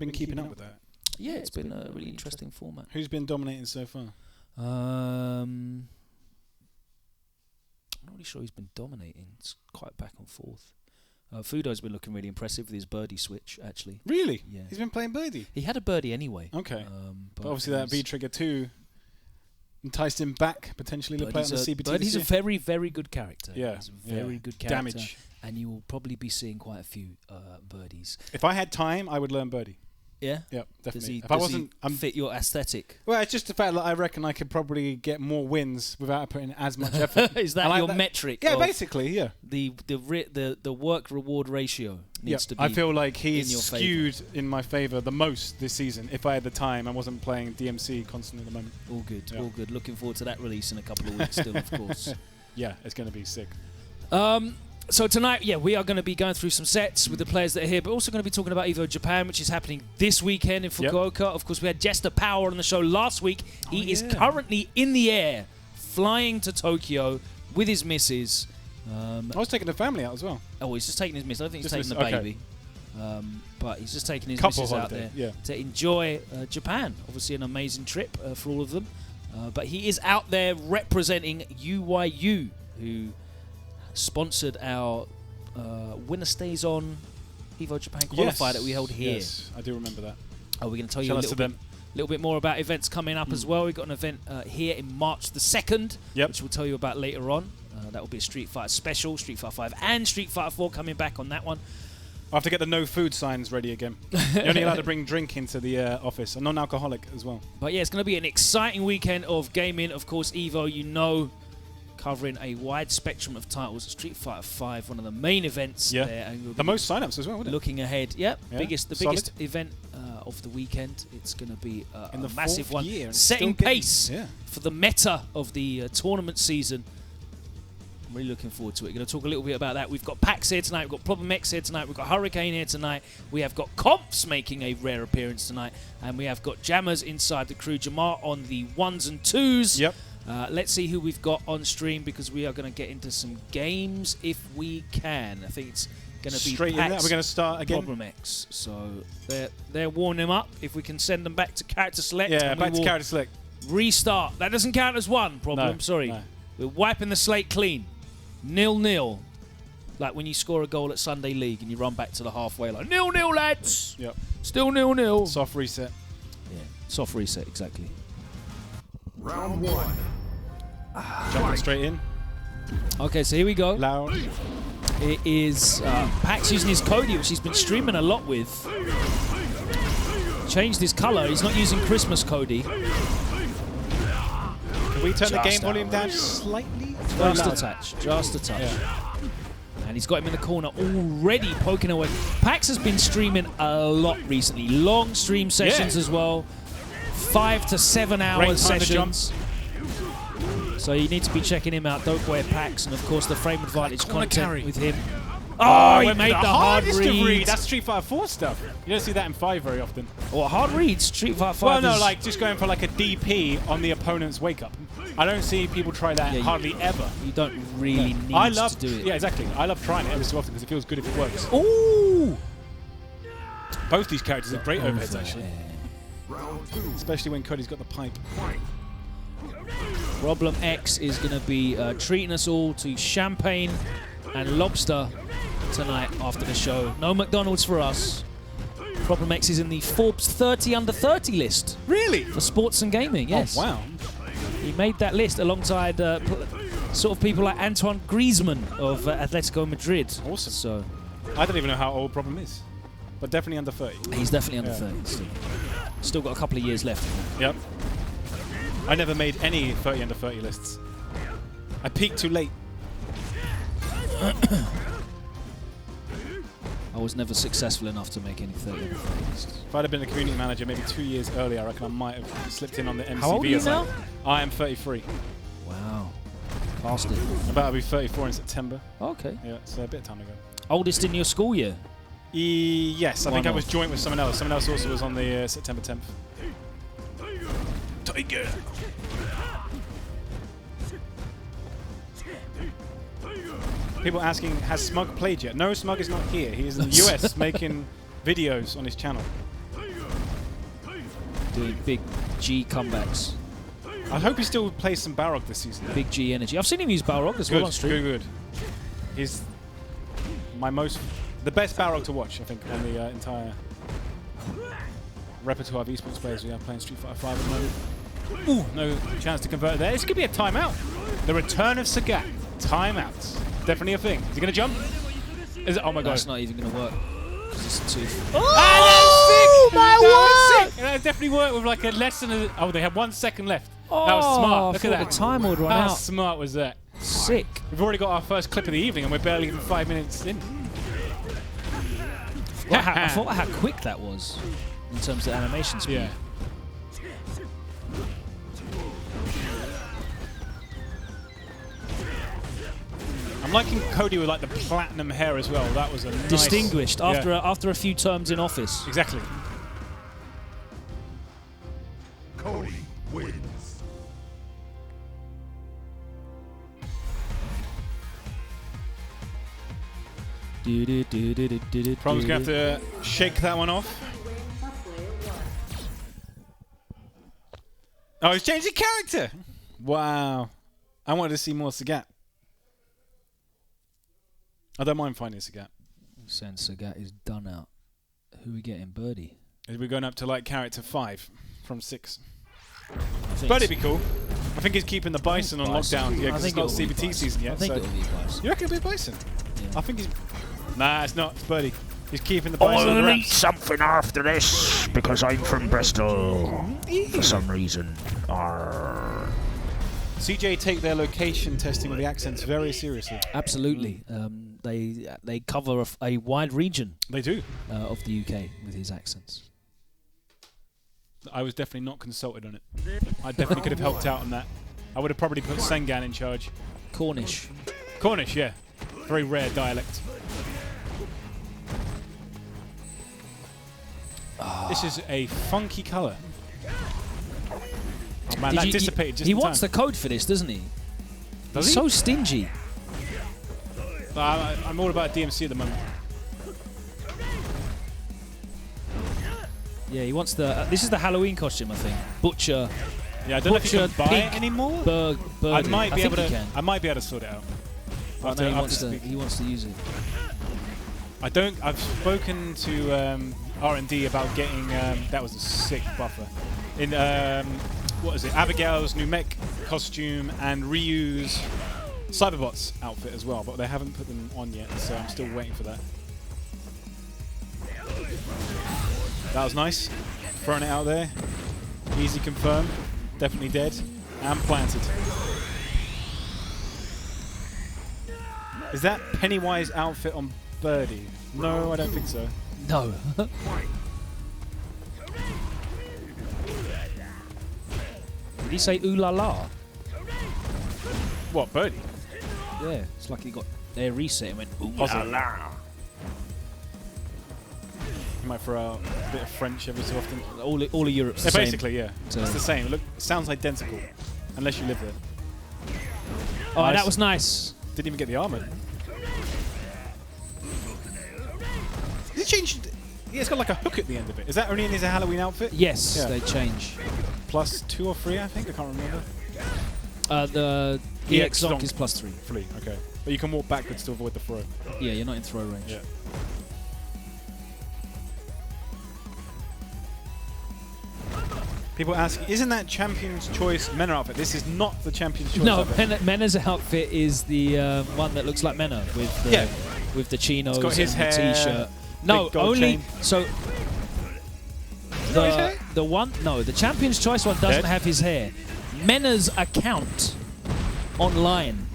been keeping up with that? Yeah, it's been a really interesting format. Who's been dominating so far? I'm not really sure he's been dominating. It's quite back and forth. Fudo's been looking really impressive with his birdie switch, actually. Really? Yeah. He's been playing birdie? He had a birdie anyway. Okay. But obviously that V-Trigger 2 enticed him back, potentially, to play on the CBT. But he's a very, very good character. Yeah. He's a very good character. Damage. And you will probably be seeing quite a few birdies. If I had time, I would learn birdie. Yeah? Yep, definitely. Does he fit your aesthetic? Well, it's just the fact that I reckon I could probably get more wins without putting as much effort. Is that your metric? Yeah, basically, yeah. The work reward ratio needs to be. I feel like he's in skewed in my favour the most this season. If I had the time, I wasn't playing DMC constantly at the moment. All good, all good. Looking forward to that release in a couple of weeks still, of course. Yeah, it's going to be sick. So tonight, we are going to be going through some sets with the players that are here, but also going to be talking about EVO Japan, which is happening this weekend in Fukuoka. Of course, we had Jester Power on the show last week. He is currently in the air, flying to Tokyo with his missus. I was taking the family out as well. Oh, he's just taking his missus. I don't think he's taking the baby. But he's just taking his Couple missus out holiday, there to enjoy Japan. Obviously an amazing trip for all of them. But he is out there representing UYU, who sponsored our WinnerStaysOn EVO Japan qualifier that we held here. Yes, I do remember that. We're going to tell you a little bit more about events coming up as well. We've got an event here in March the 2nd, which we'll tell you about later on. That will be a Street Fighter special, Street Fighter 5 and Street Fighter 4 coming back on that one. I have to get the no food signs ready again. You're only allowed to bring drink into the office, and non-alcoholic as well. But yeah, it's going to be an exciting weekend of gaming. Of course, EVO, covering a wide spectrum of titles. Street Fighter 5, one of the main events there. And the most sign-ups as well, wasn't it? Looking ahead, the biggest event of the weekend. It's going to be a massive one, setting pace for the meta of the tournament season. I'm really looking forward to it. We're going to talk a little bit about that. We've got Packz here tonight. We've got Problem X here tonight. We've got Hurricane here tonight. We have got Confz making a rare appearance tonight. And we have got Jammerz inside the crew. Jamar on the 1s and 2s. Yep. Let's see who we've got on stream, because we are going to get into some games if we can. I think it's going to be straight in there. We're going to start again. Problem X. So they're warming them up. If we can send them back to character select. Yeah, back to character select. Restart. That doesn't count as one. Problem. Sorry. No. We're wiping the slate clean. 0-0. Like when you score a goal at Sunday League and you run back to the halfway line. 0-0, lads. Yep. Still 0-0. Soft reset. Yeah. Soft reset. Exactly. Round 1. Jumping straight in. Okay, so here we go. Loud. It is Packz using his Cody, which he's been streaming a lot with. Changed his colour. He's not using Christmas Cody. Can we turn the game volume down slightly? Just a touch. Just a touch. Yeah. And he's got him in the corner already poking away. Packz has been streaming a lot recently. Long stream sessions as well. 5 to 7 hour sessions. So you need to be checking him out. Dope Boy Packz, and of course the frame advantage content with him. Oh, he made the hard read. That's Street Fighter 4 stuff. You don't see that in 5 very often. What, hard reads? Street Fighter 5 Well, no, like just going for like a DP on the opponent's wake-up. I don't see people try that hardly ever. You don't really need to do it. Yeah, exactly. I love trying it every so often because it feels good if it works. Ooh! Both these characters have great overheads, actually. Especially when Cody's got the pipe. Problem X is going to be treating us all to champagne and lobster tonight after the show. No McDonald's for us. Problem X is in the Forbes 30 under 30 list. Really? For sports and gaming, yes. Oh, wow. He made that list alongside sort of people like Antoine Griezmann of Atletico Madrid. Awesome. So I don't even know how old Problem is, but definitely under 30. He's definitely under 30. Still got a couple of years left. Yep. I never made any 30 under 30 lists. I peaked too late. I was never successful enough to make any 30 under 30 lists. If I'd have been a community manager maybe 2 years earlier, I reckon I might have slipped in on the MCV. How old are you now? I am 33. Wow. Bastard. About to be 34 in September. Okay. Yeah, so a bit of time ago. Oldest in your school year? Yes, I think I was joint with someone else. Someone else also was on the September 10th. Tiger! People asking, has Smug played yet? No, Smug is not here. He is in the US making videos on his channel. doing big G comebacks. I hope he still plays some Balrog this season. Big G energy. I've seen him use Balrog as well on stream. Good. He's the best Balrog to watch, I think, on the entire repertoire of esports players we have playing Street Fighter 5 at the moment. Ooh, no chance to convert there. This could be a timeout. The return of Sagat. Timeouts. Definitely a thing. Is he going to jump? Is it? Oh my god. That's not even going to work. It's too. Oh, my word! That definitely worked with like a less than a. Oh, they had 1 second left. Oh, that was smart. Look at that. The time would run out. How smart was that? Sick. We've already got our first clip of the evening and we're barely even 5 minutes in. I thought how quick that was in terms of animation speed. Yeah. I'm liking Cody with like the platinum hair as well. That was a nice, distinguished after a few terms in office. Exactly. Cody wins. Prom's gonna have to shake that one off. Oh, he's changing character. Wow. I wanted to see more Sagat. I don't mind finding Sagat. Saying Sagat is done out. Who are we getting? Birdie. We're going up to like character 5 from 6. Birdie'd be cool. I think he's keeping the Bison on lockdown. Yeah, because it's not CBT season yet. I think it'll be Bison. You reckon it'll be Bison? Yeah. I think he's... Nah, it's not. It's Birdie. He's keeping the Bison on the I'll wraps. eat something after this because I'm from Bristol for some reason. Arr. CJ take their location testing with the accents very seriously. Absolutely. They cover a wide region. They do. Of the UK with his accents. I was definitely not consulted on it. I definitely could have helped out on that. I would have probably put Sengan in charge. Cornish. Cornish, yeah. Very rare dialect. This is a funky colour. Oh man, that dissipated just in time. He wants the code for this, doesn't he? Does He's he? so stingy. I'm all about DMC at the moment. Yeah, he wants the... this is the Halloween costume, I think. Butcher. Yeah, I don't know if you can buy it anymore. I might be able to sort it out. He wants to use it. I've spoken to R&D about getting that was a sick buffer in what is it? Abigail's new mech costume and Ryu's Cyberbot's outfit as well, but they haven't put them on yet, so I'm still waiting for that. That was nice. Throwing it out there. Easy confirm. Definitely dead. And planted. Is that Pennywise outfit on Birdie? No, I don't think so. No. Did he say ooh la la? What, Birdie? Yeah, it's like he got their reset and went ooh la la. You might throw out a bit of French every so often. All of Europe's the basically, same. yeah. It's the same. It sounds identical, unless you live there. Oh, nice. That was nice. Didn't even get the armor. Is it changed? Yeah, it's got like a hook at the end of it. Is that only in his Halloween outfit? Yes, yeah. they change. Plus 2 or 3, I think. I can't remember. The EX Zonk is plus 3. 3, okay. But you can walk backwards to avoid the throw. Yeah, you're not in throw range. Yeah. People ask, isn't that Champion's Choice Mena outfit? This is not the Champion's Choice outfit. No, Mena's outfit is the one that looks like Mena with the chinos it's got his and hair, the t-shirt. No, only chain. so the Champion's Choice one doesn't have his hair. Mena's account online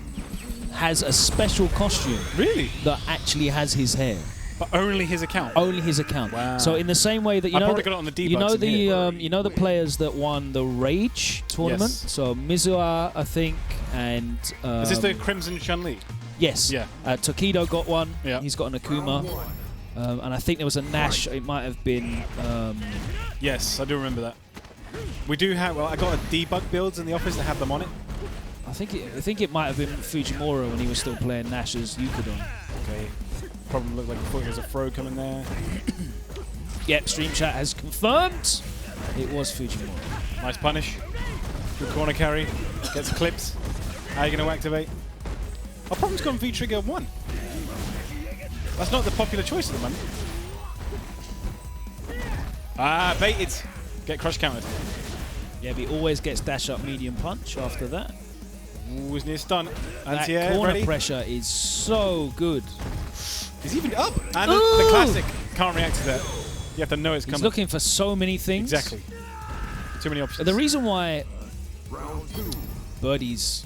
has a special costume. Really? That actually has his hair. But only his account. Only his account. Wow. So in the same way that you probably got it on the debugs you know the players that won the Rage tournament. Yes. So Mizuha, I think, and is this the Crimson Chun-Li? Yes. Yeah. Tokido got one. Yeah. He's got an Akuma, and I think there was a Nash. It might have been. Yes, I do remember that. We do have. Well, I got a debug builds in the office that have them on it. I think it might have been Fujimura when he was still playing Nash's Yukadon. Okay. Probably looked like he thought there was a throw coming there. Yep, Stream Chat has confirmed. It was Fujimura. Nice punish. Good corner carry. Gets clipped. How are you going to activate? Our problem's gone V-trigger 1. That's not the popular choice at the moment. Ah, baited. Get crush countered. Yeah, but he always gets dash up medium punch after that. Ooh, is near stun. That Anti-air, corner ready? pressure is so good. He's even up. And the classic can't react to that. You have to know it's coming. He's looking for so many things. Exactly. Too many options. The reason why Birdie's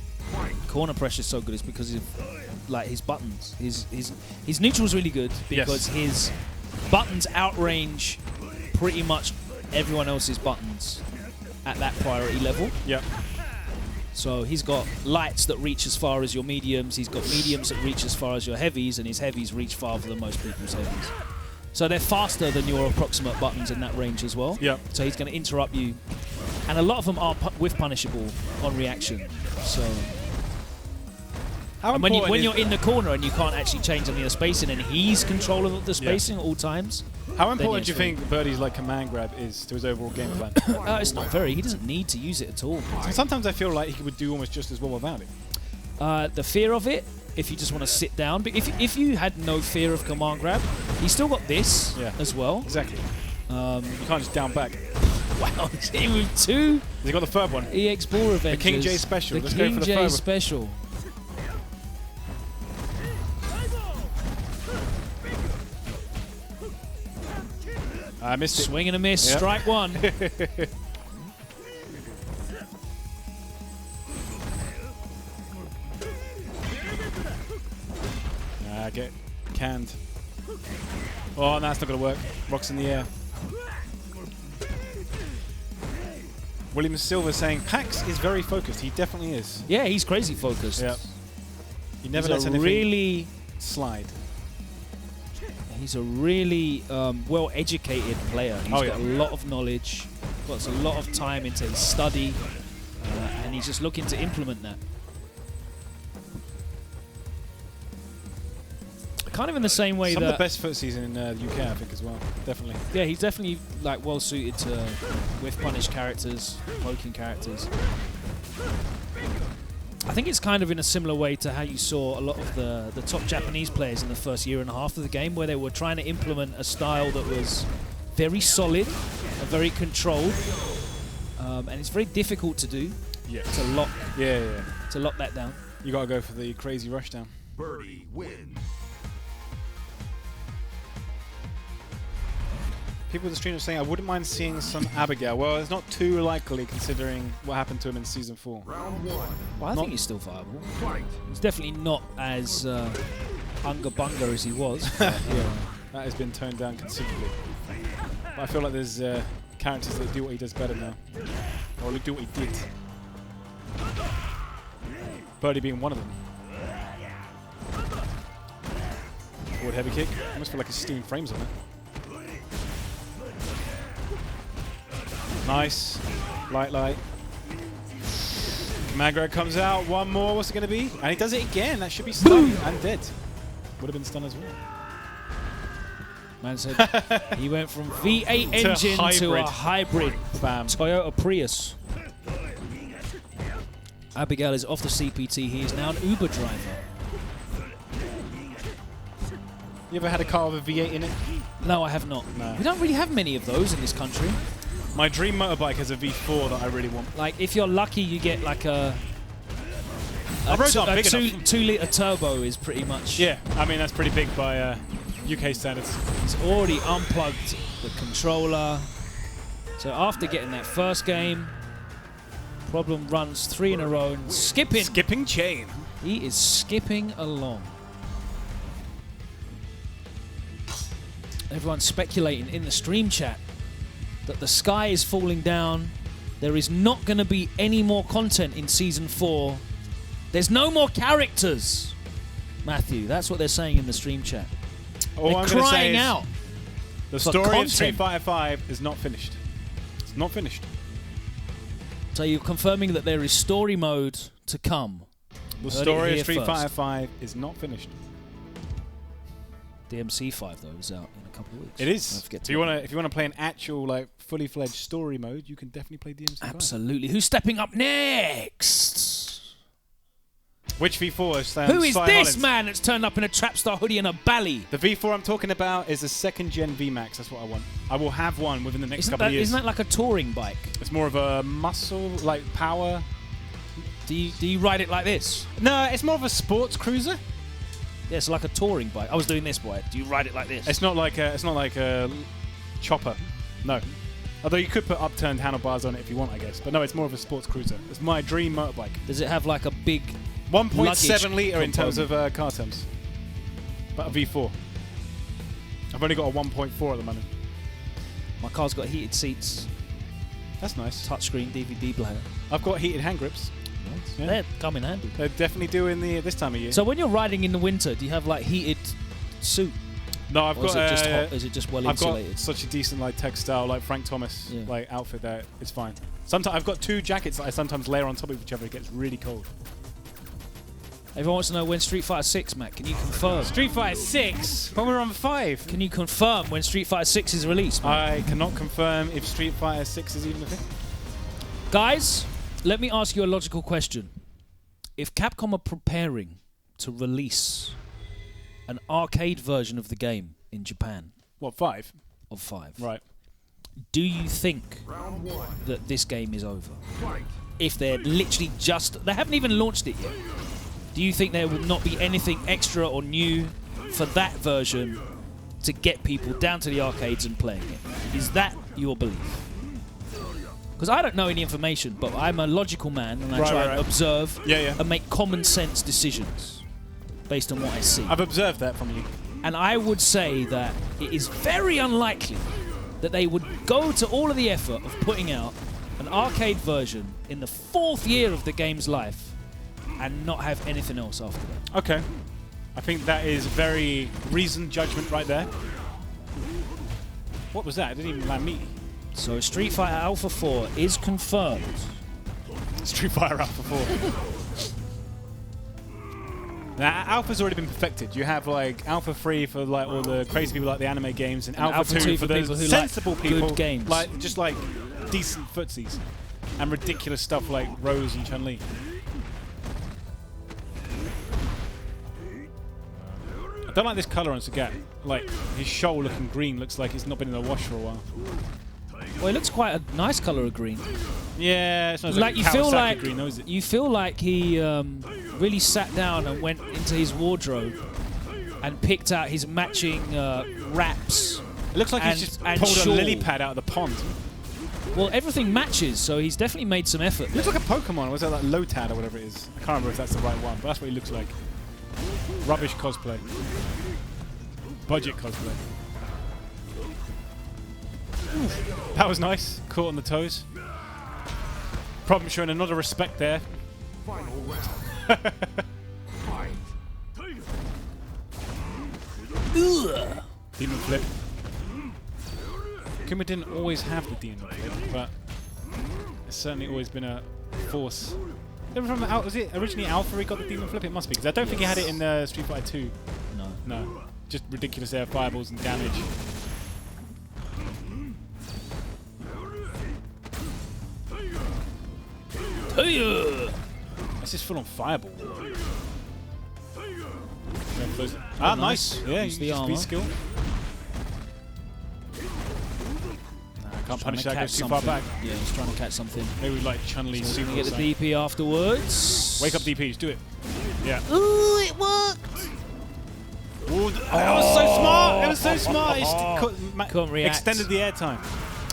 corner pressure is so good is because of like his buttons. His neutral is really good because his buttons outrange pretty much everyone else's buttons at that priority level. Yep. So he's got lights that reach as far as your mediums, he's got mediums that reach as far as your heavies, and his heavies reach farther than most people's heavies. So they're faster than your approximate buttons in that range as well. Yep. So he's going to interrupt you. And a lot of them are whiff punishable on reaction. So How and when you're in the corner and you can't actually change any of the spacing and he's control of the spacing at all times. How important do you think Birdie's like command grab is to his overall game plan? It's not very. He doesn't need to use it at all. Sometimes I feel like he would do almost just as well without it. The fear of it, if you just want to sit down. But if you had no fear of command grab, he's still got this as well. Exactly. You can't just down back. Wow, he's hitting with 2. He got the third one. EX Ball Revengers. The King J special. The Let's King go for the J third special. I missed it. Swing and a miss. Strike 1. Get canned. Oh, that's not going to work. Rocks in the air. William Silver saying Packz is very focused. He definitely is. Yeah, he's crazy focused. Yeah. He never He's lets a anything really slide. He's a really well-educated player. He's got a lot of knowledge, puts a lot of time into his study, and he's just looking to implement that. Kind of in the same way Some that of the best foot season in the UK, I think, as well. Definitely. Yeah, he's definitely like well suited to whiff punish characters, poking characters. I think it's kind of in a similar way to how you saw a lot of the top Japanese players in the first year and a half of the game, where they were trying to implement a style that was very solid and very controlled, and it's very difficult to do. Yeah. To lock. Yeah. To lock that down. You got to go for the crazy rush down. Birdie wins. People in the stream are saying I wouldn't mind seeing some Abigail. Well, it's not too likely considering what happened to him in Season 4. Round 1. Well, I think he's still viable. Fight. He's definitely not as unga bunga as he was. Yeah, that has been toned down considerably. But I feel like there's characters that do what he does better now. Or do what he did. Birdie being one of them. Forward heavy kick. I almost feel like his steam frames on it. Nice. Light. Magro comes out. One more. What's it going to be? And he does it again. That should be stun and dead. Would have been stun as well. Man said he went from V8 engine to a hybrid Toyota Prius. Abigail is off the CPT. He is now an Uber driver. You ever had a car with a V8 in it? No, I have not. No. We don't really have many of those in this country. My dream motorbike has a V4 that I really want. Like, if you're lucky, you get like a 2-litre turbo is pretty much... Yeah, I mean, that's pretty big by UK standards. He's already unplugged the controller. So after getting that first game, Problem runs 3 in a row and skipping. Skipping chain. He is skipping along. Everyone's speculating in the stream chat that the sky is falling down. There is not going to be any more content in Season 4. There's no more characters, Matthew. That's what they're saying in the stream chat. All they're I'm crying out. The story of Street Fighter 5 is not finished. It's not finished. So you're confirming that there is story mode to come. The story of Street Fighter 5 is not finished. DMC5 though is out in a couple of weeks. It is. So if you want to play an actual like fully fledged story mode, you can definitely play DMC5. Absolutely. Who's stepping up next? Which V4 is Who is this man that's turned up in a Trapstar hoodie and a bally? The V4 I'm talking about is a 2nd gen VMAX. That's what I want. I will have one within the next couple of years. Isn't that like a touring bike? It's more of a muscle, like power. Do you ride it like this? No, it's more of a sports cruiser. Yeah, it's like a touring bike. I was doing this, boy. Do you ride it like this? It's not like a chopper. No. Although you could put upturned handlebars on it if you want, I guess. But no, it's more of a sports cruiser. It's my dream motorbike. Does it have like a big 1.7 litre in terms of car terms. But a V4. I've only got a 1.4 at the moment. My car's got heated seats. That's nice. Touchscreen DVD player. I've got heated hand grips. Nice. Yeah. They come in handy. They definitely do in this time of year. So when you're riding in the winter, do you have like heated suit? No, I've got. Is it just hot? Is it just well insulated? I've got such a decent like textile, like Frank Thomas like outfit that it's fine. Sometimes I've got 2 jackets that I sometimes layer on top of each other. It gets really cold. Everyone wants to know when Street Fighter 6, Matt. Can you confirm? Street Fighter 6? When we're on 5. Can you confirm when Street Fighter 6 is released, Matt? I cannot confirm if Street Fighter 6 is even a thing. Guys, let me ask you a logical question. If Capcom are preparing to release an arcade version of the game in Japan... What, 5? Of 5. Right. Do you think that this game is over? If they're literally just... They haven't even launched it yet. Do you think there will not be anything extra or new for that version to get people down to the arcades and playing it? Is that your belief? Because I don't know any information, but I'm a logical man and I try and observe and make common sense decisions based on what I see. I've observed that from you. And I would say that it is very unlikely that they would go to all of the effort of putting out an arcade version in the 4th year of the game's life and not have anything else after that. Okay. I think that is very reasoned judgment right there. What was that? It didn't even land me. So Street Fighter Alpha 4 is confirmed. Street Fighter Alpha 4. Now, Alpha's already been perfected. You have like Alpha 3 for like all the crazy people like the anime games, and Alpha 2 for the people who sensible people, good games. like just like decent footsies, and ridiculous stuff like Rose and Chun-Li. I don't like this colour on Sagat. Like his shoal looking green looks like it's not been in the wash for a while. Well, it looks quite a nice colour of green. Yeah, it's not like you feel like green, knows it. You feel like he really sat down and went into his wardrobe and picked out his matching wraps. It looks like he's just pulled a lily pad out of the pond. Well, everything matches, so he's definitely made some effort. It looks like a Pokemon. Was that like Lotad or whatever it is? I can't remember if that's the right one, but that's what he looks like. Rubbish cosplay. Budget cosplay. Oof. That was nice. Caught on the toes. Problem showing another respect there. Demon flip. Kuma didn't always have the demon flip, but it's certainly always been a force. Was it originally Alpha he got the demon flip? It must be, because I don't think he had it in Street Fighter 2. No. No. Just ridiculous air fireballs and damage. That's just full on fireball. Ah, nice. Yeah, use the just armor. skill. I can't punish that, goes too far back. Yeah, he's trying to catch something. Maybe with like Chun-Li super. Get the DP afterwards. Wake up DPs, do it. Yeah. Ooh, it worked! Ooh, that was so smart! It was so smart! It couldn't react. Extended the airtime.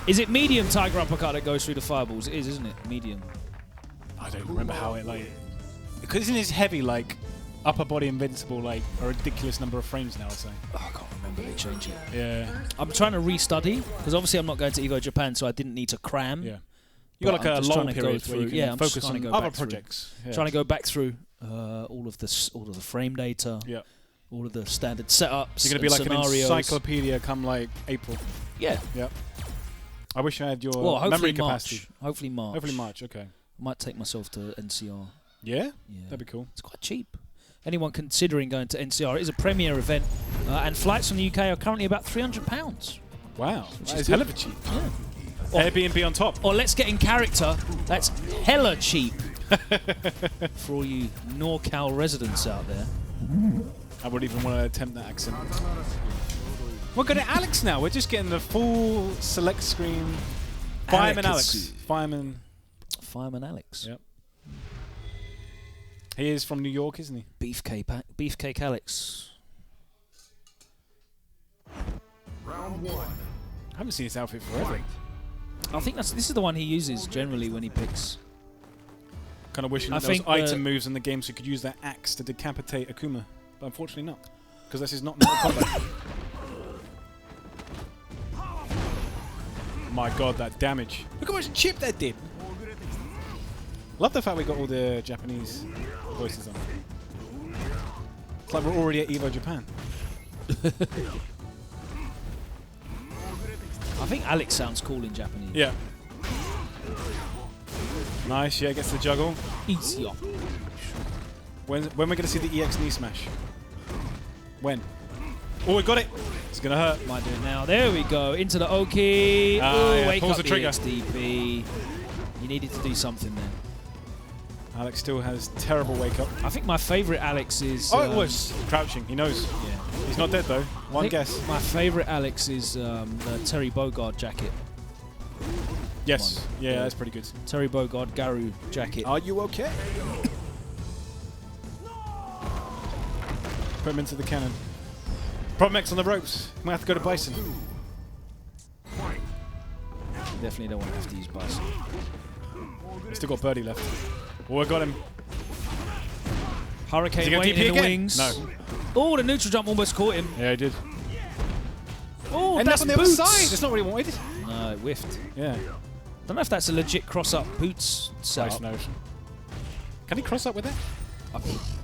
Is it medium Tiger Uppercut that goes through the fireballs? It is, isn't it? Medium. I don't remember how it like... Because isn't it heavy, like, upper body invincible, like, a ridiculous number of frames now, I'd say. Oh, I can't remember they changed it. Yeah. I'm trying to restudy, because obviously I'm not going to Evo Japan, so I didn't need to cram. Yeah. You got like a long period where you can focus on other projects. Yeah. Trying to go back through all of the frame data. Yeah. All of the standard setups. You're going to be like scenarios. an encyclopedia come like April. Yeah. Yeah. I wish I had your March. memory capacity. Hopefully March. Hopefully March, okay. I might take myself to NCR. Yeah? That'd be cool. It's quite cheap. Anyone considering going to NCR, it is a premier event. And flights from the UK are currently about £300. Wow, that is hell of a cheap. Yeah. Airbnb on top. Or let's get in character. That's hella cheap for all you NorCal residents out there. I wouldn't even want to attempt that accent. We're going to Alex now. We're just getting the full select screen. Fireman Alex. Fireman Alex. Yep. He is from New York, isn't he? Beefcake Alex. Round 1. I haven't seen his outfit forever. I think this is the one he uses generally when he picks. Kind of wishing that there was item moves in the game so you could use that axe to decapitate Akuma. But unfortunately not. Because this is not Mortal Kombat. My god, that damage. Look how much chip that did. Love the fact we got all the Japanese voices on. It's like we're already at EVO Japan. I think Alex sounds cool in Japanese. Yeah. Nice, yeah, gets the juggle. Easy up. When we're going to see the EX knee smash? When? Oh, we got it! It's going to hurt. Might do it now. There we go. Into the Oki. Yeah, wake pulls up the trigger. XDP. You needed to do something then. Alex still has terrible wake up. I think my favourite Alex is... it was crouching. He knows. Yeah. He's not dead, though. One guess. My favourite Alex is the Terry Bogard jacket. Yes. Yeah, that's pretty good. Terry Bogard Garu jacket. Are you okay? Put him into the cannon. Problem X on the ropes. Might have to go to Bison. Definitely don't want to have to use Bison. Still got Birdie left. Oh, I got him. Hurricane weight in the wings. No. Oh, the neutral jump almost caught him. Yeah, he did. Oh, and that's on the boots. other side. That's not what he wanted. No, it whiffed. Yeah. Don't know if that's a legit cross-up boots setup. Nice note. Can he cross up with that?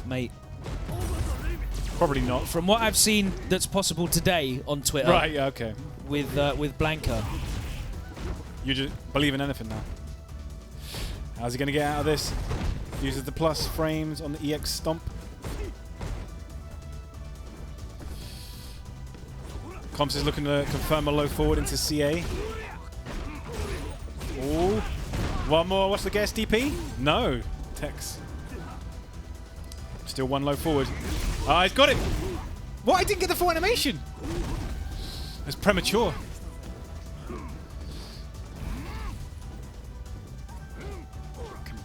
Mate. Probably not. From what I've seen that's possible today on Twitter. Right, yeah, okay. With Blanca. You just believe in anything now. How's he going to get out of this? Uses the plus frames on the EX stomp. Confz is looking to confirm a low forward into CA. Oh, one more. What's the guess? DP? No. Tex. Still one low forward. Ah, he's got it. What? I didn't get the full animation. It's premature.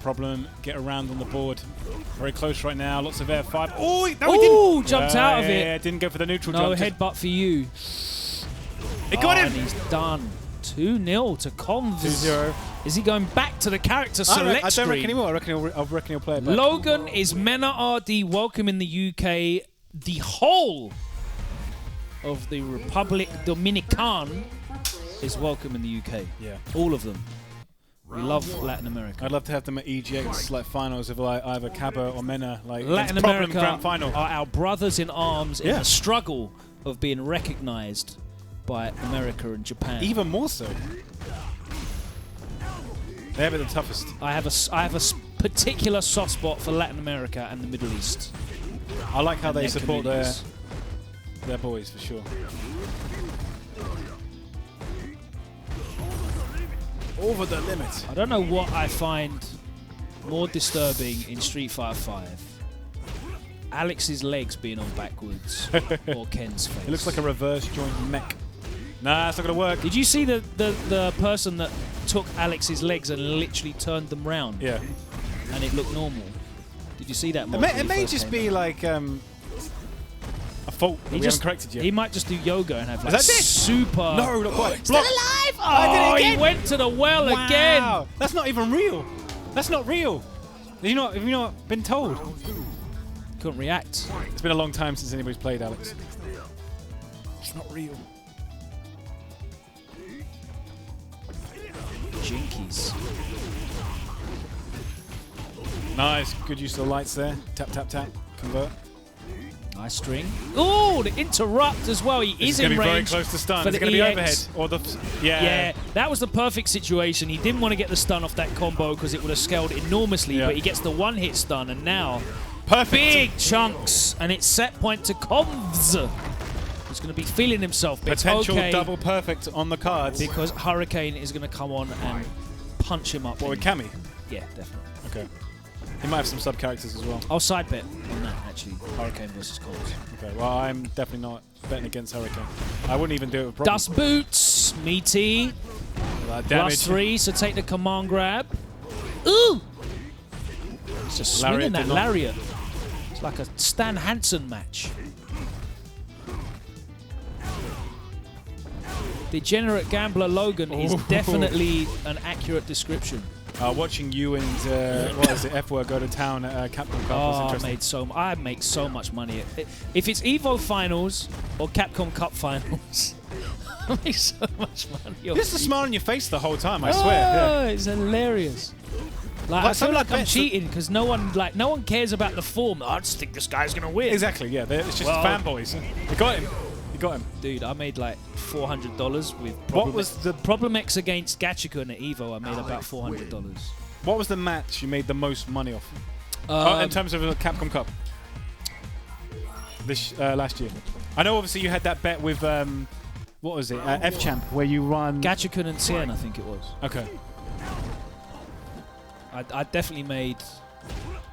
Problem, get around on the board. Very close right now, lots of F5. Oh, no, he didn't. Jumped out of it. Yeah, didn't go for the neutral no jump. headbutt for you. He got him. And he's done. 2-0 to Confz. 2-0. Is he going back to the character select I don't screen? reckon he will. I reckon he'll play it back. Logan is Mena RD. Welcome in the UK. The whole of the Republic Dominican is welcome in the UK. Yeah. All of them. We love Latin America. I'd love to have them at EGX like finals of like either Cabo or Mena. Like Latin Problem America Grand Final. are our brothers in arms in the struggle of being recognized by America and Japan. Even more so. They have it the toughest. I have a particular soft spot for Latin America and the Middle East. I like how they support communities. their boys for sure. Over the limit. I don't know what I find more disturbing in Street Fighter 5. Alex's legs being on backwards or Ken's face. It looks like a reverse joint mech. Nah, that's not going to work. Did you see the person that took Alex's legs and literally turned them round? Yeah. And it looked normal. Did you see that? It may just be like a fault that we haven't corrected yet. He might just do yoga and have like that it? super... No, not quite. Still alive! Oh, he went to the well again. That's not even real. That's not real. Have you not been told? Couldn't react. It's been a long time since anybody's played Alex. It's not real. Jinkies. Nice. Good use of the lights there. Tap, tap, tap. Convert. Nice string. Oh, the interrupt as well. He is in range. It's going to be very close to stun. It's going to be overhead. Or yeah, that was the perfect situation. He didn't want to get the stun off that combo because it would have scaled enormously, but he gets the one-hit stun, and now perfect. Big chunks, and it's set point to Confz. He's going to be feeling himself. Potential okay, double perfect on the cards. because Hurricane is going to come on and punch him up. What, with Cammy? Yeah, definitely. Okay. He might have some sub-characters as well. I'll side bet on that, actually. Hurricane versus Confz. Okay, well, I'm definitely not betting against Hurricane. I wouldn't even do it with problem. Dust Boots, Meaty. +3, so take the command grab. Ooh! It's just swinging that lariat. It's like a Stan Hansen match. Degenerate Gambler Logan is definitely an accurate description. Watching you and what is it, F-Word go to town at Capcom Cup was interesting. I make so much money. If it's Evo Finals or Capcom Cup Finals, I make so much money. Just a smile on your face the whole time, I swear. Yeah. It's hilarious. Like, I feel like I'm cheating because no one cares about the form. I just think this guy's gonna win. Exactly, yeah. It's just fanboys. You got him. You got him. Dude, I made like $400 with What was the Problem X against Gachikun at Evo? I made about $400. What was the match you made the most money off? In terms of the Capcom Cup this last year. I know obviously you had that bet with what was it? F-Champ, where you run Gachikun and Cien, I think it was. Okay. I definitely made.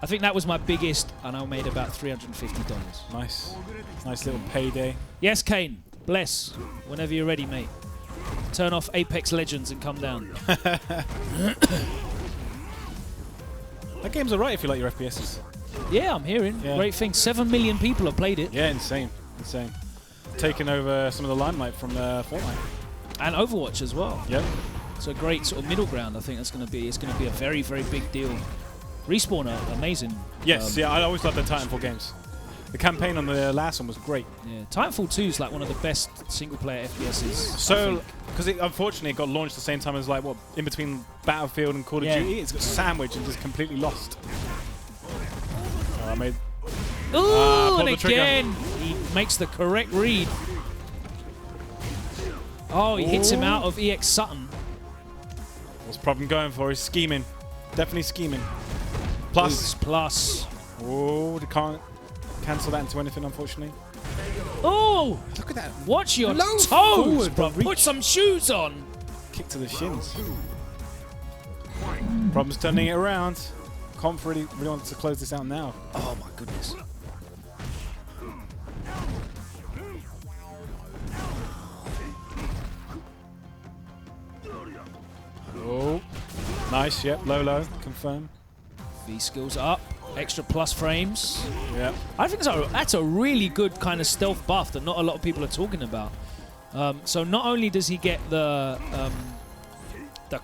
I think that was my biggest, and I made about $350. Nice. Nice little payday. Yes, Kane. Bless. Whenever you're ready, mate. Turn off Apex Legends and come down. That game's alright if you like your FPSs. Yeah, I'm hearing. Yeah. Great thing. 7 million people have played it. Yeah, insane. Insane. Taking over some of the limelight from Fortnite. And Overwatch as well. Yep. It's a great sort of middle ground. I think that's going to be. It's going to be a very, very big deal. Respawn are amazing. Yes, yeah, I always love the Titanfall games. The campaign on the last one was great. Yeah, Titanfall 2 is like one of the best single-player FPSs. So, because unfortunately it got launched the same time as like what in between Battlefield and Call of Duty, it's got sandwiched and just completely lost. Oh, I made. Ooh, and again he makes the correct read. Oh, he hits him out of EX Sutton. What's the problem going for? He's scheming. Definitely scheming. Plus. Boots plus. Oh, they can't cancel that into anything, unfortunately. Oh! Look at that. Watch your toes, forward, bro. Put some shoes on. Kick to the shins. Problem's turning it around. Confz really wants to close this out now. Oh, my goodness. Oh. Nice, yep. Low, confirm. V-skills up. Extra plus frames. Yeah. I think that's a really good kind of stealth buff that not a lot of people are talking about. So not only does he get the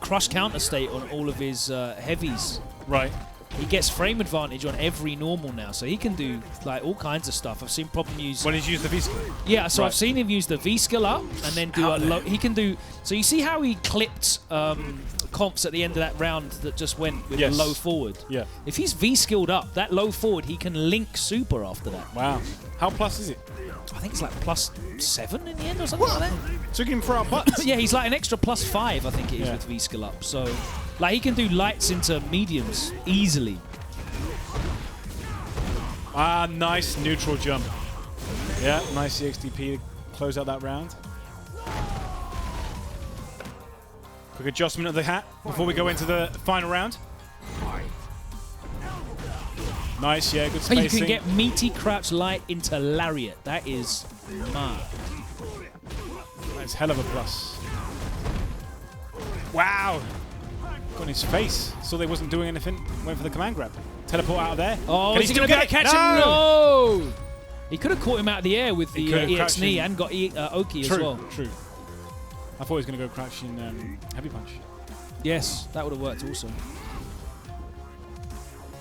crush counter state on all of his heavies, right? He gets frame advantage on every normal now, so he can do like all kinds of stuff. I've seen Problem use when he's used the V skill. Yeah, so I've seen him use the V skill up and then do a low. He can do. So you see how he clipped Confz at the end of that round that just went with a low forward. Yeah. If he's V skilled up, that low forward, he can link super after that. Wow. How plus is it? I think it's like +7 in the end or something like that. So he can throw out butts. Yeah, he's like an extra +5, I think it is with V skill up. So, like, he can do lights into mediums easily. Ah, nice neutral jump. Yeah, nice CXDP to close out that round. Quick adjustment of the hat before we go into the final round. Nice, yeah, good spacing. You can get meaty crouch light into lariat. That is mad. That's hell of a plus. Wow. Got in his face. Saw they wasn't doing anything. Went for the command grab. Teleport out of there. Oh, can is he going to catch him? No! He could have caught him out of the air with the EX knee and got Oki as well. True. I thought he was going to go crouching heavy punch. Yes, that would have worked also.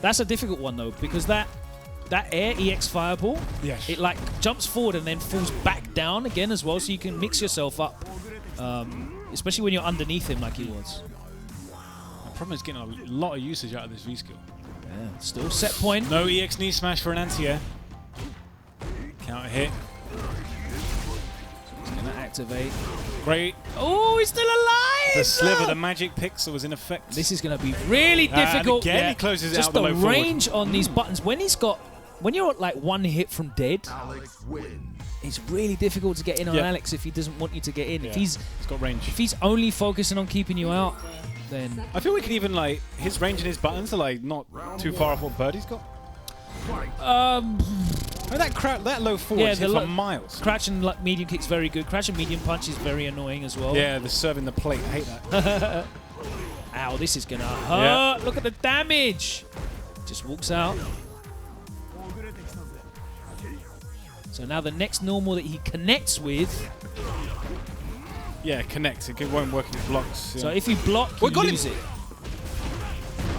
That's a difficult one though, because that air EX fireball, it like jumps forward and then falls back down again as well, so you can mix yourself up, especially when you're underneath him like he was. The problem is getting a lot of usage out of this V skill. Yeah, still set point. No EX knee smash for an anti-air. Counter hit. He's going to activate. Great. Oh, he's still alive! The sliver, the magic pixel was in effect. This is going to be really difficult. And again, he closes just out the low range on these buttons. When he's got when you're like one hit from dead, it's really difficult to get in on Alex if he doesn't want you to get in. Yeah. If he's got range. If he's only focusing on keeping you out, then I feel we could even like his range and his buttons are like not too far off what Birdie's got. I mean, that low forward hits for miles. Crouch and like medium kick's very good. Crouch and medium punch is very annoying as well. Yeah, the serving the plate. I hate that. Ow, this is gonna hurt. Look at the damage. Just walks out. So now the next normal that he connects with. Yeah, connects. It won't work against blocks. Yeah. So if you block, you lose it.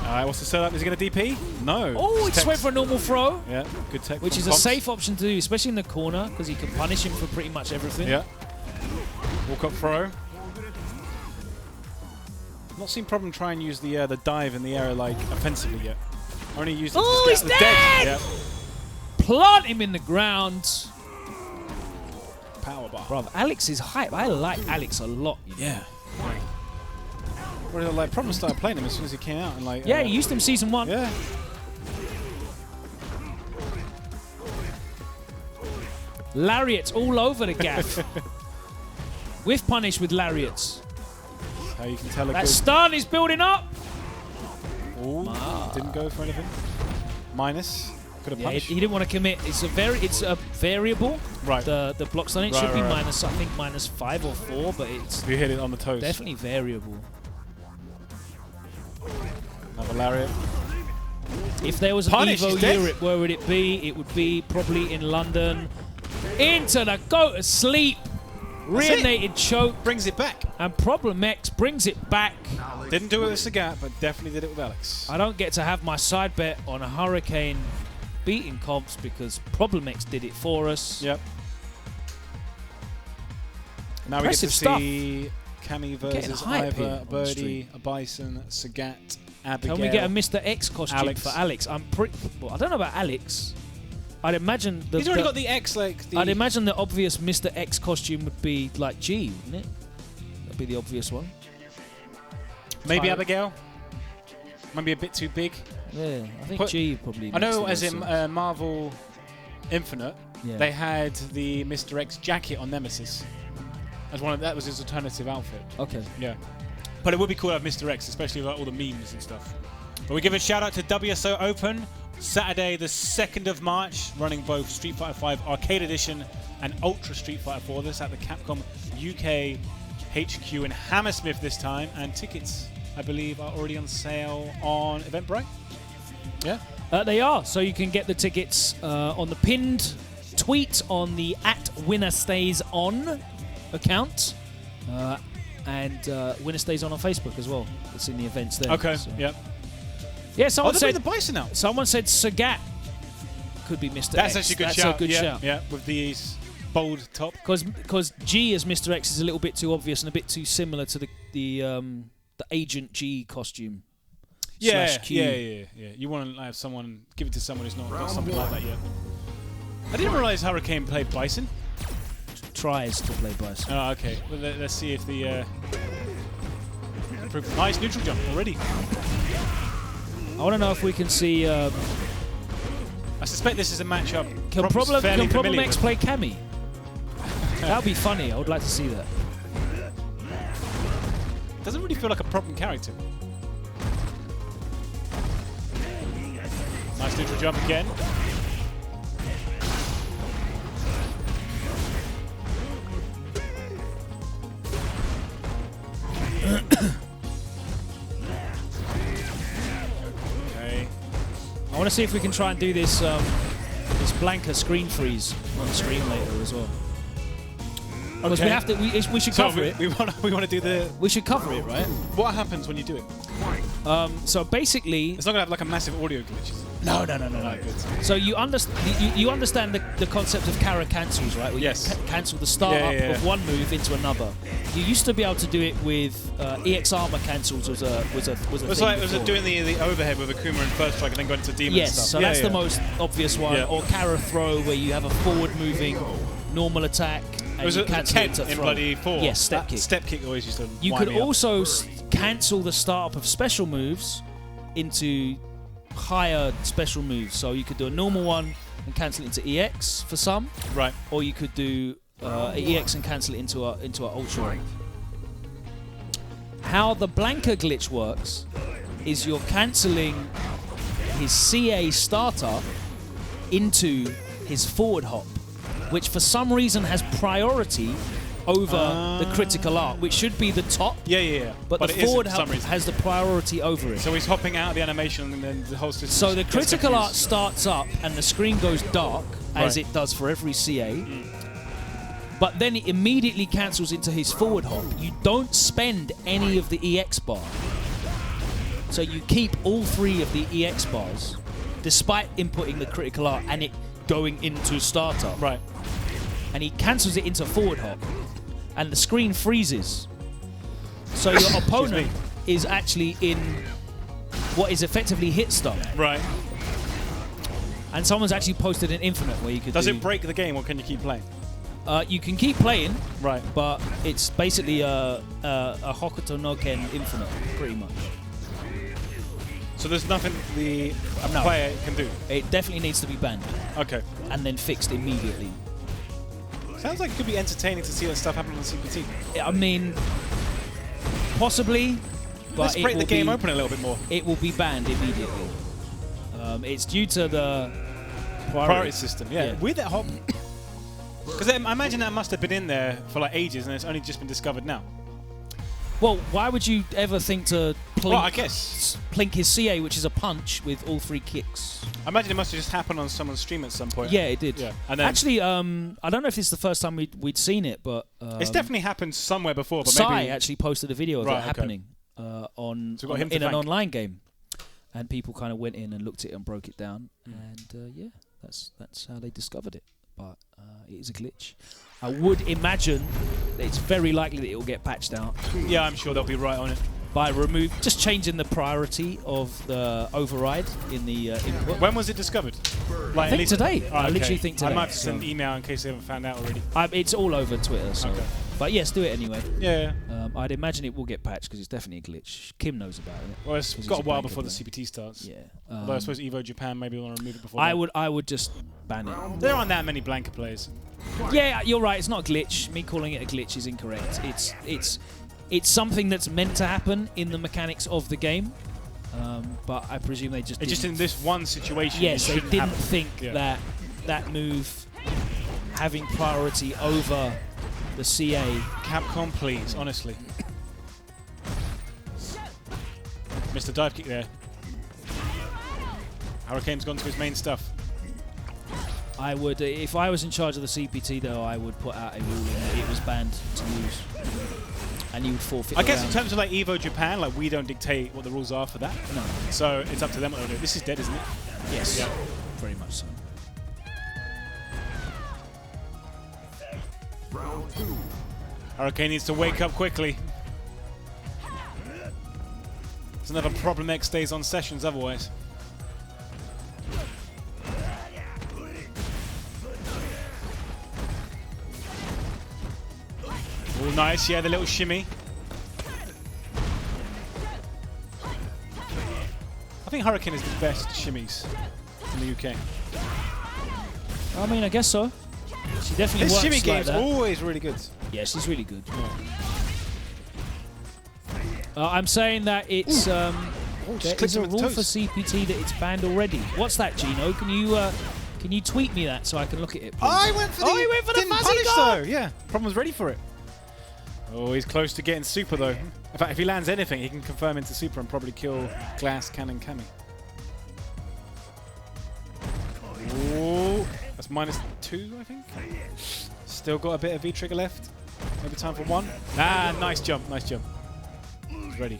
Alright, what's the setup? Is he going to DP? No. Oh, it just went for a normal throw. Yeah, good tech. Which is a safe option to do, especially in the corner, because he can punish him for pretty much everything. Yeah. Walk up throw. Not seen problem try and use the dive in the area like offensively yet. Only used it to he's dead! Yeah. Plant him in the ground. Power bar. Bro, Alex is hype. I like Alex a lot. You know? Yeah. Well, like, problem started playing him as soon as he came out. And like, yeah, he used him season 1. Yeah. Lariats all over the gaff. Whiff punish with lariats. That's how you can tell that stun is building up. Oh, didn't go for anything. Minus. Could have punished. He didn't want to commit. It's a variable. Right. The block stun it should be minus, I think, -5 or 4, but it's you hit it on the toes. Definitely variable. Another lariat. If there was an Evo Europe, where would it be? It would be probably in London. Into the go to sleep. Reanimated choke. Brings it back. And Problem X brings it back. Didn't do it with Sagat, but definitely did it with Alex. I don't get to have my side bet on a Hurricane beating Confz because Problem X did it for us. Yep. Now Impressive we get to see Cammy versus Ivor, Birdie, a Bison, Sagat, Abigail. Can we get a Mr. X costume for Alex? I don't know about Alex. I'd imagine he's already got the X. I'd imagine the obvious Mr. X costume would be like G, wouldn't it? That'd be the obvious one. Maybe Abigail. Maybe a bit too big. Yeah, I think G probably. I know, as in Marvel Infinite, they had the Mr. X jacket on Nemesis. As that was his alternative outfit. Okay. Yeah. But it would be cool to have Mr. X, especially with all the memes and stuff. But we give a shout out to WSO Open, Saturday the 2nd of March, running both Street Fighter V Arcade Edition and Ultra Street Fighter 4. This at the Capcom UK HQ in Hammersmith this time, and tickets, I believe, are already on sale on Eventbrite. Yeah? They are, so you can get the tickets on the pinned tweet on the @WinnerStaysOn account. And WinnerStaysOn on Facebook as well. It's in the events there. Okay, so. yep. Yeah, someone said the Bison out. Someone said Sagat could be Mr. That's X. actually a good That's shout. a good shout. Yeah, with the bold top. Because G as Mr. X is a little bit too obvious and a bit too similar to the Agent G costume. Yeah, Q. yeah. You want to have someone, give it to someone who's not got something like that yet. I didn't realize Hurricane played Bison. Tries to play Bison. Oh, okay. Well, let's see if the nice neutral jump already. I want to know if we can see. I suspect this is a matchup. Can Problem X play Cammy? That would be funny. I would like to see that. Doesn't really feel like a problem character. Nice neutral jump again. Okay. I want to see if we can try and do this this Blanca screen freeze on the stream later as well. Because we have to. We should cover it. We want to do the. We should cover it, right? What happens when you do it? So basically, it's not gonna have like a massive audio glitch. No. So you understand the concept of Kara cancels, right? Where yes. You cancel the start up of one move into another. You used to be able to do it with EX Armor cancels was a thing. It was doing the overhead with Akuma in first strike and then going to demon yes, stuff. So that's the most obvious one. Yeah. Or Kara throw, where you have a forward moving normal attack. It was a Ken in Bloody 4. Yes, step kick. Step kick always used to You could also cancel the start up of special moves into higher special moves. So you could do a normal one and cancel it into EX for some. Right. Or you could do EX and cancel it into a Ultra. How the Blanca glitch works is you're cancelling his CA starter into his forward hop, which for some reason has priority over the critical art, which should be the top. Yeah. But the forward hop has the priority over it. So he's hopping out of the animation and then the whole system. So the critical art starts up and the screen goes dark, as it does for every CA. But then it immediately cancels into his forward hop. You don't spend any of the EX bar. So you keep all 3 of the EX bars, despite inputting the critical art and it going into starter. Right. And he cancels it into forward hop. And the screen freezes. So your opponent is actually in what is effectively hit stun. Right. And someone's actually posted an infinite where you could Does it break the game or can you keep playing? You can keep playing, right? But it's basically a Hokuto no Ken infinite, pretty much. So there's nothing the player can do? It definitely needs to be banned. Okay. And then fixed immediately. Sounds like it could be entertaining to see that stuff happen on CPT. I mean, possibly, but let's break the game open a little bit more. It will be banned immediately. It's due to the priority system. Yeah. With that hop. Because I imagine that must have been in there for like ages and it's only just been discovered now. Well, why would you ever think to plink, plink his CA, which is a punch, with all 3 kicks? I imagine it must have just happened on someone's stream at some point. Yeah, it did. Yeah. And then actually, I don't know if this is the first time we'd seen it, but... it's definitely happened somewhere before, but Sai maybe... actually posted a video of it happening in an online game. And people kind of went in and looked at it and broke it down. And yeah, that's how they discovered it. But it is a glitch. I would imagine that it's very likely that it will get patched out. Yeah, I'm sure they'll be right on it. By just changing the priority of the override in the input. When was it discovered? Like I think today. I literally think today. I might have to send an email in case they haven't found out already. It's all over Twitter. So. Okay. But yes, do it anyway. Yeah. I'd imagine it will get patched because it's definitely a glitch. Kim knows about it. Well, it's got a while before the CPT starts. Yeah. Although I suppose Evo Japan maybe will want to remove it before. I would just ban it. There aren't that many Blanca players. Yeah, you're right. It's not a glitch. Me calling it a glitch is incorrect. It's something that's meant to happen in the mechanics of the game. But I presume they just. It's just in this one situation. Yes, they didn't think that move having priority over the CA. Capcom, please, honestly. Mr. Dive kick there. Hurricane's gone to his main stuff. I would, if I was in charge of the CPT though, I would put out a ruling that it was banned to use. And you would forfeit. I guess in terms of like Evo Japan, like we don't dictate what the rules are for that. No. So it's up to them what they'll do. This is dead, isn't it? Yes. Yeah. Pretty much so. Round 2. Hurricane needs to wake up quickly. It's another problem WinnerStaysOn Sessions otherwise. Oh, nice. Yeah, the little shimmy. I think Hurricane is the best shimmies in the UK. I mean, I guess so. She definitely this works shimmy like game's that. always really good. Yeah, she's really good. I'm saying that it's there is a rule for CPT that it's banned already. What's that, Gino? Can you tweet me that so I can look at it, please? I went for the. Oh, he went for the fuzzy punish goal! though. Yeah, Problem was ready for it. Oh, he's close to getting super though. In fact, if he lands anything, he can confirm into super and probably kill Glass, Cannon, Kami. Oh, that's -2, I think. Still got a bit of V-trigger left. Maybe time for 1. Ah, nice jump, nice jump. He's ready.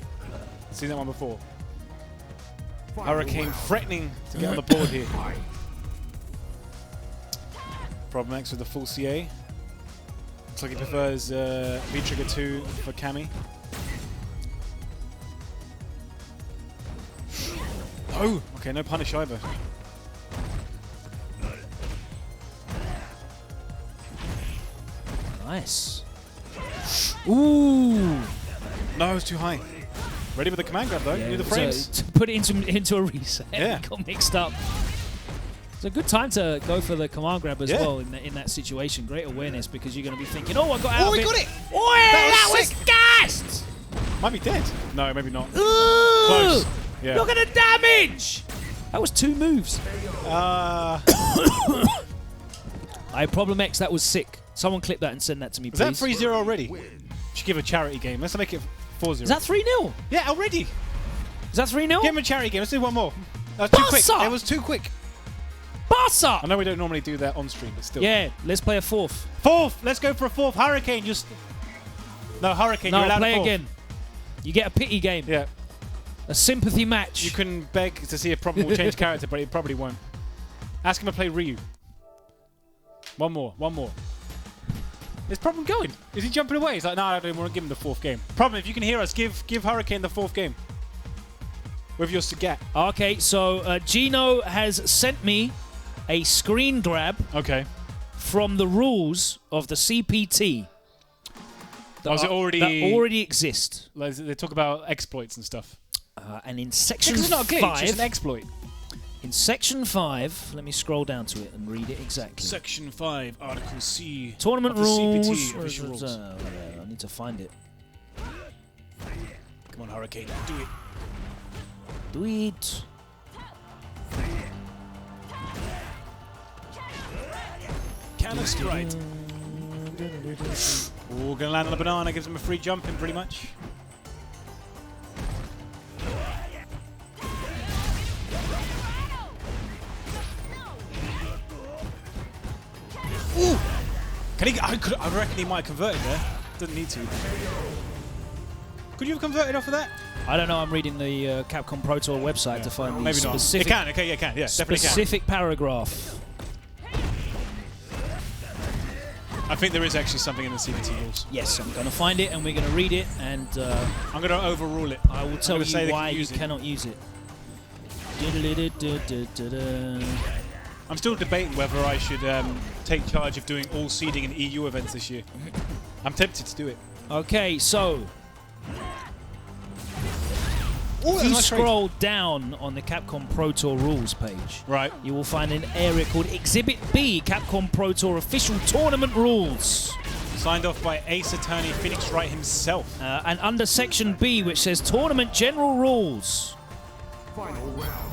Seen that one before. Hurricane threatening to get on the board here. Problem X with the full CA. Looks like he prefers V-trigger 2 for Kami. Oh, okay, no punish either. Nice. Ooh. No, it's too high. Ready with the command grab though. Yeah, Do the frames. to put it into a reset. Yeah. Got mixed up. It's a good time to go for the command grab as well in that situation. Great awareness because you're going to be thinking, oh, I got out of it. Oh, he got it! Oh, that was gassed! Might be dead. No, maybe not. Ooh, Close. Yeah. Look at the damage! That was 2 moves. Problem X, that was sick. Someone clip that and send that to me, please. Is that 3-0 already? Should give a charity game. Let's make it 4-0. Is that 3-0? Yeah, already. Is that 3-0? Give him a charity game. Let's do one more. That was too quick. Barca! It was too quick. Barca! I know we don't normally do that on stream, but still. Yeah, let's play a 4th. 4th. Let's go for a 4th. Hurricane. No, Hurricane. You're allowed play a 4th. again. You get a pity game. Yeah. A sympathy match. You can beg to see if Problem will change character, but it probably won't. Ask him to play Ryu. One more. Is Problem going? Is he jumping away? He's like, no, I don't want to give him the 4th game. Problem, if you can hear us, give Hurricane the 4th game. With your Sagat. Okay, so Gino has sent me a screen grab from the rules of the CPT. That already exist. Like, they talk about exploits and stuff. And in section 5... it's not a glitch, it's an exploit. In section 5, let me scroll down to it and read it exactly. Section 5, Article C. Tournament of the rules. CPT, official rules. I need to find it. Come on, Hurricane, do it. Do it. Cannon stride. Oh, gonna land on a banana, gives him a free jump in pretty much. Ooh! Can he? I reckon he might have converted there. Doesn't need to. Could you have converted off of that? I don't know. I'm reading the Capcom Pro Tour website to find the maybe specific. Not. It can. Okay, yeah, it can. Yeah, definitely can. Specific paragraph. I think there is actually something in the CPT rules. Yes, I'm going to find it and we're going to read it and I'm going to overrule it. I will tell you why you cannot use it. I'm still debating whether I should take charge of doing all seeding and EU events this year. I'm tempted to do it. Okay, so if you scroll down on the Capcom Pro Tour rules page, you will find an area called Exhibit B, Capcom Pro Tour Official Tournament Rules. Signed off by Ace Attorney Phoenix Wright himself. And under Section B, which says Tournament General Rules. Final round.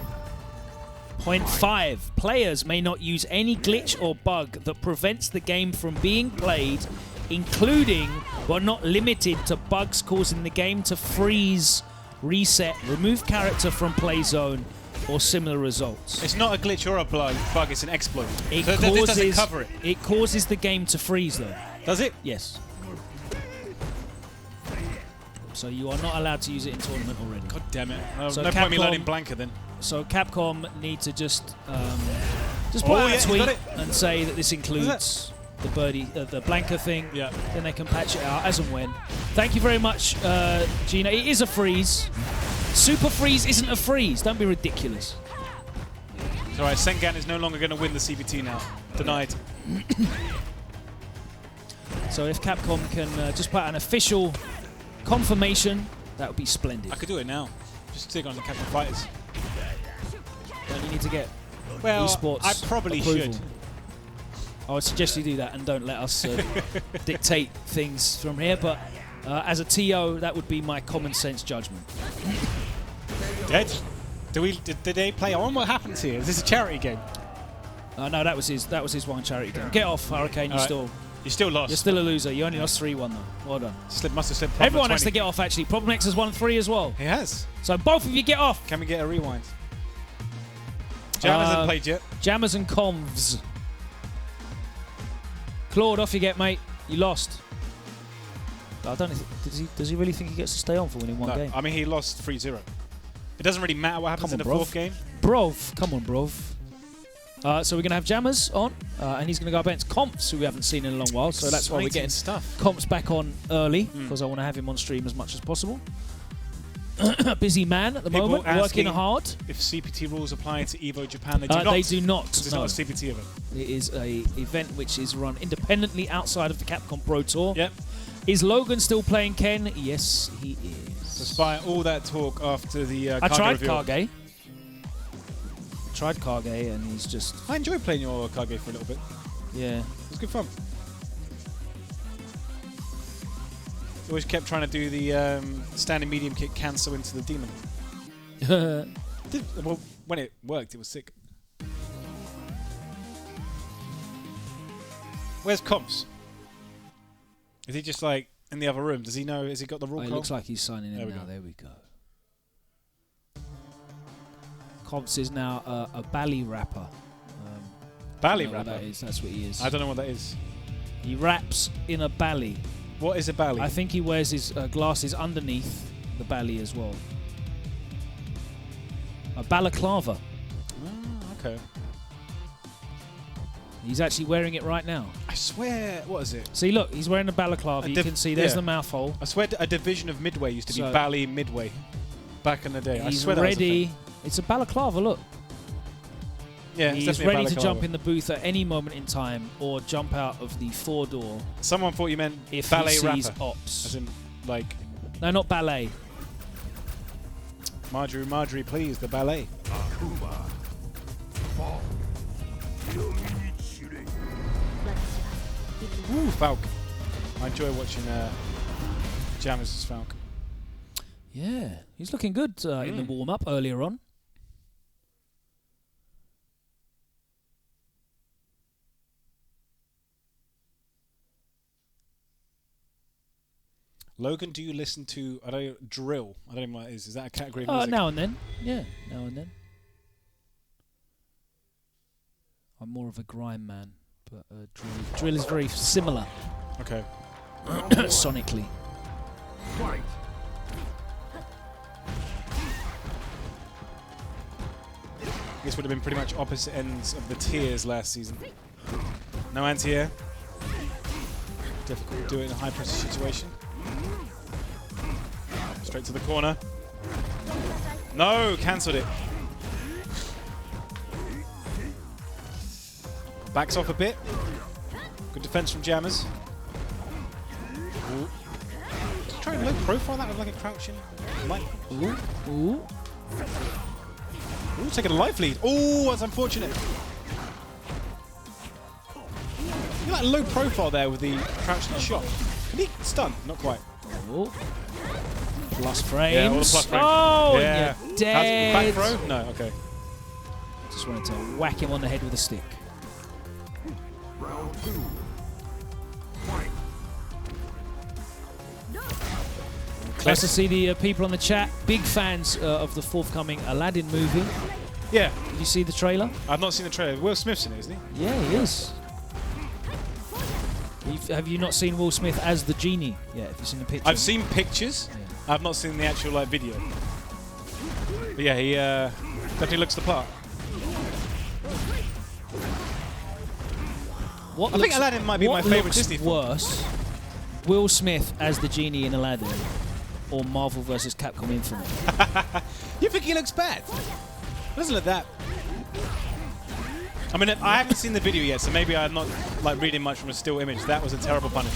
Point 5. Players may not use any glitch or bug that prevents the game from being played, including, but not limited to, bugs causing the game to freeze, reset, remove character from play zone, or similar results. It's not a glitch or a bug, it's an exploit. This doesn't cover it. It causes the game to freeze, though. Does it? Yes. So you are not allowed to use it in tournament already. God damn it. So no point me learning Blanca then. So Capcom need to just put out a tweet and say that this includes the the Blanca thing. Yeah. Then they can patch it out as and when. Thank you very much, Gina. It is a freeze. Super freeze isn't a freeze. Don't be ridiculous. It's alright. Sengan is no longer going to win the CPT now. Denied. So if Capcom can just put out an official confirmation, that would be splendid. I could do it now. Just take on the Capcom Fighters. Don't you need to get esports I probably approval? should. I would suggest you do that and don't let us dictate things from here, but as a TO, that would be my common sense judgment. Dead? Did they play on? What happens here? Is this a charity game? No, that was his one charity game. Get off, Hurricane. You still lost. You're still a loser. You only lost 3-1 though. Well done. Must have slipped. Everyone has to get off actually. Problem X has won 3 as well. He has. So both of you get off. Can we get a rewind? Jammerz hasn't played yet. Jammerz and Confz. Claude, off you get, mate. You lost. I don't know. Does he really think he gets to stay on for winning one game? I mean, he lost 3-0. It doesn't really matter what happens in the fourth game. Brov, come on, Brov. So we're going to have Jammerz on, and he's going to go up against Confz, who we haven't seen in a long while. So that's why we're getting Confz back on early, because I want to have him on stream as much as possible. Busy man at the moment, working hard. If CPT rules apply to EVO Japan, they do not. They do not. It's not a CPT event. It is a event which is run independently outside of the Capcom Pro Tour. Yep. Is Logan still playing Ken? Yes, he is. Despite all that talk after the I tried reveal. Kage. Tried Kage, and he's just... I enjoyed playing your Kage for a little bit. Yeah. It was good fun. Always kept trying to do the standing medium kick cancel into the demon. Well, when it worked, it was sick. Where's Confz? Is he just like in the other room? Does he know? Has he got the raw It call? looks like he's signing in now. There we go. Confz is now a Bally rapper. Bally I don't know rapper? what that is. That's what he is. I don't know what that is. He raps in a Bally. What is a Bally? I think he wears his glasses underneath the Bally as well. A balaclava. Ah, okay. He's actually wearing it right now. I swear, what is it? See, look, he's wearing a balaclava. You can see there's the mouth hole. I swear a division of Midway used to be Bally Midway back in the day. I He's swear ready. That was a thing. It's a balaclava, look. Yeah, he's ready to jump in the booth at any moment in time or jump out of the 4-door. Someone thought you meant if ballet he sees rapper. ops. As in, like... No, not ballet. Marjorie, please, the ballet. Ooh, Falk. I enjoy watching Jammerz' Falk. Yeah, he's looking good in the warm-up earlier on. Logan, do you listen to drill? I don't even know what that is. Is that a category of music? Now and then. Yeah, now and then. I'm more of a grime man, but drill is very similar. Okay. Sonically. This would have been pretty much opposite ends of the tiers last season. No anti-air. Difficult to do it in a high-pressure situation. Straight to the corner. No, cancelled it. Backs off a bit. Good defense from Jammerz. Ooh. Just try and low profile that with like a crouching. Ooh. Ooh, taking a life lead. Ooh, that's unfortunate. You like low profile there with the crouching shot. Can he stun? Not quite. Oh. Plus frames. Yeah, all the plus frames. Oh, yeah. And you're dead. Back throw? No, okay. Just wanted to whack him on the head with a stick. Round 2. Fight. Nice to see the people on the chat. Big fans of the forthcoming Aladdin movie. Yeah. Did you see the trailer? I've not seen the trailer. Will Smith's in it, isn't he? Yeah, he is. Have you not seen Will Smith as the genie? Yeah, have you seen the picture? I've seen pictures. Yeah. I've not seen the actual video. But yeah, he definitely looks the part. I think Aladdin might be my favourite Disney film. Worse, Will Smith as the genie in Aladdin, or Marvel vs. Capcom Infinite? You think he looks bad? It doesn't look that. I mean, I haven't seen the video yet, so maybe I'm not like reading much from a still image. That was a terrible punish.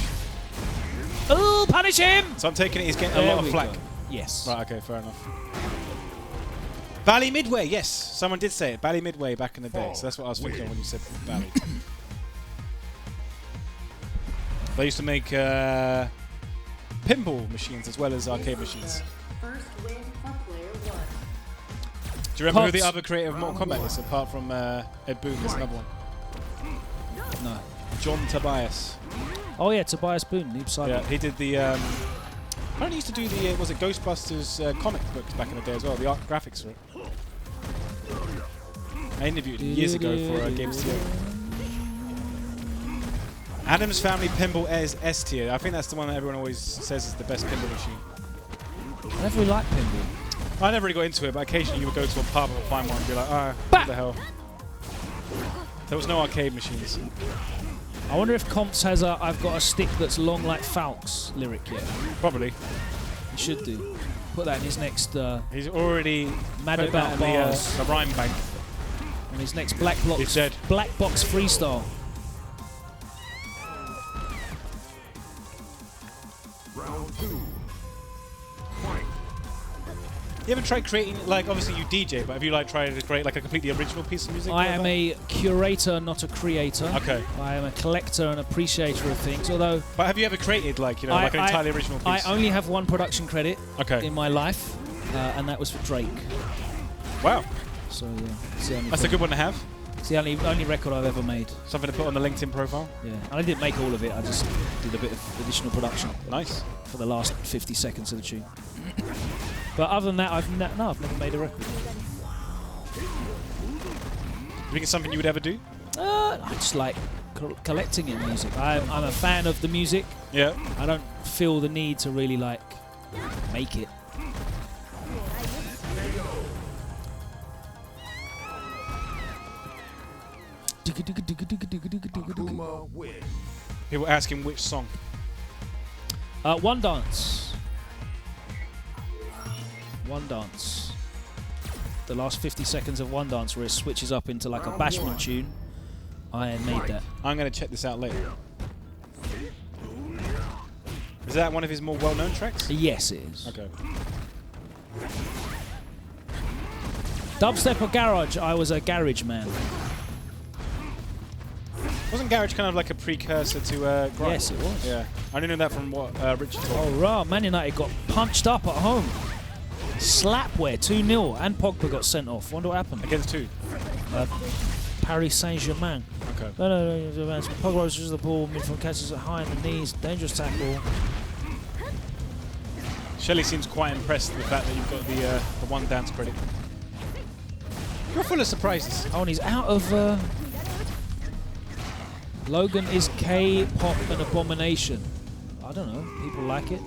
Oh, punish him! So I'm taking it he's getting a lot of flack. Go. Yes. Right, okay, fair enough. Bally Midway, yes. Someone did say it. Bally Midway back in the day. So that's what I was thinking when you said Bally. They used to make pinball machines as well as arcade machines. First win for player 1. Do you remember who the other creator of Mortal Kombat is, apart from Ed Boon? There's another one. No. John Tobias. Oh yeah, Tobias Boone. Yeah, he did the... apparently he used to do the, was it Ghostbusters comic books back in the day as well, the art graphics for it. I interviewed him years ago for Games Tier. Adam's Family Pinball S tier. I think that's the one that everyone always says is the best pinball machine. I never really liked pinball. I never really got into it, but occasionally you would go to a pub and find one and be like, what the hell? There was no arcade machines. I wonder if Confz has a "I've got a stick that's long like Falk's" lyric yet. Probably. He should do. Put that in his next. He's already mad about bars. The rhyme bank. On his next Black Box freestyle. Round 2. Fight. You ever tried creating, like, obviously you DJ, but have you like tried to create like a completely original piece of music? I am a curator, not a creator. Okay. I am a collector and appreciator of things, although... But have you ever created, like, you know, like an entirely original piece? I only have one production credit in my life, and that was for Drake. Wow. So, yeah. That's a good one to have. It's the only record I've ever made. Something to put on the LinkedIn profile? Yeah. And I didn't make all of it, I just did a bit of additional production. Nice. For the last 50 seconds of the tune. But other than that, I've never made a record. Do you think it's something you would ever do? I just like collecting in music. I'm a fan of the music. Yeah. I don't feel the need to really like make it. People asking which song. One Dance. One Dance. The last 50 seconds of One Dance where it switches up into like a bashment tune. I made that. I'm going to check this out later. Is that one of his more well-known tracks? Yes, it is. Okay. Dubstep or garage? I was a garage man. Wasn't garage kind of like a precursor to grime? Yes, it was. Yeah. I only know that from what Richard told me. Oh, rah. Man United got punched up at home. Slapware, 2-0, and Pogba got sent off. Wonder what happened. Against who? Paris Saint-Germain. Okay. No. Pogba roses the ball, midfield catches it high in the knees, dangerous tackle. Shelley seems quite impressed with the fact that you've got the One Dance credit. You're full of surprises. Oh, and he's out of... Logan is K-pop an abomination. I don't know. People like it.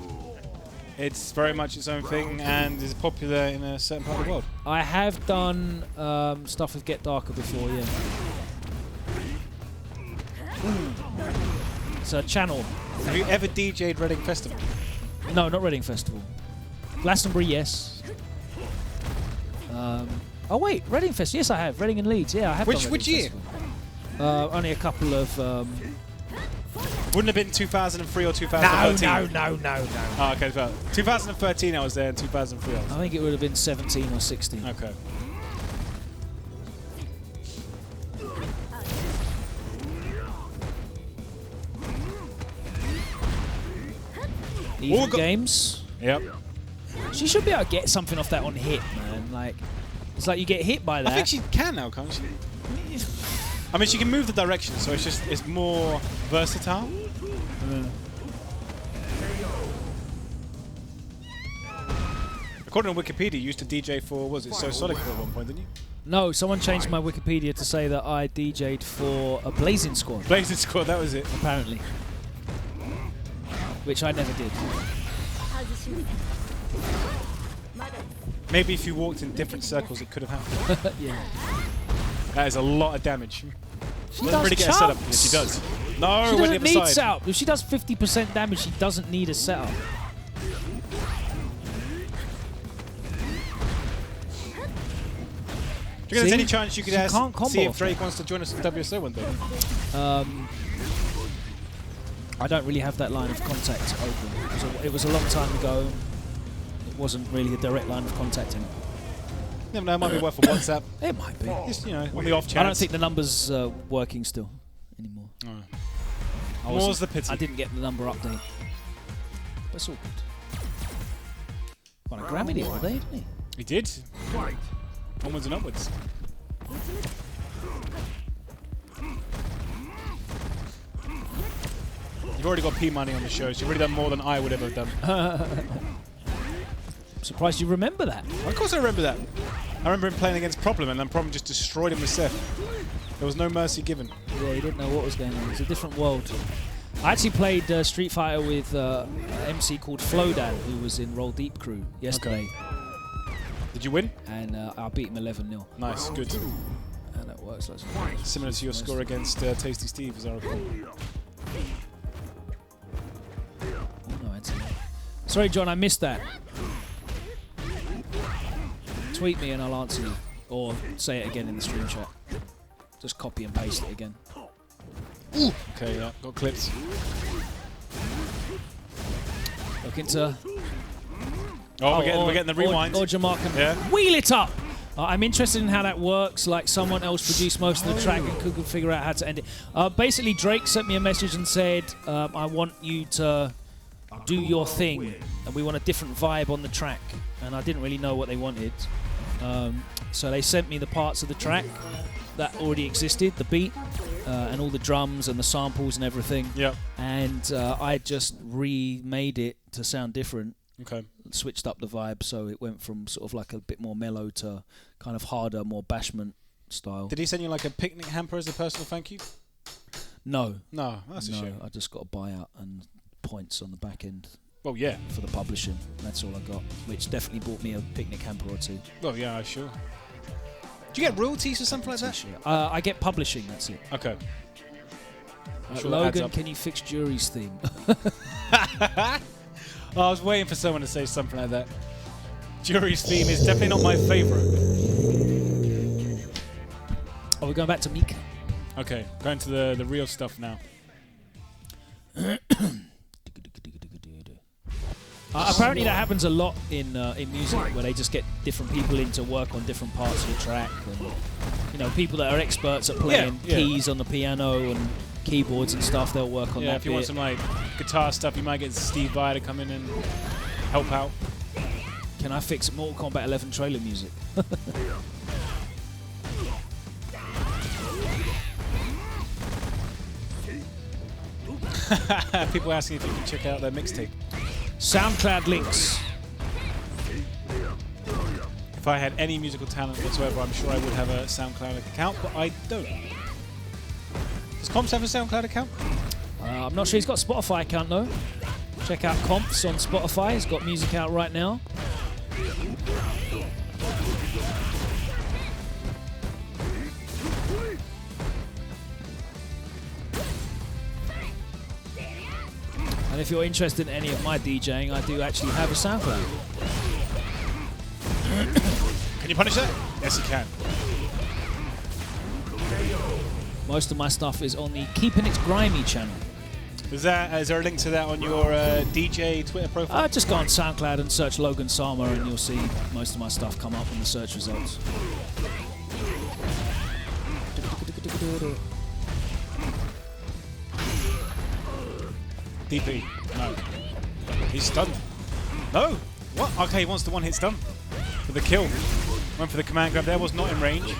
It's very much its own thing and is popular in a certain part of the world. I have done stuff with Get Darker before, yeah. It's a channel. Have you ever DJ'd Reading Festival? No, not Reading Festival. Glastonbury, yes. Oh wait, Reading Festival. Yes, I have. Reading and Leeds. Yeah, I have. Which year? Only a couple of. Wouldn't have been 2003 or 2013. No. Oh, okay, well, 2013 I was there, and 2003 I think it would have been 17 or 16. Okay. Even games. Yep. She should be able to get something off that on hit, man. Like, it's like you get hit by that. I think she can now, can't she? I mean, she can move the direction, so it's more versatile. According to Wikipedia, you used to DJ for, was it So Solid at one point, didn't you? No, someone changed my Wikipedia to say that I DJ'd for a Blazing Squad. Blazing Squad, that was it. Apparently. Which I never did. Maybe if you walked in different circles, it could have happened. Yeah. That is a lot of damage. She doesn't really get a setup. chunks. Yes, she does. No, She when the doesn't other need side. setup. If she does 50% damage, she doesn't need a setup. Do you think there's any chance you could see if Drake wants to join us in WSO one day? I don't really have that line of contact open. It was a long time ago. It wasn't really a direct line of contact anymore. Never know, it might be worth a WhatsApp. It might be. Just, you know, on the off chance. I don't think the number's working still anymore. Oh. More's the pity. I didn't get the number update. But it's all good. Won a Grammy the other day, didn't he? He did. Onwards and upwards. You've already got P money on the show, so you've already done more than I would ever have done. I'm surprised you remember that. Of course I remember that. I remember him playing against Problem, and then Problem just destroyed him with Seth. There was no mercy given. Yeah, he didn't know what was going on. It's a different world. I actually played Street Fighter with an MC called Flowdan, who was in Roll Deep Crew yesterday. Okay. Did you win? And I beat him 11-0. Nice, good. And that works. Similar to your score against Tasty Steve, as I recall. Oh, no, sorry, John, I missed that. Tweet me and I'll answer you. Or say it again in the stream chat. Just copy and paste it again. Ooh. Okay, yeah, got clips. Looking to Oh, we're getting the rewind. Or Jamar can wheel it up. I'm interested in how that works. Like someone else produced most of the track and could figure out how to end it. Basically, Drake sent me a message and said, I want you to do your thing. And we want a different vibe on the track. And I didn't really know what they wanted. So they sent me the parts of the track that already existed, the beat, and all the drums and the samples and everything. Yep. And I just remade it to sound different. Okay. Switched up the vibe, so it went from sort of like a bit more mellow to kind of harder, more bashment style. Did he send you like a picnic hamper as a personal thank you? No. No, that's a shame. I just got a buyout and points on the back end. Well, yeah. For the publishing. That's all I got, which definitely bought me a picnic hamper or two. Well, yeah, sure. Do you get royalties or something like that? I get publishing, that's it. Okay. Sure Logan, can you fix Jury's theme? I was waiting for someone to say something like that. Jury's theme is definitely not my favourite. Oh, we're going back to Mika. Okay, going to the real stuff now. Apparently that happens a lot in music, where they just get different people in to work on different parts of the track. And, you know, people that are experts at playing keys on the piano and keyboards and stuff, they'll work on that. Yeah, if you want some like guitar stuff, you might get Steve Vai to come in and help out. Can I fix Mortal Kombat 11 trailer music? People asking if you can check out their mixtape. SoundCloud links. If I had any musical talent whatsoever, I'm sure I would have a SoundCloud account, but I don't. Does Confz have a SoundCloud account? I'm not sure he's got a Spotify account though. Check out Confz on Spotify. He's got music out right now. And if you're interested in any of my DJing, I do actually have a SoundCloud. Can you punish that? Yes, you can. Most of my stuff is on the Keeping It Grimy channel. Is there a link to that on your DJ Twitter profile? Just go on SoundCloud and search Logan Sama and you'll see most of my stuff come up in the search results. DP. No. He's stunned. No! What? Okay, he wants the one-hit stun. For the kill. Went for the command grab there, was not in range.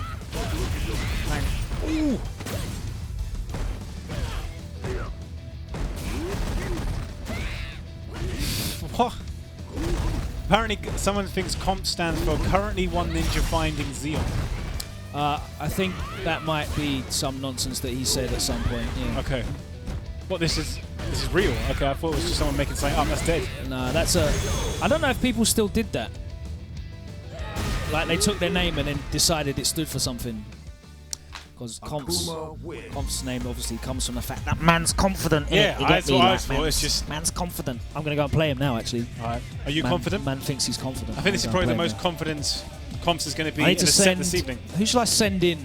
Bang. Ooh! What? Apparently someone thinks Confz stands for currently one ninja finding Zeon. I think that might be some nonsense that he said at some point. Yeah. Okay. What, this is real? Okay, I thought it was just someone making something up. That's dead. No, that's I don't know if people still did that. Like they took their name and then decided it stood for something. Because Confz's name obviously comes from the fact that man's confident. Yeah, that's what I thought. It's just man's confident. I'm gonna go and play him now. Actually. All right. Are you confident? Man thinks he's confident. I think this is probably the most confidence Confz is going to be in the set this evening. Who shall I send in?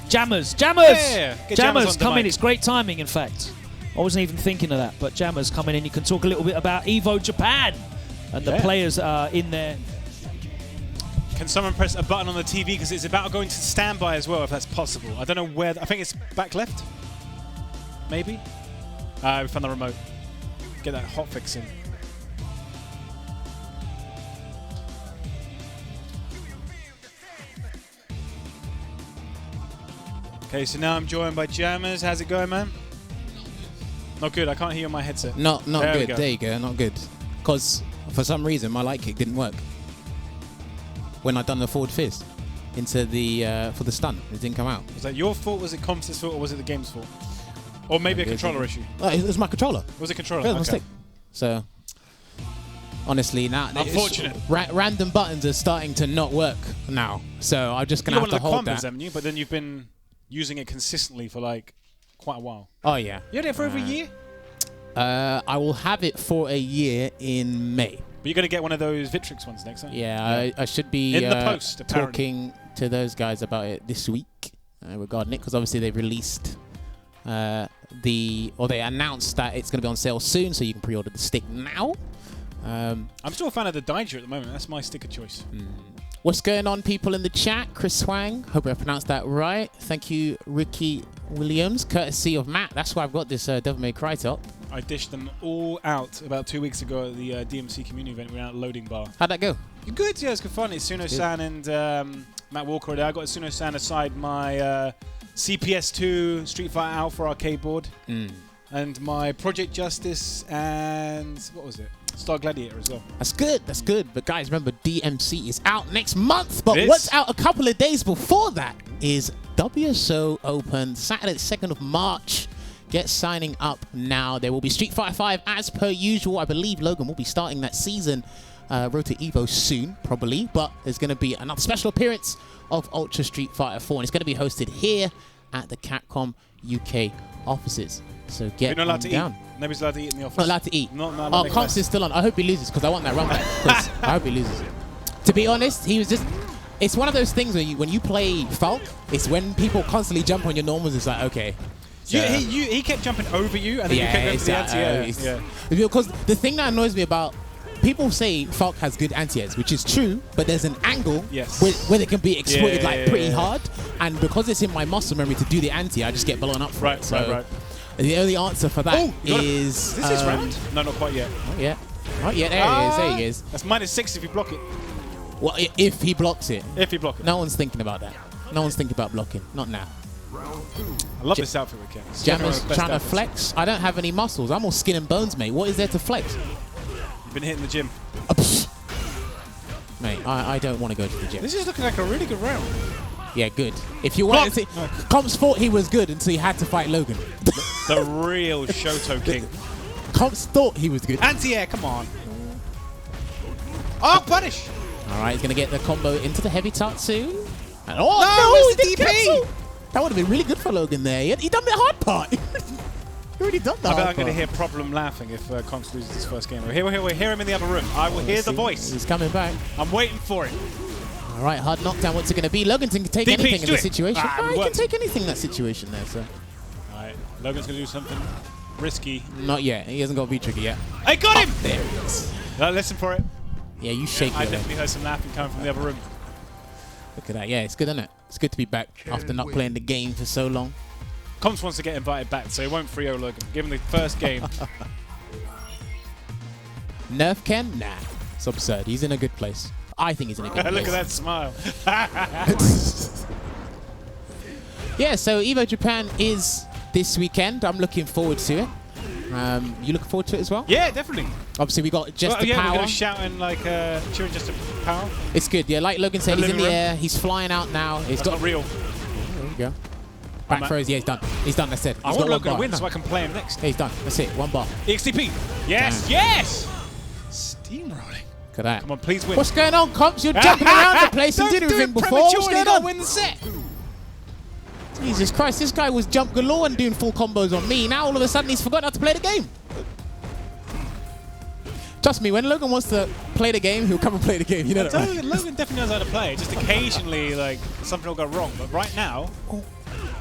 Jammerz. Yeah. Jammerz, come in. It's great timing, in fact. I wasn't even thinking of that, but Jammerz, come in and you can talk a little bit about Evo Japan and the players in there. Can someone press a button on the TV because it's about to go into standby as well, if that's possible. I don't know where. I think it's back left. Maybe. We found the remote. Get that hotfix in. Okay, so now I'm joined by Jammerz. How's it going, man? Not good. I can't hear you on my headset. Not good. There you go. Not good. Because for some reason my light kick didn't work when I done the forward fist into the for the stun. It didn't come out. Was that your fault? Was it Confz's fault? Or was it the game's fault? Or maybe a controller issue? It was my controller. Was it controller? Yeah, it was my stick. So honestly, now unfortunate. Random buttons are starting to not work now. So I'm just gonna have to hold that. Haven't you? But then you've been using it consistently for like quite a while. Oh yeah. You had it for over a year? I will have it for a year in May. But you're going to get one of those Victrix ones next time? Yeah, I should be in the post, talking to those guys about it this week regarding it, because obviously they've released they announced that it's going to be on sale soon, so you can pre-order the stick now. I'm still a fan of the Daiju at the moment. That's my sticker choice. What's going on, people in the chat? Chris Swang, hope I pronounced that right. Thank you, Ricky Williams, courtesy of Matt. That's why I've got this Devil May Cry top. I dished them all out about 2 weeks ago at the DMC community event. We were out at Loading Bar. How'd that go? Good, yeah, it's good fun. It's Suno-san and Matt Walker. I got Suno-san aside my CPS2 Street Fighter Alpha arcade board and my Project Justice and what was it? Star Gladiator as well. That's good, that's good. But guys, remember DMC is out next month. But what's out a couple of days before that is WSO Open, Saturday the 2nd of March. Get signing up now. There will be Street Fighter 5 as per usual. I believe Logan will be starting that season Road to Evo soon, probably. But there's going to be another special appearance of Ultra Street Fighter 4. And it's going to be hosted here at the Capcom UK offices. So get You're not allowed to down. eat. Nobody's allowed to eat in the office. Not allowed to eat. Not allowed to Confz is still on. I hope he loses because I want that run back. I hope he loses. To be honest, he was just... It's one of those things where when you play Falk, it's when people constantly jump on your normals, it's like, okay. So he kept jumping over you and then you kept going for the anti-air. Because the thing that annoys me about... People say Falk has good anti-airs, which is true, but there's an angle where they can be exploited pretty hard. And because it's in my muscle memory to do the anti, I just get blown up for it. So the only answer for that is... Is this his round? No, not quite yet. Not yet. Not yet. There he is. That's -6 if you block it. Well, if he blocks it. If he blocks it. No one's thinking about that. No one's thinking about blocking. Not now. I love this outfit we get. Jammerz trying to flex. I don't have any muscles. I'm all skin and bones, mate. What is there to flex? You've been hitting the gym. Mate, I don't want to go to the gym. This is looking like a really good round. Yeah, good. If you want to see... Confz thought he was good until he had to fight Logan. The real Shoto King. Confz thought he was good. Anti-air, come on. Oh, punish! Alright, he's going to get the combo into the heavy Tatsu. And no, he did DP! That would have been really good for Logan there. He done the hard part. He already done the hard part. I'm going to hear problem laughing if Confz loses his first game. We'll hear him in the other room. I will hear the voice. He's coming back. I'm waiting for it. All right, hard knockdown. What's it going to be? Logan can take anything in the situation. He can take anything in that situation there, so. All right, Logan's going to do something risky. Not yet. He hasn't got V-trigger yet. I got him! There he is. Listen for it. Yeah, you shake I definitely heard some laughing coming from the other room. Look at that. Yeah, it's good, isn't it? It's good to be back after not playing the game for so long. Confz wants to get invited back, so he won't 3-0 Logan. Give him the first game. Nerf Ken? Nah. It's absurd. He's in a good place. I think he's in a good place. Look at that smile. Yeah, so Evo Japan is this weekend. I'm looking forward to it. You looking forward to it as well? Yeah, definitely. Obviously, we got Just the Power. Power. We're going to shout and cheering Just the Power. It's good. Yeah, like Logan said, he's in the air. He's flying out now. He's got not real. There you go. Back throws. Yeah, he's done. He's done. That's it. I want Logan to win so I can play him next. Yeah, he's done. That's it. One bar. EXTP. Yes, yes. Steamrolling. Look at that. Come on, please win. What's going on, Confz? You're jumping around the place and did everything before. What's going on? Win the set. Jesus Christ, this guy was jump galore and doing full combos on me. Now all of a sudden he's forgotten how to play the game. Trust me, when Logan wants to play the game, he'll come and play the game. You know that, right? Logan definitely knows how to play. Just occasionally, something will go wrong. But right now,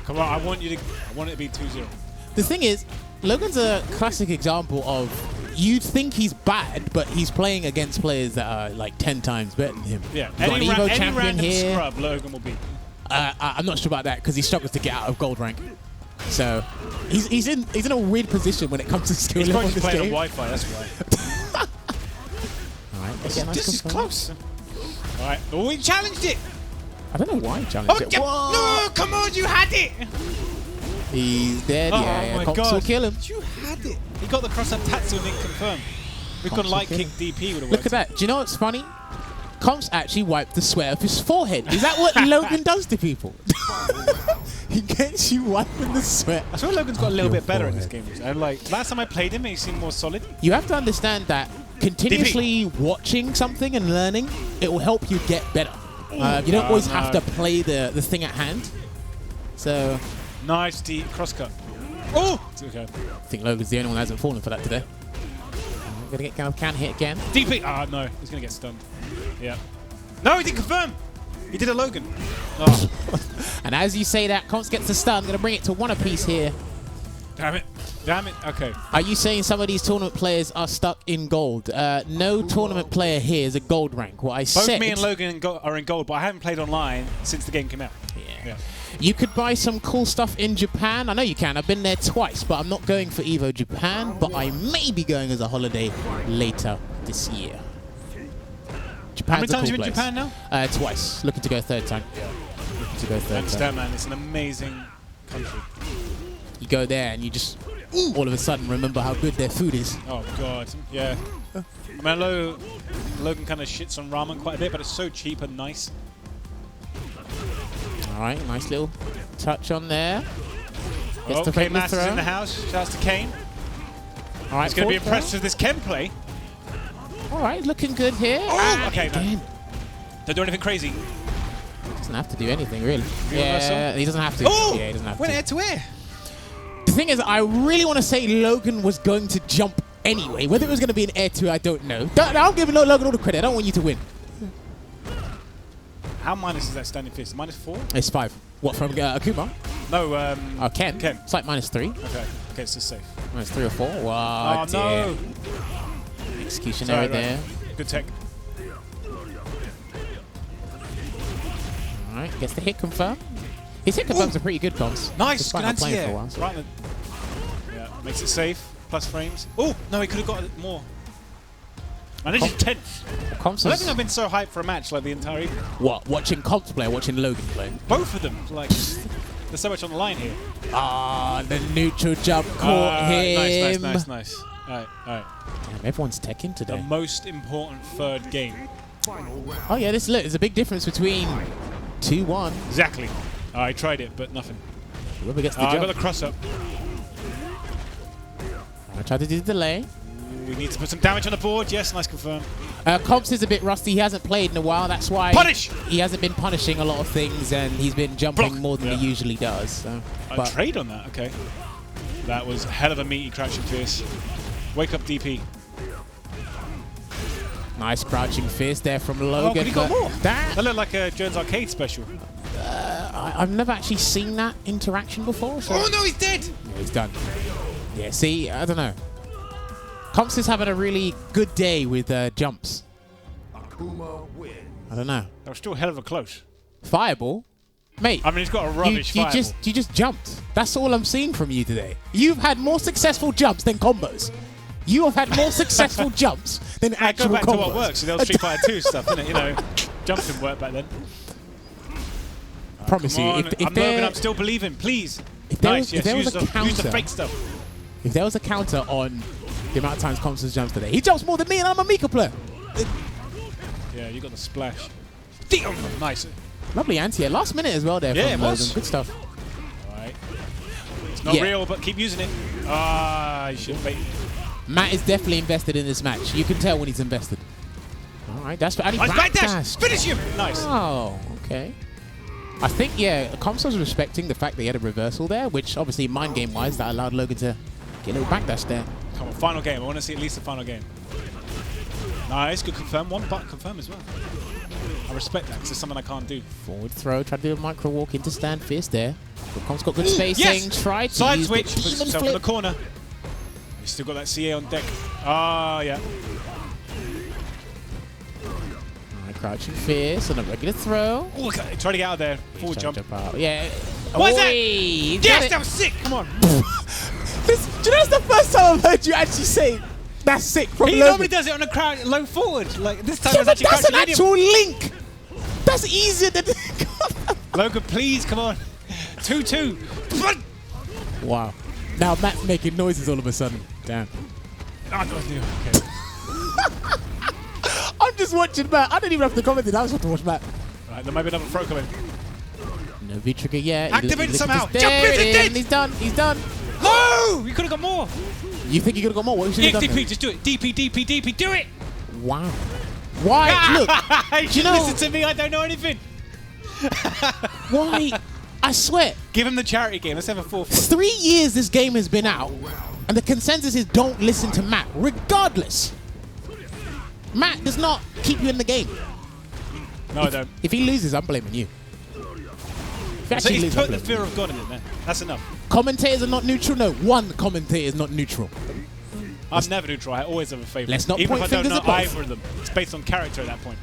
come on, I want it to be 2-0. The thing is, Logan's a classic example of you'd think he's bad, but he's playing against players that are like 10 times better than him. Yeah, any random scrub Logan will beat. I'm not sure about that because he struggles to get out of gold rank. So he's in a weird position when it comes to skill level in this game. He's probably playing on Wi-Fi, that's why. Alright, this is close. Alright, we challenged it. I don't know why he challenged it. No, come on, you had it. He's dead. Yeah, my Confz God. will kill him. You had it. He got the cross-up Tatsu and didn't confirm. We've got light kick DP with a Look at that. Do you know what's funny? Confz actually wiped the sweat off his forehead. Is that what Logan does to people? He gets you wiping the sweat. I swear Logan's got a little bit better in this game. Last time I played him, he seemed more solid. You have to understand that continuously watching something and learning, it will help you get better. You don't always have to play the thing at hand. So nice deep crosscut. Oh! Okay. I think Logan's the only one that hasn't fallen for that today. Gonna get can hit again. DP! Ah, no. He's gonna get stunned. Yeah. No, he didn't confirm! He did a Logan. Oh. And as you say that, Confz gets the stun. Gonna bring it to one apiece here. Damn it. Damn it. Okay. Are you saying some of these tournament players are stuck in gold? No tournament player here is a gold rank. What I said... Both me and Logan are in gold, but I haven't played online since the game came out. Yeah. You could buy some cool stuff in Japan. I know you can. I've been there twice, but I'm not going for EVO Japan, but I may be going as a holiday later this year. How many times have you been in Japan now? Twice. Looking to go third time. Looking to go third I understand, time. man. It's an amazing country. You go there and you just all of a sudden remember how good their food is. Oh, God. Yeah. I mean, I know Logan kind of shits on ramen quite a bit, but it's so cheap and nice. All right, nice little touch on there. Oh, Kane Masters in the house. Shouts to Kane. All right, he's going to be impressed with this Ken play. All right, looking good here. Oh, okay, man. Don't do anything crazy. Doesn't have to do anything, really. Yeah, he doesn't have to. Oh, yeah, he doesn't have to. Went air to air. The thing is, I really want to say Logan was going to jump anyway. Whether it was going to be an air to, I don't know. I'm giving Logan all the credit. I don't want you to win. How minus is that standing fist? -4? It's 5. What, from Akuma? No, Ken. Ken. It's like -3. Okay, it's just safe. -3 or 4. Wow, oh, no. Execution error there. Good tech. All right, gets the hit confirm. His hit confirms are pretty good, Confz. Nice, good anti anti-air. Right, yeah, makes it safe. Plus frames. Oh, no, he could have got more. Man, this is tense. I don't think I've been so hyped for a match like the entire evening. What? Watching Confz play or watching Logan play? Both of them. Like, there's so much on the line here. Ah, the neutral jump caught him. Nice. All right. Damn, everyone's teching today. The most important third game. Oh yeah, look, there's a big difference between 2-1. Exactly. I tried it, but nothing. Whoever gets the jump. I got the cross up. I tried to do the delay. We need to put some damage on the board. Yes, nice confirm. Confz is a bit rusty. He hasn't played in a while. That's why he hasn't been punishing a lot of things, and he's been jumping more than he usually does. So. I trade on that. Okay. That was a hell of a meaty crouching fierce. Wake up DP. Nice crouching fist there from Logan. Oh, but he got more. That looked like a Jones Arcade special. I've never actually seen that interaction before. So. Oh no, he's dead! Yeah, he's done. Yeah, see, I don't know. Confz is having a really good day with jumps. I don't know. That was still hell of a close. Fireball? Mate. I mean, he's got a rubbish fireball. You just jumped. That's all I'm seeing from you today. You've had more successful jumps than combos. You have had more successful jumps than actual combos. Go back to what works. That was Street Fighter 2 stuff, isn't it? You know, jumps didn't work back then. Promise you, I'm still believing, please. Nice, yes, use the fake stuff. If there was a counter on the amount of times Confz jumps today, he jumps more than me and I'm a Mika player. Yeah, you got the splash. Damn, nice. Lovely anti-air. Last minute as well there from Logan. Good stuff. Alright. It's not real, but keep using it. Ah, you should bait. Matt is definitely invested in this match. You can tell when he's invested. Alright, that's for back dash! Finish him! Nice. Oh, okay. I think, Confz was respecting the fact that he had a reversal there, which obviously mind game-wise, that allowed Logan to get a little backdash there. Come on, final game. I want to see at least the final game. Nice, good confirm. One button confirm as well. I respect that because it's something I can't do. Forward throw, tried to do a micro walk into stand fist there. But Confz got good spacing. Yes! Tried to side use switch, the puts himself in the corner. He's still got that CA on deck. Ah, yeah. Crouching fierce on a regular throw. Oh, okay. Try to get out of there. Forward jump. Out. Yeah. What is that? Yes, that was sick. Come on. Do you know that's the first time I've heard you actually say that's sick from He normally does it on a crowd low forward. Like this time, that's an actual link. That's easier than. Logan, please, come on. 2-2. Wow. Now Matt's making noises all of a sudden. Damn. Okay. I'm just watching Matt. I didn't even have to comment. I was about to watch Matt. Right, there might be another throw coming. No V-trigger yet. Activate it somehow. Jump in. He's done. He's done. No! You could have got more. You think you could have got more? What should you have done? DP, just do it. DP, do it. Wow. Why? Look. You know, listen to me. I don't know anything. Why? I swear. Give him the charity game. Let's have a 4-4. 3 years this game has been out, and the consensus is don't listen to Matt, regardless. Matt does not keep you in the game. No, I don't. If he loses, I'm blaming you. So he's put the fear of God in it, man. That's enough. Commentators are not neutral. No, one commentator is not neutral. I'm never neutral. I always have a favorite. Let's not Even point if I don't fingers know at both. either of them. It's based on character at that point.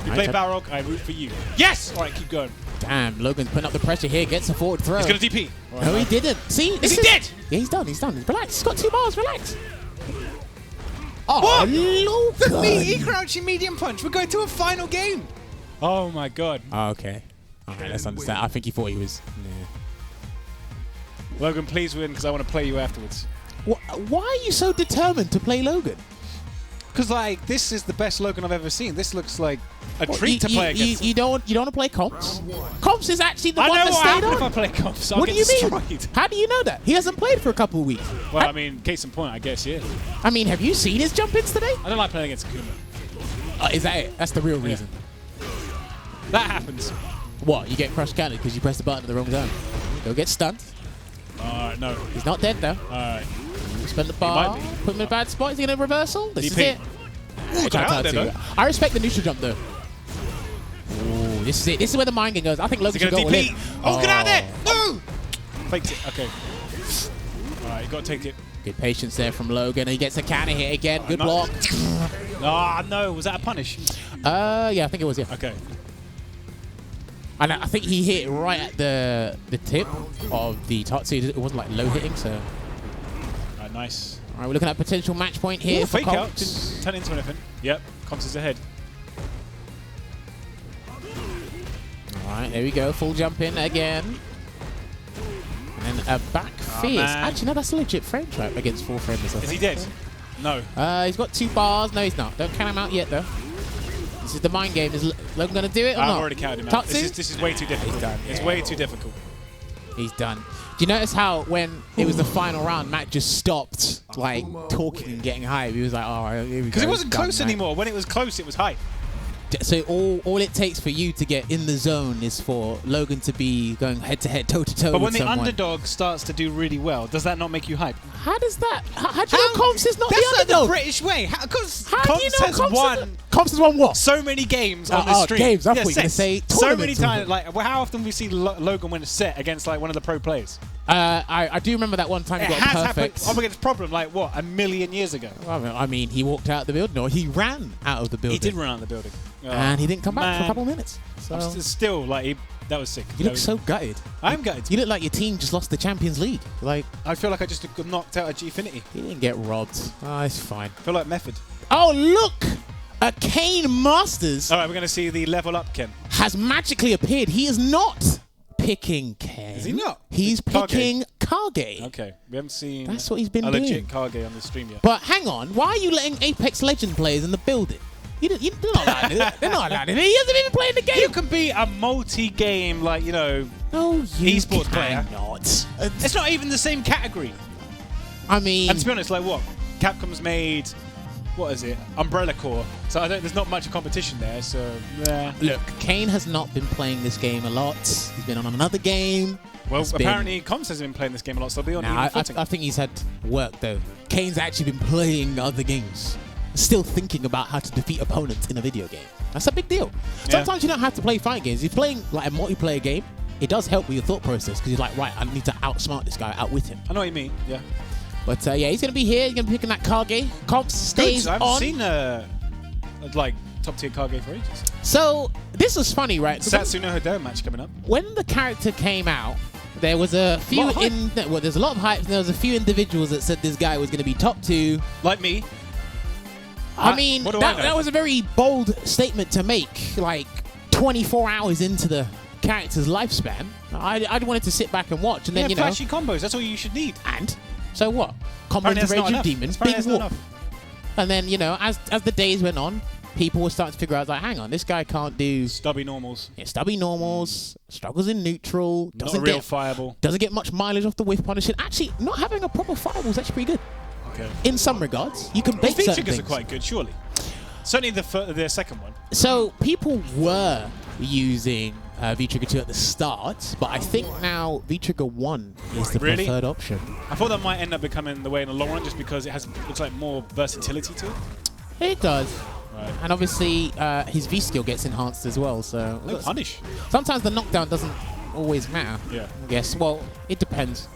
You Alright, play Balrog, I root for you. Yes! All right, keep going. Damn, Logan's putting up the pressure here. Gets a forward throw. He's going to DP. No, he didn't. See? Is he dead? Yeah, he's done. He's done. Relax. He's got 2 bars. Relax. Oh, What? Logan. The crouching medium punch. We're going to a final game. Oh my god. Oh, okay. All right, let's understand. I think he thought he was... Logan, please win because I want to play you afterwards. Why are you so determined to play Logan? Because, like, this is the best Logan I've ever seen. This looks like A treat to play against. You don't want to play Confz? Confz is actually the I one know that what stayed happened on. if I play Confz. I'll What do get you mean? destroyed. How do you know that? He hasn't played for a couple of weeks. Well, I mean, case in point, I guess, yeah. I mean, have you seen his jump-ins today? I don't like playing against Akuma. Is that it? That's the real reason. That happens. What? You get crush counted because you press the button at the wrong zone. He'll get stunned. Alright, no. He's not dead, though. Alright. Spend the bar. might be. Put him in a bad spot. Is he going to reversal? This is DP. it. Get out there, though. I respect the neutral jump, though. Ooh, this is it. This is where the mind game goes. I think Logan should Is he go gonna all DP? in. Oh, get out of there! No! Faked it. Okay. Alright, you got to take it. Good patience there from Logan. He gets a counter hit again. Good no. block. Ah, no. Was that a punish? Yeah, I think it was, yeah. Okay. And I think he hit right at the tip of the top, so it wasn't like low hitting, so... Alright, nice. Alright, we're looking at potential match point here Ooh, for fake out. Confz. Didn't turn into anything. Yep. Confz is ahead. Alright, there we go. Full jump in again. And then a back fierce. man. Actually, no, that's a legit frame trap against 4 framers. Is he dead? No. He's got 2 bars. No, he's not. Don't count him out yet, though. This is the mind game. Is Logan going to do it or I've not? already counted him out. Tatsu? This is way too difficult. He's done. It's way too difficult. He's done. Do you notice how when it was the final round, Matt just stopped, like, talking and getting hype? He was like, oh, here we go. Because it wasn't Done, close Matt. anymore. When it was close, it was hype. So all it takes for you to get in the zone is for Logan to be going head-to-head, toe-to-toe But when with the someone. underdog starts to do really well, does that not make you hype? How does that... How do you know Confz is not the That's like underdog? the British way. Because How do you know has Confz won Confz has won what? so many games on this stream. games. I thought you were going to sets. say so many tournaments. times. Like, well, how often have we seen Logan win a set against like one of the pro players? I do remember that one time he It got has perfect. happened up against Problem like what, 1,000,000 years ago. I mean, he walked out of the building, or he ran out of the building. He did run out of the building, And he didn't come back for a man. couple of minutes. So Still, like, that was sick. you look so gutted. I'm gutted. You look like your team just lost the Champions League. Like, I feel like I just got knocked out of Gfinity. he didn't get robbed. Oh, it's fine. I feel like Method. Oh, look! A Kane Masters All right, we're going to see the level up Ken. has magically appeared. He is not picking Kane. Is he not? He's Kage. picking Kage. Okay, we haven't seen That's what he's been a doing. legit Kage on the stream yet. But hang on, why are you letting Apex Legend players in the building? They're not allowed to. They're not allowed to. He hasn't even played the game. You can be a multi-game, like, you know, No, you esports player. cannot. it's not even the same category. I mean, And to be honest, like what? Capcom's made, what is it? Umbrella Corps. So there's not much competition there, so look, Kane has not been playing this game a lot. He's been on another game. Well, It's been- apparently Confz hasn't been playing this game a lot, so they'll be on Nah, even footing. I think he's had work though. Kane's actually been playing other games. Still thinking about how to defeat opponents in a video game. That's a big deal. Yeah. Sometimes you don't have to play fight games. If you're playing like a multiplayer game, it does help with your thought process because you're like, right, I need to outsmart this guy, outwit him. I know what you mean, yeah. But yeah, he's going to be here. He's going to be picking that Kage. Confz stays Good, I haven't on. seen like top tier Kage for ages. So this was funny, right? Satsuno Hideo match coming up. When the character came out, there was a few Lot of hype. well, there's a lot of hype. And there was a few individuals that said this guy was going to be top 2. Like me. I mean, what do I know? that was a very bold statement to make, like 24 hours into the character's lifespan. I wanted to sit back and watch, and then, you know, flashy combos, that's all you should need. and so what? Combo Apparently that's not Raging enough. Demons, Apparently big that's not whoop. enough. And then, you know, as the days went on, people were starting to figure out, like, hang on, this guy can't do Stubby normals. stubby normals, struggles in neutral, Not doesn't a real get fireball. doesn't get much mileage off the whiff punishing. Actually, not having a proper fireball is actually pretty good. Okay. In some regards, you can His bake V certain triggers are things. quite good, surely. Certainly the second one. So people were using V-Trigger 2 at the start, but I think now V-Trigger 1 is the Really? preferred option. I thought that might end up becoming the way in the long run just because it looks like more versatility to it. It does. Right. And obviously his V skill gets enhanced as well, so No punish. sometimes the knockdown doesn't always matter. Yeah. I guess. Well, it depends.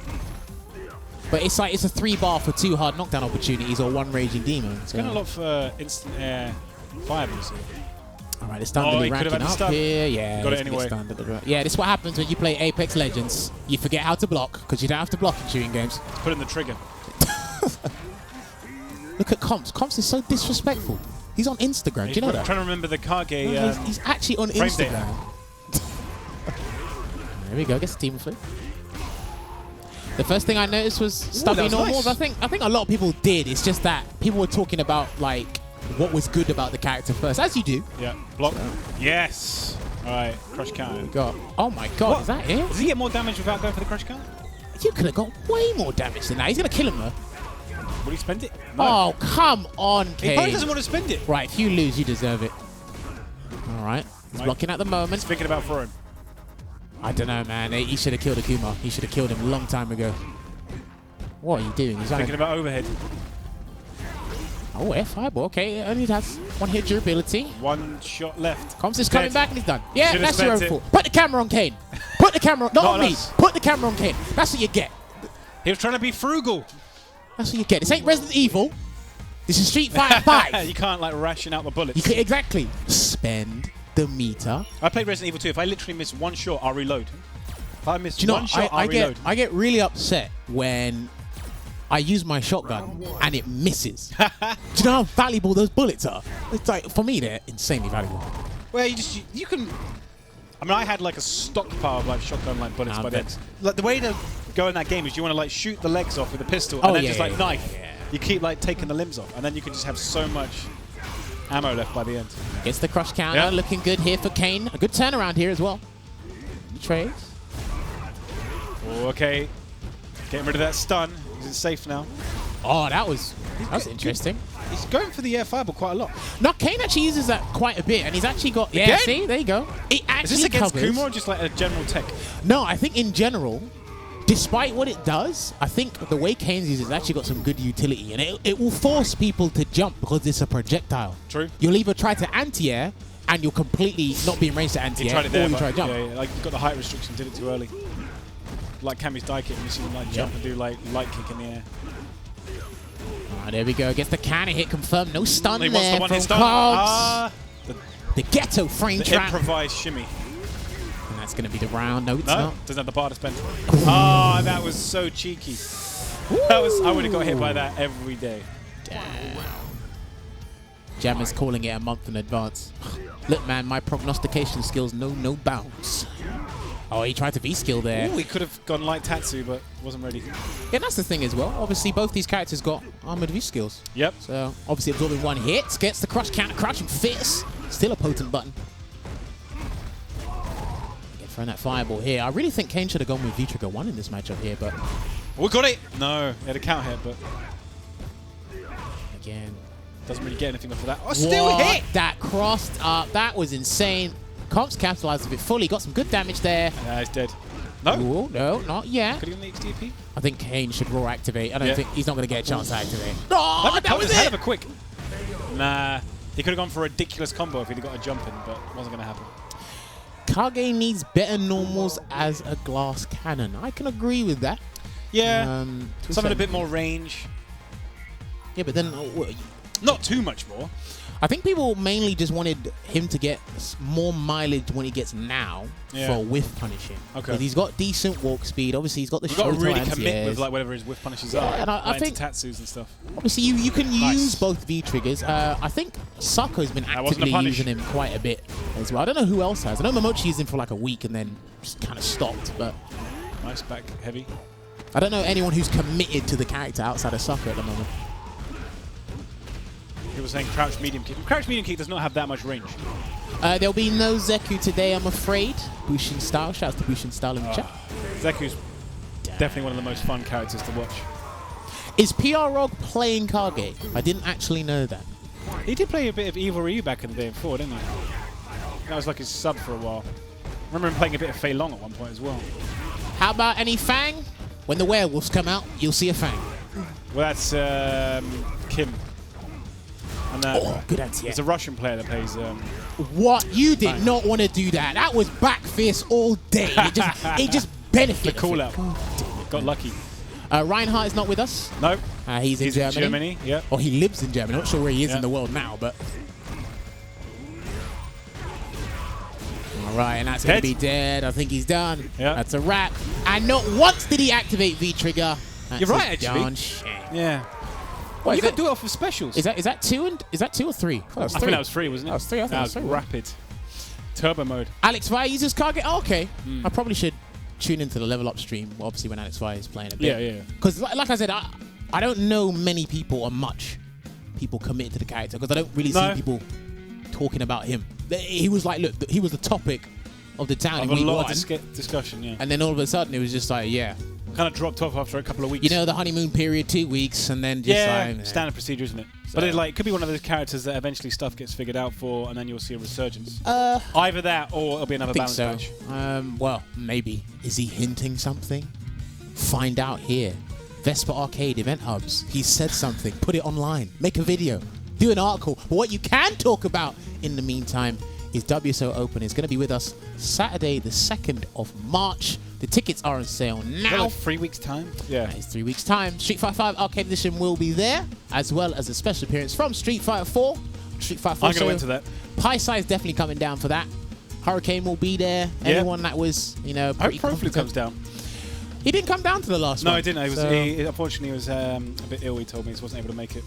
But it's like it's a 3-bar for 2 hard knockdown opportunities or 1 raging demon. It's going a lot for instant air fireballs here. All right, it's starting to be ranking up here. Yeah, got it anyway. Yeah, this is what happens when you play Apex Legends. You forget how to block because you don't have to block in shooting games. Put in the trigger. Look at Confz. Confz is so disrespectful. He's on Instagram. Do you know that? I'm trying to remember the Kage. No, he's actually on Instagram. There we go. Gets the team flip. The first thing I noticed was stubby normals. Nice. I think a lot of people did. It's just that people were talking about like what was good about the character first, as you do. Yeah. Block. So. Yes. All right. Crush counter. Oh my god, what? Is that it? Does he get more damage without going for the crush counter? You could have got way more damage than that. He's gonna kill him though. Will he spend it? No. Oh, come on, Kane. He probably doesn't want to spend it. Right, if you lose, you deserve it. All right. He's blocking at the moment. He's thinking about throwing. I don't know, man. He should have killed Akuma. He should have killed him a long time ago. What are you doing? He's thinking about overhead. Oh, F5. Okay, only has 1 hit durability. 1 shot left. Confz is coming back and he's done. Yeah, that's your own fault. Put the camera on Kane. Put the camera on. Not on me. Put the camera on Kane. That's what you get. He was trying to be frugal. That's what you get. This ain't Resident Evil. This is Street Fighter 5. You can't like ration out the bullets. You can, exactly. Spend the meter. I played Resident Evil 2. If I literally miss 1 shot, I'll reload. If I miss 1 shot, I'll reload. I get really upset when I use my shotgun and it misses. Do you know how valuable those bullets are? It's like, for me, they're insanely valuable. Well, you can. I mean, I had like a stockpile of like shotgun like bullets by then. Like the way to go in that game is you want to like shoot the legs off with a pistol and then just like knife. Yeah. You keep like taking the limbs off, and then you can just have so much ammo left by the end. Gets the crush counter, looking good here for Kane. A good turnaround here as well. Trades. Okay, getting rid of that stun. He's safe now. Oh, that was interesting. He's going for the air fireball quite a lot. No, Kane actually uses that quite a bit, and he's actually got. Yeah, see, there you go. It actually Is this against Kuma or just like a general tech? No, I think in general, despite what it does, I think the way Kane uses it's actually got some good utility, and it will force people to jump because it's a projectile. True. You'll either try to anti-air, and you'll completely not be in range to anti-air, or you try to jump. Yeah, like you got the height restriction, did it too early. Like Kami's die kick, and you see him like jump and do like light kick in the air. Oh, there we go. Gets the counter hit confirmed. No stun there from Confz. The ghetto frame trap. Improvised shimmy. And that's going to be the round. No, it's not. Doesn't have the bar to spend. Oh, that was so cheeky. That was. I would have got hit by that every day. Damn. Jammerz calling it a month in advance. Look, man, my prognostication skills know no bounds. Oh, he tried to V-skill there. Ooh, he could have gone light Tatsu, but wasn't ready. Yeah, that's the thing as well. Obviously, both these characters got armored V-skills. Yep. So, obviously, absorbing 1 hit. Gets the crush counter, crouching fierce. Still a potent button. Throwing that fireball here. I really think Kane should have gone with V-Trigger 1 in this matchup here, but... We got it! No, he had a count hit, but... Again. Doesn't really get anything off of that. Oh, still hit! That crossed up. That was insane. Confz capitalized a bit fully. Got some good damage there. He's dead. No? Ooh, no, not yet. Could he get the XDP? I think Kane should raw activate. I don't think he's not going to get a chance to activate. Oh, that was hell of a quick. Nah. He could have gone for a ridiculous combo if he'd got a jump in, but it wasn't going to happen. Kage needs better normals as a glass cannon. I can agree with that. Yeah. Something a bit more range. Yeah, but then... not too much more. I think people mainly just wanted him to get more mileage when he gets now for whiff punishing. Okay. Because he's got decent walk speed. Obviously, he's got the shoulder got to really commit with like whatever his whiff punishes are. And I think Tatsus and stuff. Obviously, you can use both V triggers. I think Sako has been actively using him quite a bit as well. I don't know who else has. I know Momochi used him for like a week and then just kind of stopped. But nice back heavy. I don't know anyone who's committed to the character outside of Sako at the moment. People saying crouch medium kick. Crouch medium kick does not have that much range. There'll be no Zeku today, I'm afraid. Bushin Style. Shouts to Bushin Style in the chat. Zeku's definitely one of the most fun characters to watch. Is PR Rog playing Kage? I didn't actually know that. He did play a bit of Evil Ryu back in the day before, didn't he? That was like his sub for a while. I remember him playing a bit of Fei Long at one point as well. How about any Fang? When the werewolves come out, you'll see a Fang. Well, that's Kim. And good anti. It's a Russian player that plays. What? You did not want to do that. That was back fist all day. It just benefited. The call out. Got lucky. Reinhardt is not with us. No. He's in Germany. Yeah. Or he lives in Germany. Not sure where he is in the world now, but. All right, and that's going to be dead. I think he's done. Yeah. That's a wrap. And not once did he activate V-Trigger. You're right, actually. Yeah. Well, you can do it off of specials. Is that two or three? I think that was 3, wasn't it? That was 3. I think that was rapid. Turbo mode. Alex Vi uses Kage. Oh, okay. I probably should tune into the level up stream, obviously, when Alex Vi is playing a bit. Yeah. Because, like I said, I don't know many people or much people committed to the character because I don't really see people talking about him. He was like, look, he was the topic of the town in week 1. A lot of discussion, yeah. And then all of a sudden, it was just like, kind of dropped off after a couple of weeks. You know, the honeymoon period, 2 weeks, and then just standard procedure, isn't it? So. But it could be one of those characters that eventually stuff gets figured out for, and then you'll see a resurgence. Either that, or it'll be another balance match. Well, maybe. Is he hinting something? Find out here. Vespa Arcade Event Hubs. He said something. Put it online. Make a video. Do an article. But what you can talk about in the meantime is WSO Open. It's going to be with us Saturday, the 2nd of March. The tickets are on sale now. Like 3 weeks' time? Yeah. It's 3 weeks' time. Street Fighter 5 Arcade Edition will be there, as well as a special appearance from Street Fighter 4. Street Fighter 4. I'm going to enter that. Pie Size definitely coming down for that. Hurricane will be there. Anyone that was, I hope Proflu comes down. He didn't come down to the last one. No, he didn't. He unfortunately was a bit ill, he told me, so he wasn't able to make it.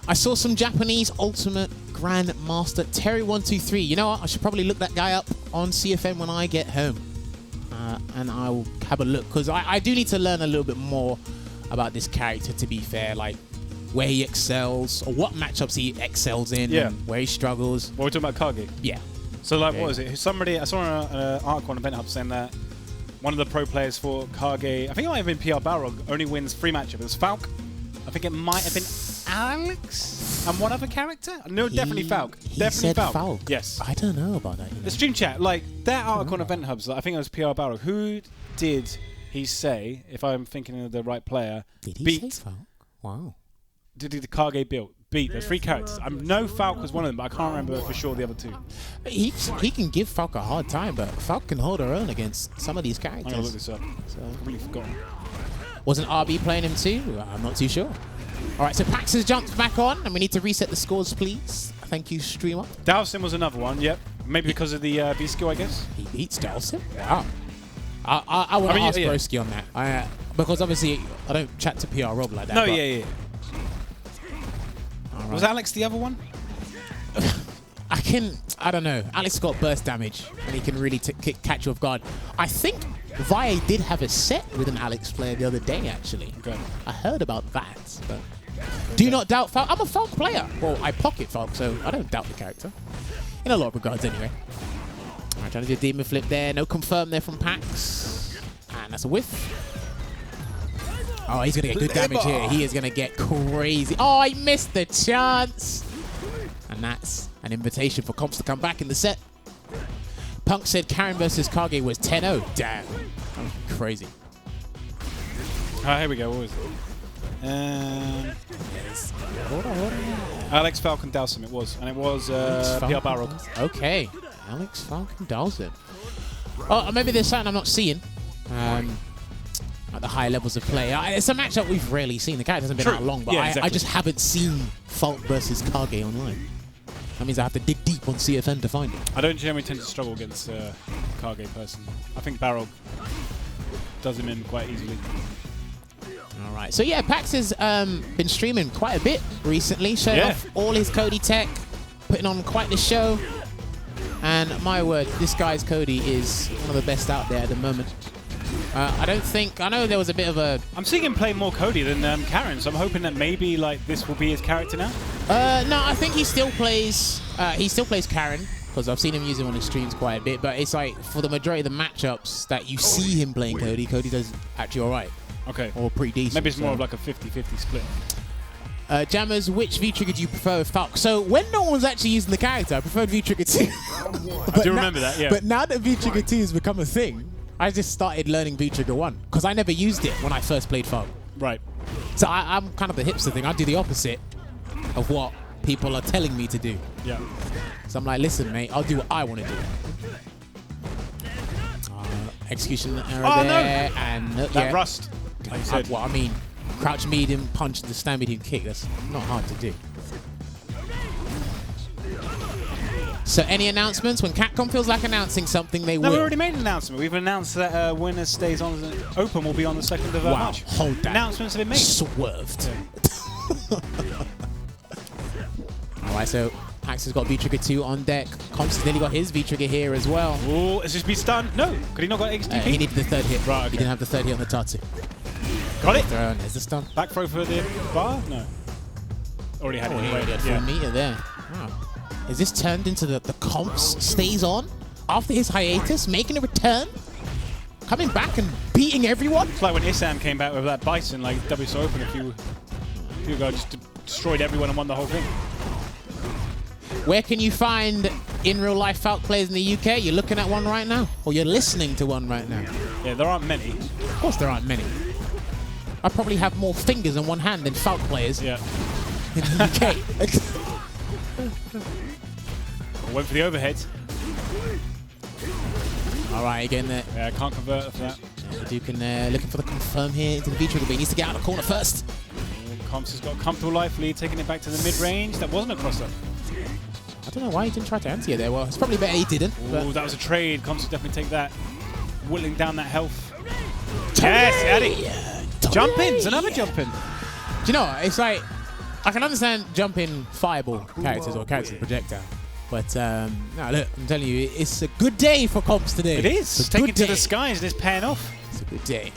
I saw some Japanese Ultimate Grandmaster Terry123. You know what? I should probably look that guy up on CFN when I get home. And I'll have a look. Because I do need to learn a little bit more about this character, to be fair. Like, where he excels, or what matchups he excels in, and where he struggles. Well, we're talking about Kage? Yeah. So, like, what was it? Somebody, I saw an article on Event Hub saying that one of the pro players for Kage, I think it might have been PR Balrog, only wins 3 matchups. It was Falk. I think it might have been Alex and one other character. No, definitely Falk. Definitely Falk. Yes. I don't know about that. The stream chat, like that article on Event Hubs, I think it was PR Balrog. Who did he say, if I'm thinking of the right player, did he say Falk? Wow. Did the Kage beat? There's 3 characters. I know Falk was one of them, but I can't remember for sure the other 2. He can give Falk a hard time, but Falk can hold her own against some of these characters. I'm going to look this up. So I've really forgotten. Wasn't RB playing him too? I'm not too sure. All right, so Packz has jumped back on, and we need to reset the scores, please. Thank you, streamer. Dowson was another one, yep. Maybe because of the V skill, I guess. He beats Dowson? Wow. I want to ask Broski on that. Because obviously, I don't chat to PR Rob like that. No, yeah. Right. Was Alex the other one? I don't know. Alex got burst damage, and he can really catch you off guard. I think Vi did have a set with an Alex player the other day, actually. Okay. I heard about that, but do not doubt Falk. I'm a Falk player. Well, I pocket Falk, so I don't doubt the character. In a lot of regards, anyway. All right, trying to do a demon flip there. No confirm there from Packz. And that's a whiff. Oh, he's going to get good damage here. He is going to get crazy. Oh, he missed the chance. And that's an invitation for Confz to come back in the set. Punk said Karen versus Kage was 10-0. Damn. Crazy. Here we go. What was it? Alex Falcon Dowson it was. And it was PR Balrog. Okay. Alex Falcon Dowson. Oh, maybe there's something I'm not seeing. At the higher levels of play. It's a matchup we've rarely seen. The character hasn't been out long, but I just haven't seen Falk versus Kage online. That means I have to dig deep on CFN to find it. I don't generally tend to struggle against Kage person. I think Balrog does him in quite easily. All right. So yeah, Packz has been streaming quite a bit recently, showing off all his Cody tech, putting on quite the show. And my word, this guy's Cody is one of the best out there at the moment. I know there was a bit of a... I'm seeing him play more Cody than Karen, so I'm hoping that maybe like this will be his character now. No, I think he still plays Karen, because I've seen him use him on his streams quite a bit, but it's like for the majority of the matchups that you see him playing Cody does actually alright. Okay. Or pretty decent. Maybe it's more of like a 50-50 split. Jammerz, which V-Trigger do you prefer with Falk? So when no one's actually using the character, I preferred V-Trigger 2. I do remember that, yeah. But now that V-Trigger 2 has become a thing, I just started learning V-Trigger 1, because I never used it when I first played Falk. Right. So I'm kind of the hipster thing. I do the opposite of what people are telling me to do. Yeah. So I'm like, listen, mate, I'll do what I want to do. Execution error there, and that rust. Like you said. What I mean, crouch medium punch, the stand medium kick. That's not hard to do. So any announcements? When Capcom feels like announcing something, they will. No, we already made an announcement. We've announced that WinnerStaysOn Open will be on the 2nd of March. Hold that. Announcements have been made. Swerved. Alright, so Packz has got V-Trigger 2 on deck. Confz nearly got his V-Trigger here as well. Oh, is this be stunned? No. Could he not got XDP? He needed the 3rd hit. Right, okay. He didn't have the 3rd hit on the Tatsu. Got it. There's the stun. Back throw for the bar? No. Already had it He anyway. already had full meter there. Wow. Is this turned into the Confz stays on after his hiatus, making a return? Coming back and beating everyone? It's like when Issam came back with that Bison, like WSO Open a few ago, just destroyed everyone and won the whole thing. Where can you find in real life Falcon players in the UK? You're looking at one right now? Or you're listening to one right now? Yeah, there aren't many. Of course there aren't many. I probably have more fingers on one hand than Falcon players Yeah. in the UK. Went for the overhead. Alright, again there. Yeah, I can't convert for that. Duke looking for the confirm here into the V-Trigger, but he needs to get out of the corner first. Confz has got a comfortable life lead, taking it back to the mid-range. That wasn't a crosser. I don't know why he didn't try to anti it there. Well, it's probably better he didn't. Oh, that was a trade. Confz will definitely take that. Whittling down that health. Yes, Eddie. Jump-ins, another jump-in. Do you know what? It's like, I can understand jumping fireball characters or characters with projectile. But, no, look, I'm telling you, it's a good day for Confz today. It is. It's Taking to the skies and it's paying off. It's a good day.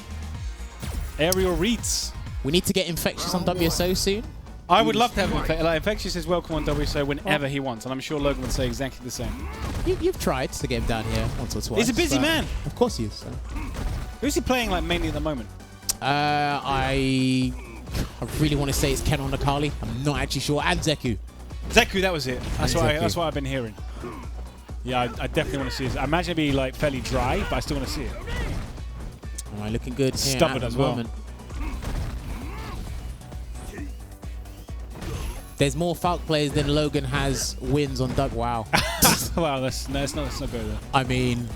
Aerial reads. We need to get Infectious on WSO soon. I would love to have Infectious is welcome on WSO whenever he wants, and I'm sure Logan would say exactly the same. You've tried to get him down here once or twice. He's a busy man. Of course he is. So. Who's he playing like mainly at the moment? I really want to say it's Ken on Nakali. I'm not actually sure. And Zeku. Zeku, that was it. That's what I've been hearing. Yeah, I definitely want to see it. I imagine it'd be like fairly dry, but I still want to see it. All right, looking good. Stubborn as well. There's more Falcon players than Logan has wins on Doug. Wow. Wow, let's not go there. I mean,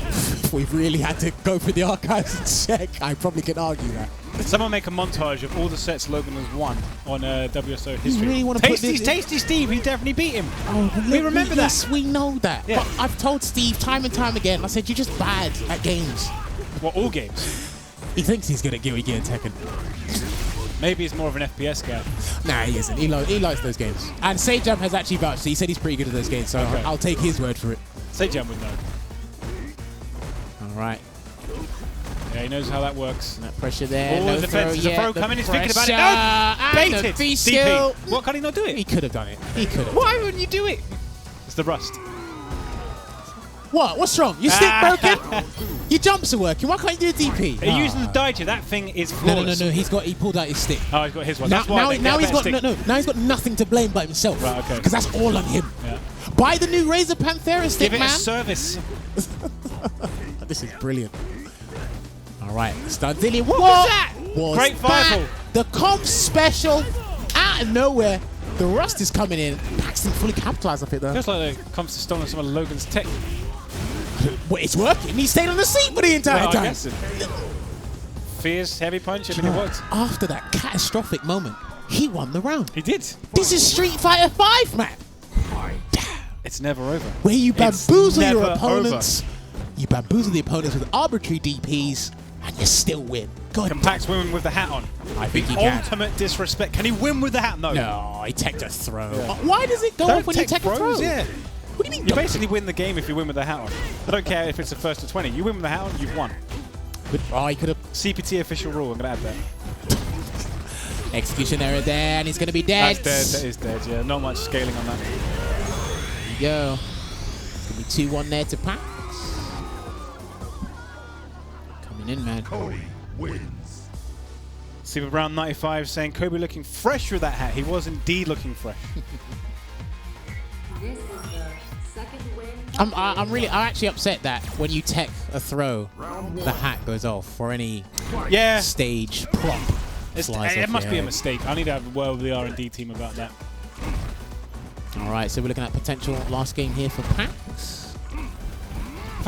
if we really had to go through the archives and check, I probably could argue that. Someone make a montage of all the sets Logan has won on WSO history. You really want to Tasty Steve, he definitely beat him. Oh, we remember that. Yes, we know that. Yeah. But I've told Steve time and time again, I said, you're just bad at games. Well, all games. He thinks he's good at Guilty Gear and Tekken. Maybe he's more of an FPS guy. Nah, he isn't. He likes those games. And Sejam has actually vouched. He said he's pretty good at those games, so okay. I'll take his word for it. Sejam would know. All right. Yeah, he knows how that works. That pressure there. Oh, No the defense. There's a throw coming. He's thinking about it. No! And Baited. the skill. DP. What, can he not do it? He could have done it. He could have. Why wouldn't you do it? It's the rust. What? What's wrong? Your stick broken? Your jumps are working. Why can't you do a DP? Are you using the Daija? That thing is flawless. No. He pulled out his stick. Oh, he's got his one. Now, That's why now he's got nothing to blame but himself. Right, okay. Because that's all on him. Yeah. Buy the new Razor Panthera stick, Give it man. a service. This is brilliant. All right, Stardilly. What was that? Great fireball. The Confz special out of nowhere. The rust is coming in. Paxton fully capitalized off it though. Feels like the Confz has stolen some of Logan's tech. Well, it's working. He stayed on the seat for the entire time. Fierce heavy punch. I mean, it worked. After that catastrophic moment, he won the round. He did. This is Street Fighter 5, man. It's never over. Where you bamboozle your never opponents. You bamboozle the opponents with arbitrary DPs, and you still win. God Can Packz win with the hat on? I think he can. Ultimate disrespect. Can he win with the hat? No. No, he teched a throw. Yeah. Why does it go off when you tech a throw? Yeah. What do you mean? You basically win the game if you win with the hat on. I don't care if it's the first to 20. You win with the hat on, you've won. Oh, he could have. CPT official rule. I'm going to add that. Execution error there, and he's going to be dead. That's dead. That is dead, yeah. Not much scaling on that. There you go. It's going to be 2-1 there to Packz. Coming in, man. Cody wins. Super Brown 95 saying Kobe looking fresh with that hat. He was indeed looking fresh. This is the second win. I'm actually upset that when you tech a throw, the hat goes off or any stage prop. It must be a mistake. I need to have a word with the R&D team about that. All right, so we're looking at potential last game here for Packz.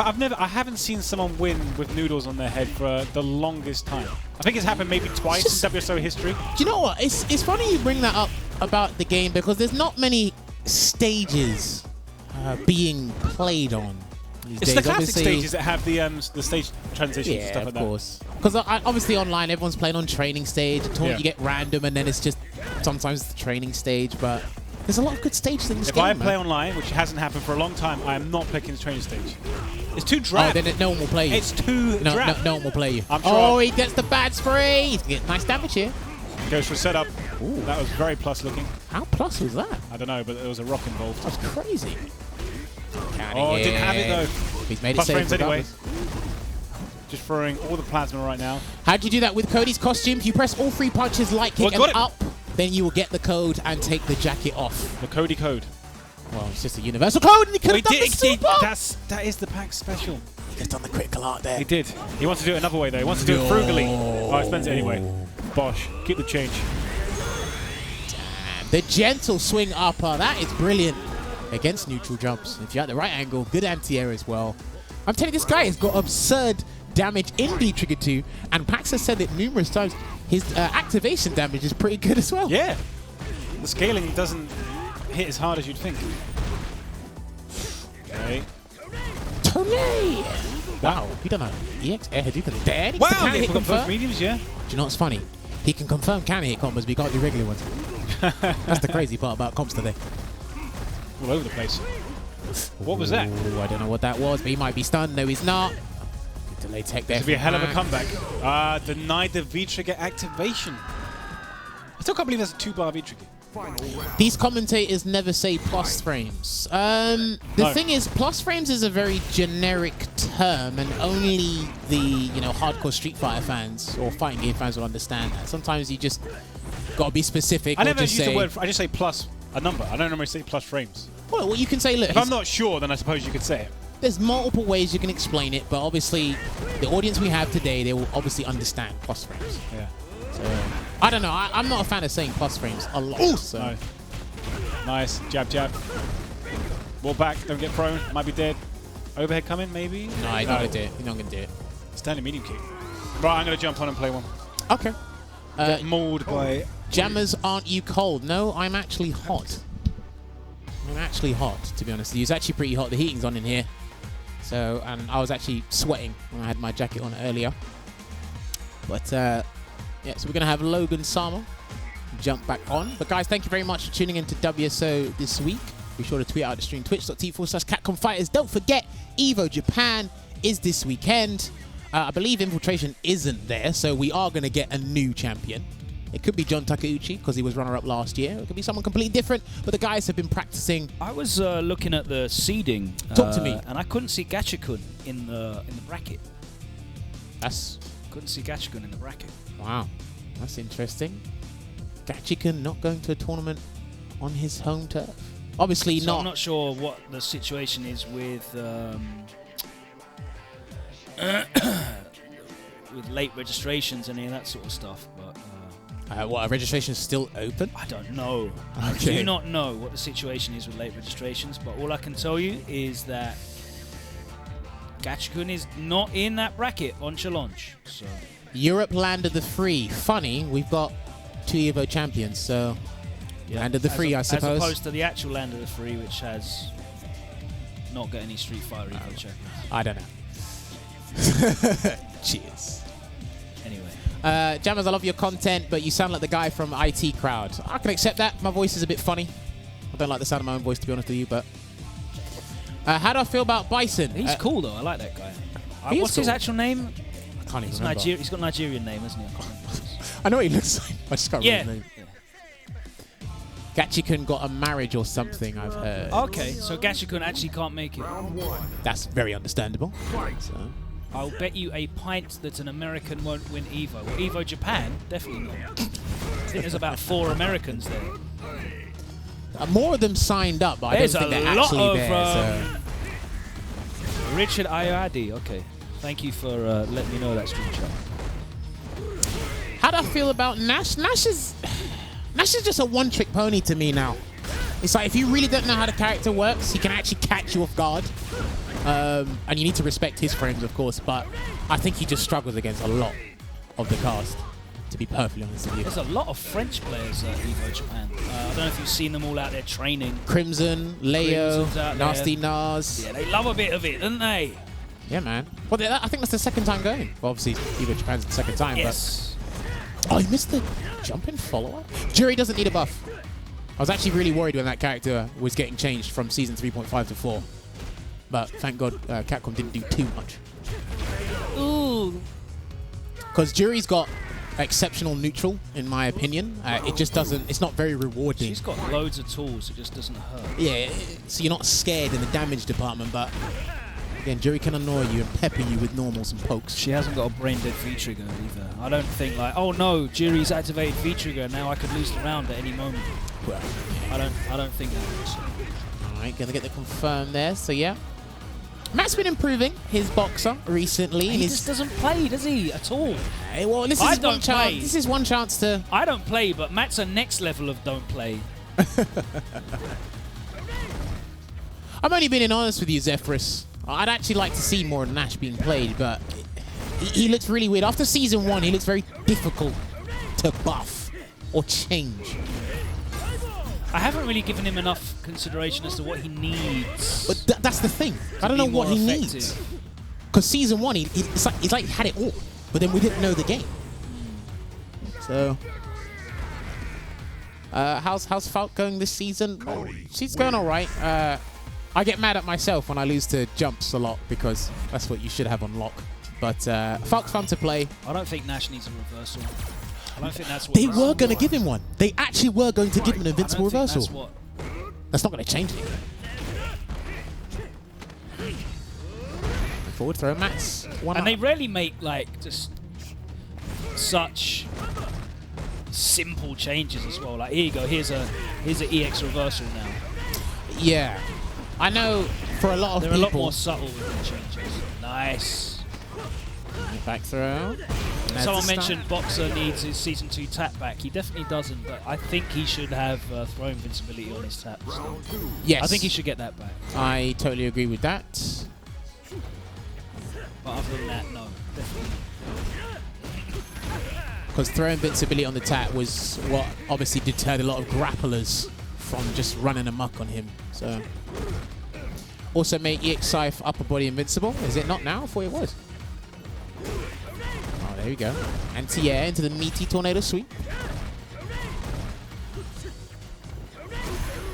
I haven't seen someone win with noodles on their head for the longest time. I think it's happened maybe twice in WSO history. Do you know what? It's funny you bring that up about the game because there's not many stages being played on these days. It's the classic Obviously, stages that have the stage transitions and stuff like that. Yeah, of course. Because obviously online, everyone's playing on training stage. You get random, and then it's just sometimes the training stage. But there's a lot of good stages in this game. If I play online, which hasn't happened for a long time, I am not picking the training stage. It's too drab. Oh, then no one will play you. It's too drab. No one will play you. I'm sure. Oh, he gets the bad spray. He's getting nice damage here. Goes for a setup. Ooh. That was very plus looking. How plus was that? I don't know, but there was a rock involved. That's crazy. Oh, didn't have it though. He's made Plus it safe frames anyway. regardless. Just throwing all the plasma right now. How'd you do that with Cody's costume? If you press all 3 punches, light kick and up, then you will get the code and take the jacket off. The Cody code. Well, it's just a universal code, and he could have done the super. That is the Packz special. He just done the critical art there. He did. He wants to do it another way though. He wants to do it frugally. Oh, he spends it anyway. Bosh. Keep the change. Damn. The gentle swing upper. That is brilliant against neutral jumps. If you're at the right angle, good anti-air as well. I'm telling you, this guy has got absurd damage in B Trigger 2, and Packz has said it numerous times. His activation damage is pretty good as well. Yeah. The scaling doesn't hit as hard as you'd think. Okay. Tony! Wow, he done an EX air Hadouken there. Wow, he got both mediums, yeah. Do you know what's funny? He can confirm counter hit combos, but he can't do regular ones. That's the crazy part about comps today. All over the place. What was that? Ooh, I don't know what that was, but he might be stunned. No, he's not. Good delay tech there. This would be a hell of a comeback. Denied the V-Trigger activation. I still can't believe there's a 2-bar V-Trigger. These commentators never say plus frames. The thing is, plus frames is a very generic term, and only the hardcore Street Fighter fans or fighting game fans will understand that. Sometimes you just gotta be specific. I never use the word. I just say plus a number. I don't normally say plus frames. Well, you can say, look. If I'm not sure, then I suppose you could say it. There's multiple ways you can explain it, but obviously, the audience we have today, they will obviously understand plus frames. Yeah. So, I don't know. I'm not a fan of saying plus frames a lot. Ooh, so. no. Nice. Jab, jab. Wall back. Don't get prone. Might be dead. Overhead coming, maybe? No, he's not going to do it. He's not going to do it. Standing medium kick. Right, I'm going to jump on and play one. Okay. Get mauled by... Jammerz, aren't you cold? No, I'm actually hot. I'm actually hot, to be honest. It's actually pretty hot. The heating's on in here. So, and I was actually sweating when I had my jacket on earlier. But, yeah, so we're going to have Logan Sama jump back on. But, guys, thank you very much for tuning into WSO this week. Be sure to tweet out the stream, twitch.tv/Capcom Fighters. Don't forget, EVO Japan is this weekend. I believe Infiltration isn't there, so we are going to get a new champion. It could be John Takeuchi, because he was runner-up last year. It could be someone completely different, but the guys have been practicing. I was looking at the seeding. Talk to me. And I couldn't see Gachikun in the bracket. Couldn't see Gachikun in the bracket. Wow, that's interesting. Gachikun not going to a tournament on his home turf. Obviously not. I'm not sure what the situation is with with late registrations and any of that sort of stuff, but. What, registration is still open? I don't know. Okay. I do not know what the situation is with late registrations, but all I can tell you is that Gachikun is not in that bracket on Challenge. So. Europe, land of the free. Funny, we've got 2 EVO champions, so yeah, land of the free, I suppose. As opposed to the actual land of the free, which has not got any Street Fighter EVO champions. I don't know. Cheers. Anyway. Jammerz, I love your content, but you sound like the guy from IT Crowd. I can accept that. My voice is a bit funny. I don't like the sound of my own voice, to be honest with you, but... how do I feel about Bison? He's cool, though. I like that guy. What's his actual name? I can't even remember. He's got a Nigerian name, hasn't he? I know what he looks like. I just can't remember his name. Yeah. Gachikun got a marriage or something, I've heard. Okay, so Gachikun actually can't make it. That's very understandable. So. I'll bet you a pint that an American won't win EVO. Well, EVO Japan, definitely not. I think there's about 4 Americans there. More of them signed up, but there's I don't think they're lot actually of, there. So. Richard Ayadi, okay. Thank you for letting me know that stream chat. How do I feel about Nash? Nash is just a one-trick pony to me now. It's like if you really don't know how the character works, he can actually catch you off guard. And you need to respect his frames, of course, but I think he just struggles against a lot of the cast, to be perfectly honest with you. There's a lot of French players at EVO Japan. I don't know if you've seen them all out there training. Crimson, Leo, Nasty Nas. Yeah, they love a bit of it, don't they? Yeah, man. Well, I think that's the second time going. Well, obviously, EVO Japan's the second time, yes. But... Oh, he missed the jump-in follow-up? Jury doesn't need a buff. I was actually really worried when that character was getting changed from Season 3.5 to 4. But thank God Capcom didn't do too much. Ooh. Because Jury's got exceptional neutral, in my opinion. It just doesn't... It's not very rewarding. She's got loads of tools. It just doesn't hurt. Yeah, so you're not scared in the damage department, but... Again, Jury can annoy you and pepper you with normals and pokes. She hasn't got a brain-dead V-trigger either. I don't think like, oh no, Jury's activated V-trigger, now I could lose the round at any moment. Well, I don't think that. Alright, gonna get the confirm there, so yeah. Matt's been improving his boxer recently. He just doesn't play, does he, at all? Hey, well, this is one chance. This is one chance to... I don't play, but Matt's a next level of don't play. I'm only being honest with you, Zephyrus. I'd actually like to see more Nash being played, but he looks really weird. After Season 1, he looks very difficult to buff or change. I haven't really given him enough consideration as to what he needs. But that's the thing. I don't know what he needs. Because Season 1, it's like he had it all, but then we didn't know the game. So, how's Falk going this season? She's going all right. I get mad at myself when I lose to jumps a lot because that's what you should have on lock. But Falk's fun to play. I don't think Nash needs a reversal. I don't think that's what they were going to give him one. They actually were going to give him an invincible reversal. That's not going to change anything. Forward throw, Max. And they rarely make like just such simple changes as well. Like here you go, here's a EX reversal now. Yeah, I know for a lot of people. They're a lot more subtle with the changes. Nice. Back throw. Someone mentioned Boxer needs his Season 2 tap back. He definitely doesn't, but I think he should have throw invincibility on his tap still. Yes. I think he should get that back. I totally agree with that. But other than that, no. Definitely. Because throw invincibility on the tap was what obviously deterred a lot of grapplers from just running amok on him. So, also make EX Scythe upper body invincible. Is it not now? I thought it was. Oh, there we go. Anti-air into the meaty tornado sweep.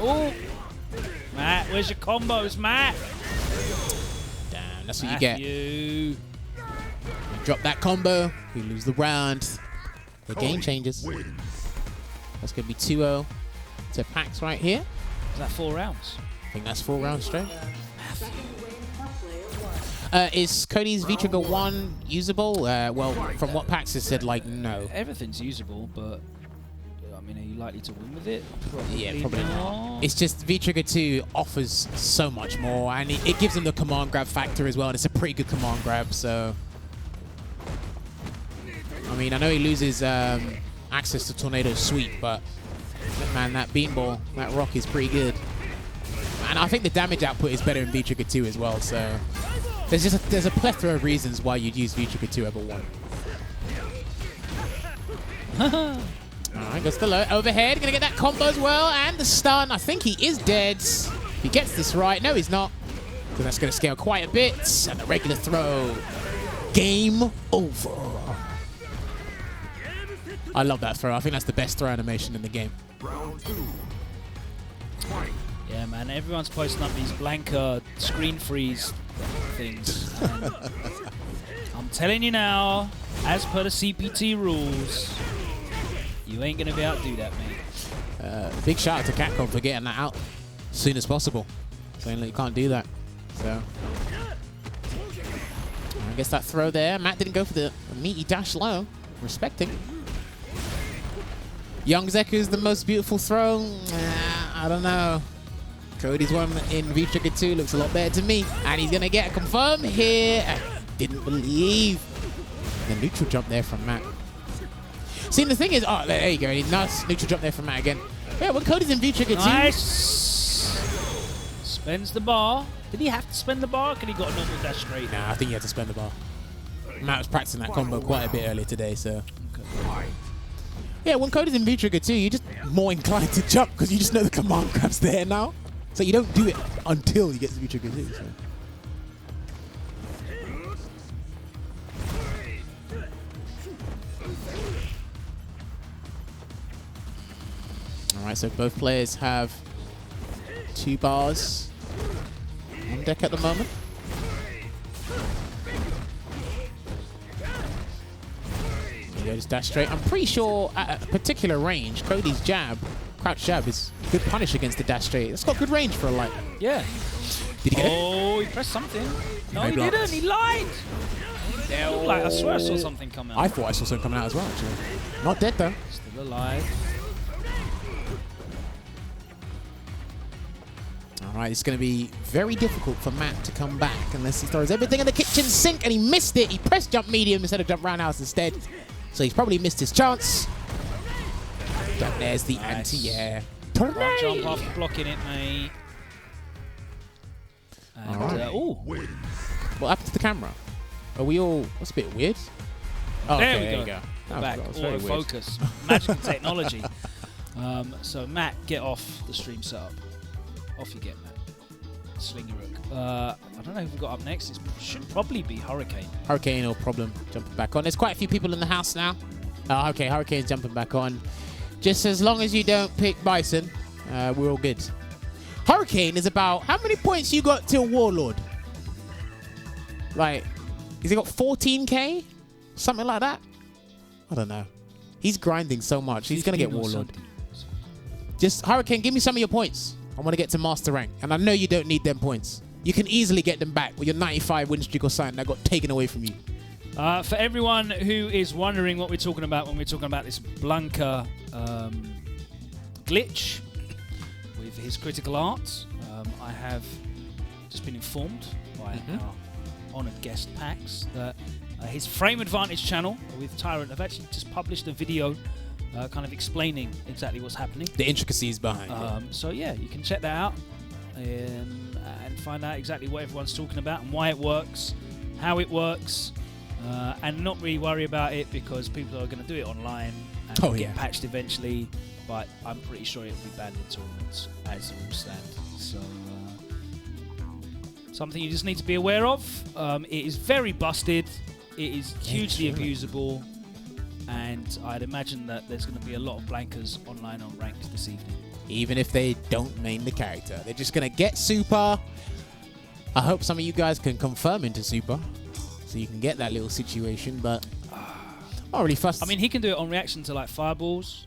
Oh, Matt, where's your combos, Matt? Damn, that's what you get. You drop that combo, you lose the round. The game changes. That's going to be 2-0 to Packz right here. Is that 4 rounds? I think that's 4 rounds straight. Is Cody's V-Trigger 1 usable? Well, from what Packz has said, like, no. Everything's usable, but I mean, are you likely to win with it? Yeah, probably not. It's just V-Trigger 2 offers so much more, and it gives him the command grab factor as well, and it's a pretty good command grab, so... I mean, I know he loses access to Tornado Sweep, but man, that beanball, that rock is pretty good. And I think the damage output is better in V-Trigger 2 as well, so... There's a plethora of reasons why you'd use V-Trigger 2 over 1. Alright, goes to low. Overhead, gonna get that combo as well, and the stun. I think he is dead. He gets this right. No, he's not. So that's gonna scale quite a bit. And the regular throw. Game over. I love that throw. I think that's the best throw animation in the game. Round 2. Yeah, man, everyone's posting up these blanker screen freeze things. I'm telling you now, as per the CPT rules, you ain't going to be able to do that, mate. Big shout out to Capcom for getting that out as soon as possible. Saying that you can't do that. So, I guess that throw there. Matt didn't go for the meaty dash low. Respecting. Young Zeku's the most beautiful throw. I don't know. Cody's one in V-Trigger 2 looks a lot better to me. And he's going to get a confirm here. I didn't believe. The neutral jump there from Matt. See, the thing is, oh, there you go. Nice neutral jump there from Matt again. Yeah, when Cody's in V-Trigger too. Nice. Spends the bar. Did he have to spend the bar? Or could he got a normal dash straight? Nah, I think he had to spend the bar. Matt was practicing that combo quite a bit earlier today, so. Okay. Yeah, when Cody's in V-Trigger too, you're just more inclined to jump because you just know the command grab's there now. So you don't do it until he gets V-Trigger too. So. Alright, so both players have 2 bars on deck at the moment. There goes dash straight. I'm pretty sure at a particular range, Cody's jab, crouch jab, is good punish against the dash straight. It's got good range for a light. Yeah. Did he get it? Oh, he pressed something. No, he blocked. didn't. He lied. Like, I swear I saw something come out. I thought I saw something coming out as well, actually. Not dead, though. Still alive. Alright, it's going to be very difficult for Matt to come back unless he throws everything in the kitchen sink, and he missed it. He pressed jump medium instead of jump roundhouse instead. So he's probably missed his chance. But there's the anti-air. One jump after blocking it, mate. And, What happened to the camera? Are we all... That's a bit weird. Oh, there okay, we you go. Back, That was very weird. autofocus. Magical technology. So Matt, get off the stream setup. Off you get, Matt. Sling your hook. I don't know who we've got up next. It should probably be Hurricane. Hurricane, no problem. Jumping back on. There's quite a few people in the house now. Okay, Hurricane's jumping back on. Just as long as you don't pick Bison, we're all good. Hurricane is about... How many points you got till Warlord? Like, has he got 14k? Something like that? I don't know. He's grinding so much. He's going to get Warlord. Just, Hurricane, give me some of your points. I want to get to Master Rank. And I know you don't need them points. You can easily get them back with your 95 win streak or something that got taken away from you. For everyone who is wondering what we're talking about when we're talking about this Blanca glitch with his critical art, I have just been informed by our honoured guest Packz that his Frame Advantage channel with Tyrant have actually just published a video kind of explaining exactly what's happening. The intricacies behind it. So yeah, you can check that out and find out exactly what everyone's talking about and why it works, how it works, and not really worry about it because people are going to do it online and it'll get patched eventually, but I'm pretty sure it'll be banned in tournaments as the rules stand. So something you just need to be aware of. It is very busted. It is hugely abusable. And I'd imagine that there's going to be a lot of blankers online on ranked this evening. Even if they don't main the character. They're just going to get super. I hope some of you guys can confirm into super. So you can get that little situation, but not really fussed. I mean, he can do it on reaction to like fireballs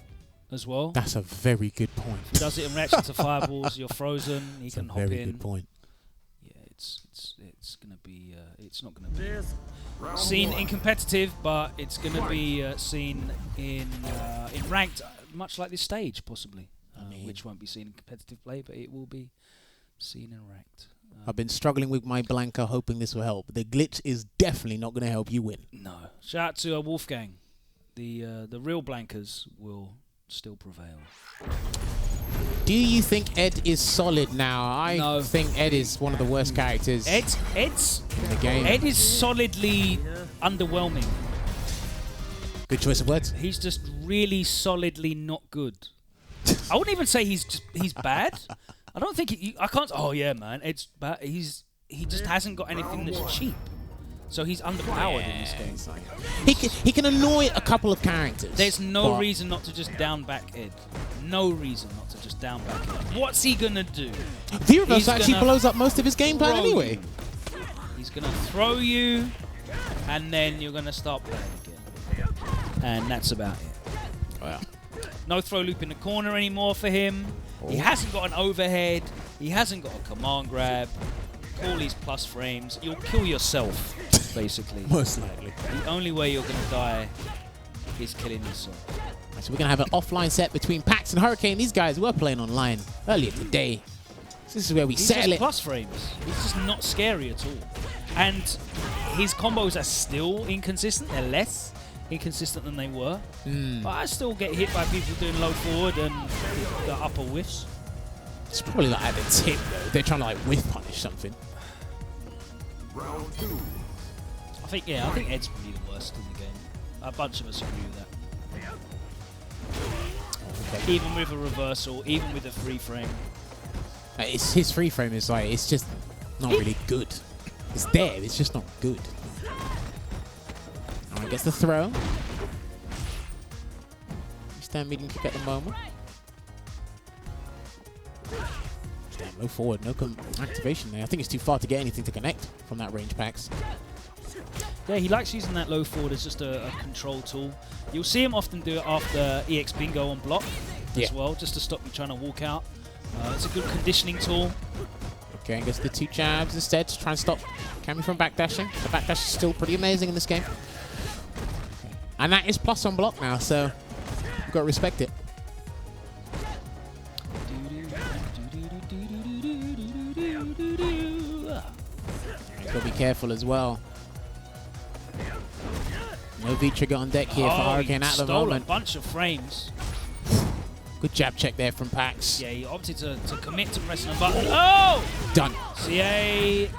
as well. That's a very good point. He does it in reaction to fireballs. You're frozen. He can hop in. Very good point. Yeah, it's going to be. It's not going to be seen in competitive, but it's going to be seen in ranked, much like this stage, possibly, which won't be seen in competitive play, but it will be seen in ranked. I've been struggling with my Blanca, hoping this will help. The glitch is definitely not going to help you win. No. Shout out to Wolfgang. The real blankers will still prevail. Do you think Ed is solid now? I think Ed is one of the worst characters Ed's in the game. Ed is solidly underwhelming. Good choice of words. He's just really solidly not good. I wouldn't even say he's bad. I don't think I can't. Oh yeah, man, it's bad. He just hasn't got anything that's cheap. So he's underpowered in this game. He can annoy a couple of characters. There's no reason not to just down back Ed. No reason not to just down back Ed. What's he gonna do? V-Reverse actually blows up most of his game plan anyway. He's gonna throw you, and then you're gonna start playing again. And that's about it. Wow. No throw loop in the corner anymore for him. He hasn't got an overhead. He hasn't got a command grab. All these plus frames. You'll kill yourself, basically. Most likely. The only way you're going to die is killing yourself. So we're going to have an offline set between Packz and Hurricane. These guys were playing online earlier today. So this is where we settle it. Plus frames. He's just not scary at all. And his combos are still inconsistent. They're less. inconsistent than they were. But I still get hit by people doing low forward and the upper whiffs. It's probably like at the tip though. They're trying to like whiff punish something. Round 2. I think Ed's probably the worst in the game. A bunch of us agree with that. Okay. Even with a reversal, even with a free frame. His free frame is like, it's just not really good. It's there, it's just not good. Alright, gets the throw. Stand medium kick at the moment. Stand low forward, no activation there. I think it's too far to get anything to connect from that range, Packz. Yeah, he likes using that low forward as just a control tool. You'll see him often do it after EX bingo on block as well, just to stop you trying to walk out. It's a good conditioning tool. Okay, gets the 2 jabs instead to try and stop Cammy from backdashing. The backdash is still pretty amazing in this game. And that is plus on block now, so you've got to respect it. You've got to be careful as well. No V-trigger on deck here for Hurricane at the moment. A bunch of frames. Good jab check there from Packz. Yeah, he opted to commit to pressing a button. Oh! Done. CA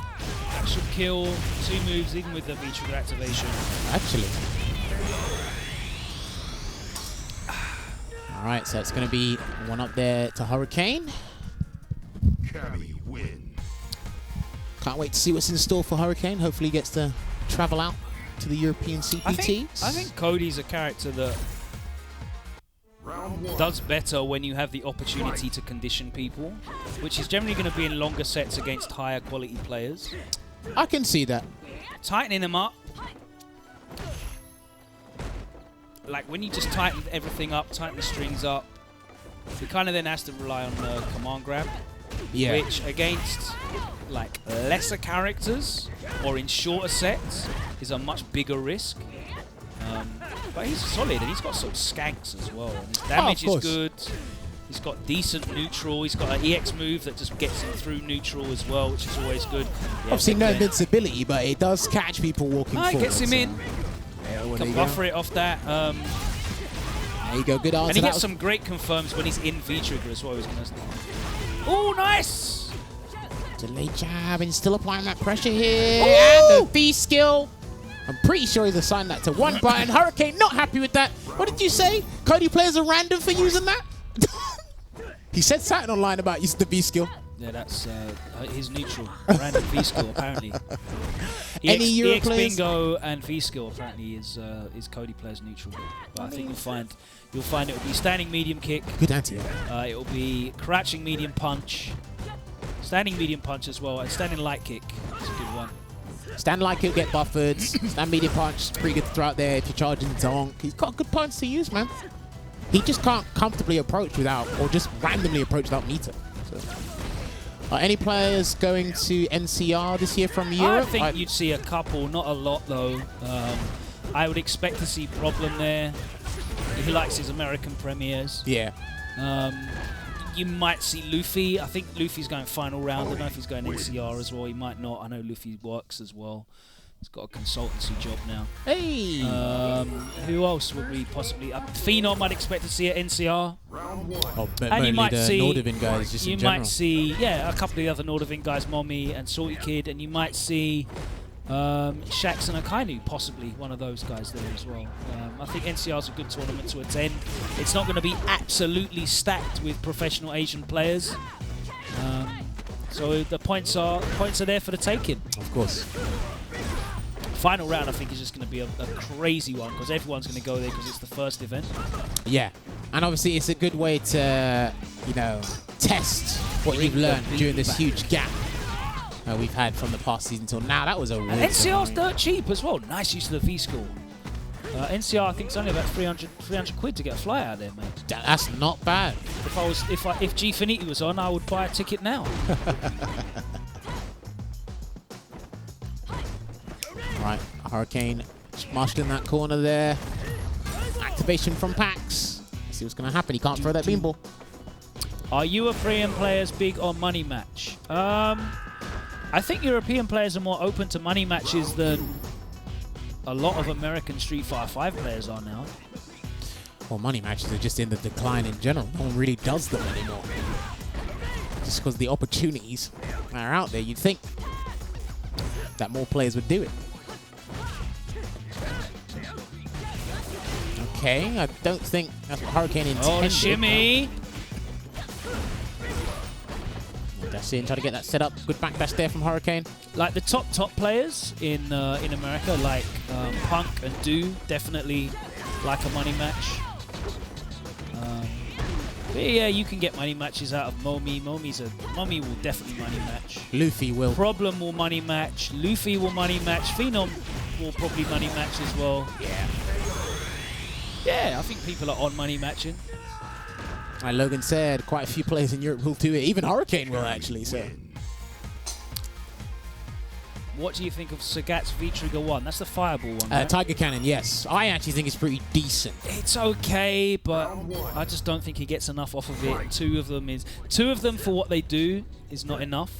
should kill 2 moves even with the V-trigger activation. Actually. Alright, so it's going to be one up there to Hurricane. Cammy win. Can't wait to see what's in store for Hurricane. Hopefully he gets to travel out to the European CPTs. I think Cody's a character that does better when you have the opportunity to condition people, which is generally going to be in longer sets against higher quality players. I can see that. Tightening them up. Like when you just tighten everything up, tighten the strings up, he kind of then has to rely on the command grab. Yeah. Which against like lesser characters or in shorter sets is a much bigger risk. But he's solid and he's got some skanks as well. And his damage is good. He's got decent neutral. He's got an EX move that just gets him through neutral as well, which is always good. Yeah, obviously no invincibility, but it does catch people walking forward. It gets him in. Yeah, well, can buffer it off that. There you go, good answer. And he gets some great confirms when he's in V-trigger as well. Oh, nice! Delay jab and still applying that pressure here. Ooh! And the V skill. I'm pretty sure he's assigned that to one button. Hurricane not happy with that. What did you say? Cody players are random for using that? He said something online about using the V skill. Yeah, that's his neutral. Random V skill, apparently. Any Euro EX players? bingo and V skill apparently is Cody players neutral. But I think you'll find it will be standing medium kick. Good anti. It will be crouching medium punch, standing medium punch as well, and standing light kick. It's a good one. Stand light kick, get buffered. Stand medium punch, pretty good to throw out there if you're charging donk. He's got good punch to use, man. He just can't comfortably approach without, or just randomly approach without meter. So. Any players going to NCR this year from Europe? I think you'd see a couple, not a lot though. I would expect to see Problem there. He likes his American premieres. Yeah. You might see Luffy. I think Luffy's going final round. I don't know if he's going NCR as well. He might not. I know Luffy works as well. He's got a consultancy job now. Hey! Who else would we possibly... Phenom I'd expect to see at NCR. Oh, and you might see... Nordovin guys just in general. might see, yeah, a couple of the other Nordovin guys, Mommy and Salty Kid, and you might see Shax and Akainu, possibly one of those guys there as well. I think NCR's a good tournament to attend. It's not going to be absolutely stacked with professional Asian players. So the points are there for the taking. Of course. Final round, I think, is just going to be a crazy one because everyone's going to go there because it's the first event. Yeah, and obviously it's a good way to, you know, test what you've learned during this huge gap we've had from the past season till now. That was a weird NCR's dirt cheap as well. Nice use of the V-School. NCR, I think, it's only about 300 quid to get a fly out there, mate. That's not bad. If G Finiti was on, I would buy a ticket now. Right, Hurricane marshalling that corner there. Activation from Packz. Let's see what's going to happen. He can't throw that beanball. Are European players big on money match? I think European players are more open to money matches than a lot of American Street Fighter 5 players are now. Well, money matches are just in the decline in general. No one really does them anymore. Just because the opportunities are out there, you'd think that more players would do it. Okay, I don't think that's what Hurricane intended. Oh, the shimmy! That's in, try to get that set up. Good backdash there from Hurricane. Like the top players in America, like Punk and Do, definitely like a money match. But yeah, you can get money matches out of Momi. Momi will definitely money match. Luffy will. Problem will money match. Luffy will money match. Phenom will probably money match as well. Yeah. Yeah, I think people are on money matching. Like Logan said, quite a few players in Europe will do it. Even Hurricane will actually. So, what do you think of Sagat's V-Trigger 1? That's the Fireball one, right? Tiger Cannon, yes. I actually think it's pretty decent. It's okay, but I just don't think he gets enough off of it. Two of them for what they do is not enough.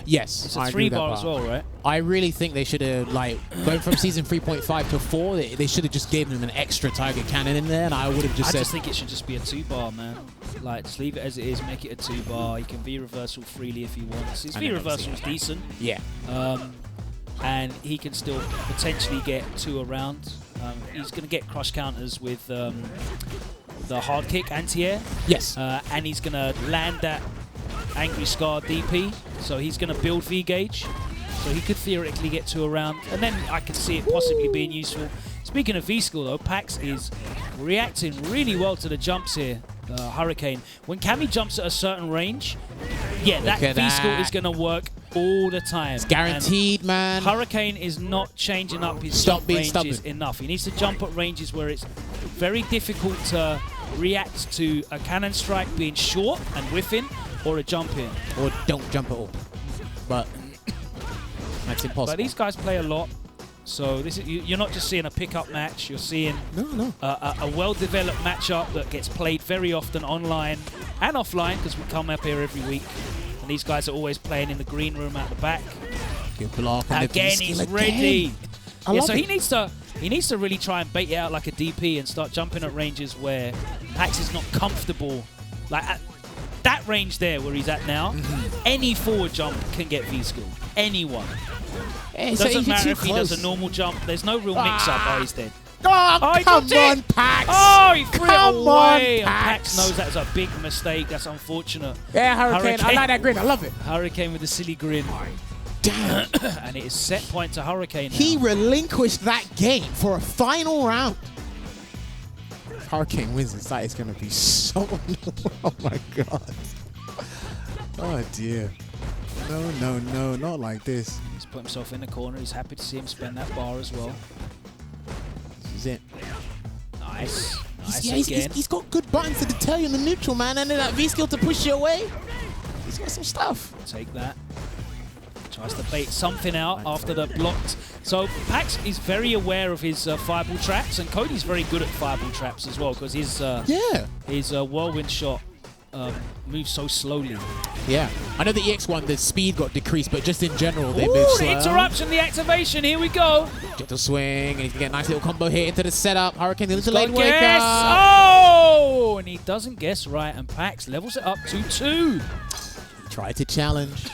Yes, it's a 3-bar as well, right? I really think they should have, like, going from season 3.5 to 4, they should have just given him an extra Tiger Cannon in there, and I would have just said... I just think it should just be a 2-bar, man. Like, just leave it as it is, make it a 2-bar. You can V-reversal freely if you want. His V-reversal is decent. Yeah. And he can still potentially get 2 around. He's going to get crush counters with the hard kick anti-air. Yes. And he's going to land that Angry Scar DP, so he's going to build V-Gauge, so he could theoretically get 2 around, and then I can see it possibly being useful. Speaking of V-Skill though, Packz is reacting really well to the jumps here, Hurricane. When Cammy jumps at a certain range, yeah, that V-Skill is going to work all the time. It's guaranteed, man. Hurricane is not changing up his jump ranges enough. He needs to jump at ranges where it's very difficult to react to a cannon strike being short and whiffing, or a jump in. Or don't jump at all. But that's impossible. But these guys play a lot, so this is, you're not just seeing a pickup match, you're seeing a well-developed matchup that gets played very often online and offline, because we come up here every week. And these guys are always playing in the green room at the back. Good block. Again, he's ready. Yeah, so he needs to really try and bait it out like a DP and start jumping at ranges where Packz is not comfortable. Like at that range there where he's at now, any forward jump can get V-Skill. Anyone. Hey, doesn't matter if he does a normal jump. There's no real mix-up. Oh, he's dead. Oh, come on, Packz! Oh, he threw it away. And Packz knows that's a big mistake. That's unfortunate. Yeah, Hurricane. I like that grin. I love it. Hurricane with a silly grin. Damn. And it is set point to Hurricane now. He relinquished that game for a final round. If Hurricane wins this, that is going to be so... Oh, my God. Oh, dear. No, not like this. He's put himself in the corner. He's happy to see him spend that bar as well. This is it. Nice. He's got good buttons to deter you in the neutral, man, and then that V-skill to push you away. He's got some stuff. Take that. Tries to bait something out after the blocked. So Packz is very aware of his fireball traps, and Cody's very good at fireball traps as well, because his whirlwind shot moves so slowly. Yeah, I know the EX one, the speed got decreased, but just in general, they move slow. The interruption, the activation, here we go. Gentle swing, and he can get a nice little combo here into the setup. Hurricane, the little late wake up. Oh, and he doesn't guess right, and Packz levels it up to 2. He tried to challenge.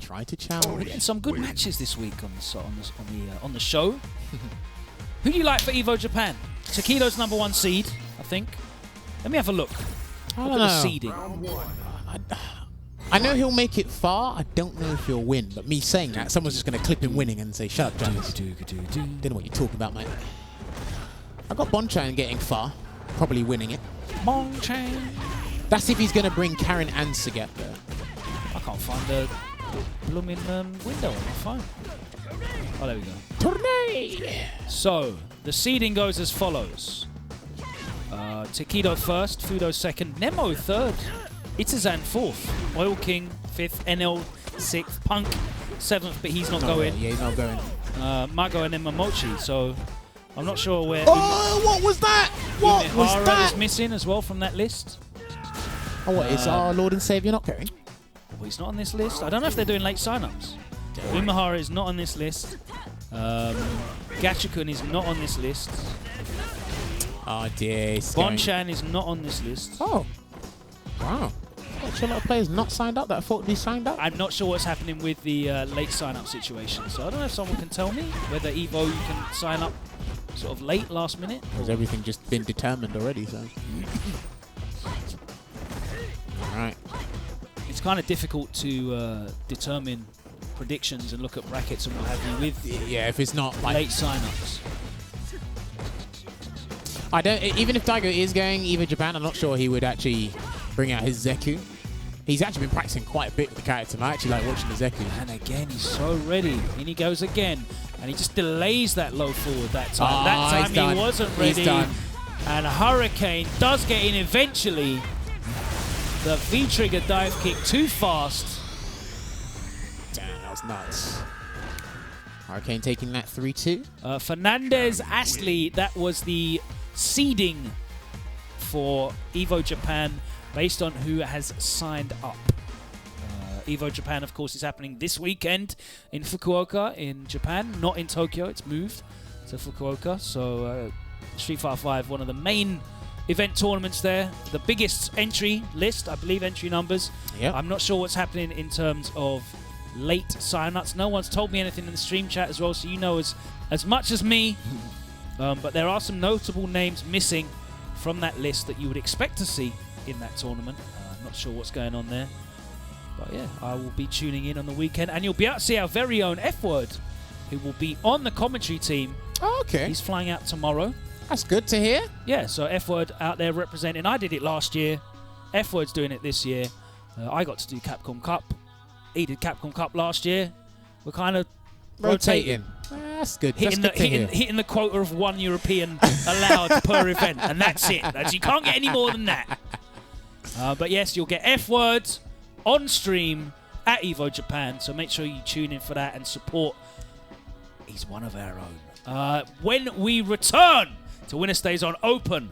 We're getting some good matches this week on the show. Who do you like for Evo Japan? Takedo's #1 seed, I think. Let me have a look. Look at the seeding. I know he'll make it far. I don't know if he'll win. But me saying that, someone's just going to clip him winning and say, "Shut up, Jammerz." Don't know what you're talking about, mate. I got Bonchan getting far, probably winning it. Bonchan. That's if he's going to bring Karen and Sagat there. I can't find the blooming window on my phone. Oh, there we go. Tournay! So, the seeding goes as follows. Takedo first, Fudo second, Nemo third, Itazan fourth, Oil King fifth, NL sixth, Punk seventh, but he's not going. Yeah, he's not going. Mago and then Momochi, so I'm not sure where... Oh, what was that? What was that? is missing as well from that list. Oh, what, is our Lord and Saviour not going? Well, he's not on this list. I don't know if they're doing late sign-ups. Umehara is not on this list. Gachikun is not on this list. Oh dear. Bonshan is not on this list. Oh. Wow. Actually, a lot of players not signed up that I thought would be signed up. I'm not sure what's happening with the late sign-up situation. So I don't know if someone can tell me whether Evo you can sign up sort of late, last minute. Has everything just been determined already, so. Alright. It's kind of difficult to determine predictions and look at brackets and what have you with if it's not like late sign-ups. I don't. Even if Daigo is going Evo Japan, I'm not sure he would actually bring out his Zeku. He's actually been practicing quite a bit with the character, and I actually like watching the Zeku. And again, he's so ready. In he goes again. And he just delays that low forward that time. That time he wasn't ready. He's done. And Hurricane does get in eventually. The V-trigger dive kick too fast. Damn, that was nuts. Hurricane taking that 3-2. Fernandez Astley, that was the seeding for Evo Japan based on who has signed up. Evo Japan, of course, is happening this weekend in Fukuoka in Japan, not in Tokyo. It's moved to Fukuoka. So Street Fighter 5, one of the main event tournaments there. The biggest entry list, I believe, entry numbers. Yep. I'm not sure what's happening in terms of late sign-ups. No one's told me anything in the stream chat as well, so you know as much as me. But there are some notable names missing from that list that you would expect to see in that tournament. I'm not sure what's going on there. But yeah, I will be tuning in on the weekend, and you'll be able to see our very own F-Word, who will be on the commentary team. Oh, okay. He's flying out tomorrow. That's good to hear. Yeah, so F-Word out there representing. I did it last year. F-Word's doing it this year. I got to do Capcom Cup. He did Capcom Cup last year. We're kind of rotating. That's good. Hitting the quota of one European allowed per event, and that's it. You can't get any more than that. But yes, you'll get F-Word on stream at Evo Japan, so make sure you tune in for that and support. He's one of our own. When we return to WinnerStaysOn Open,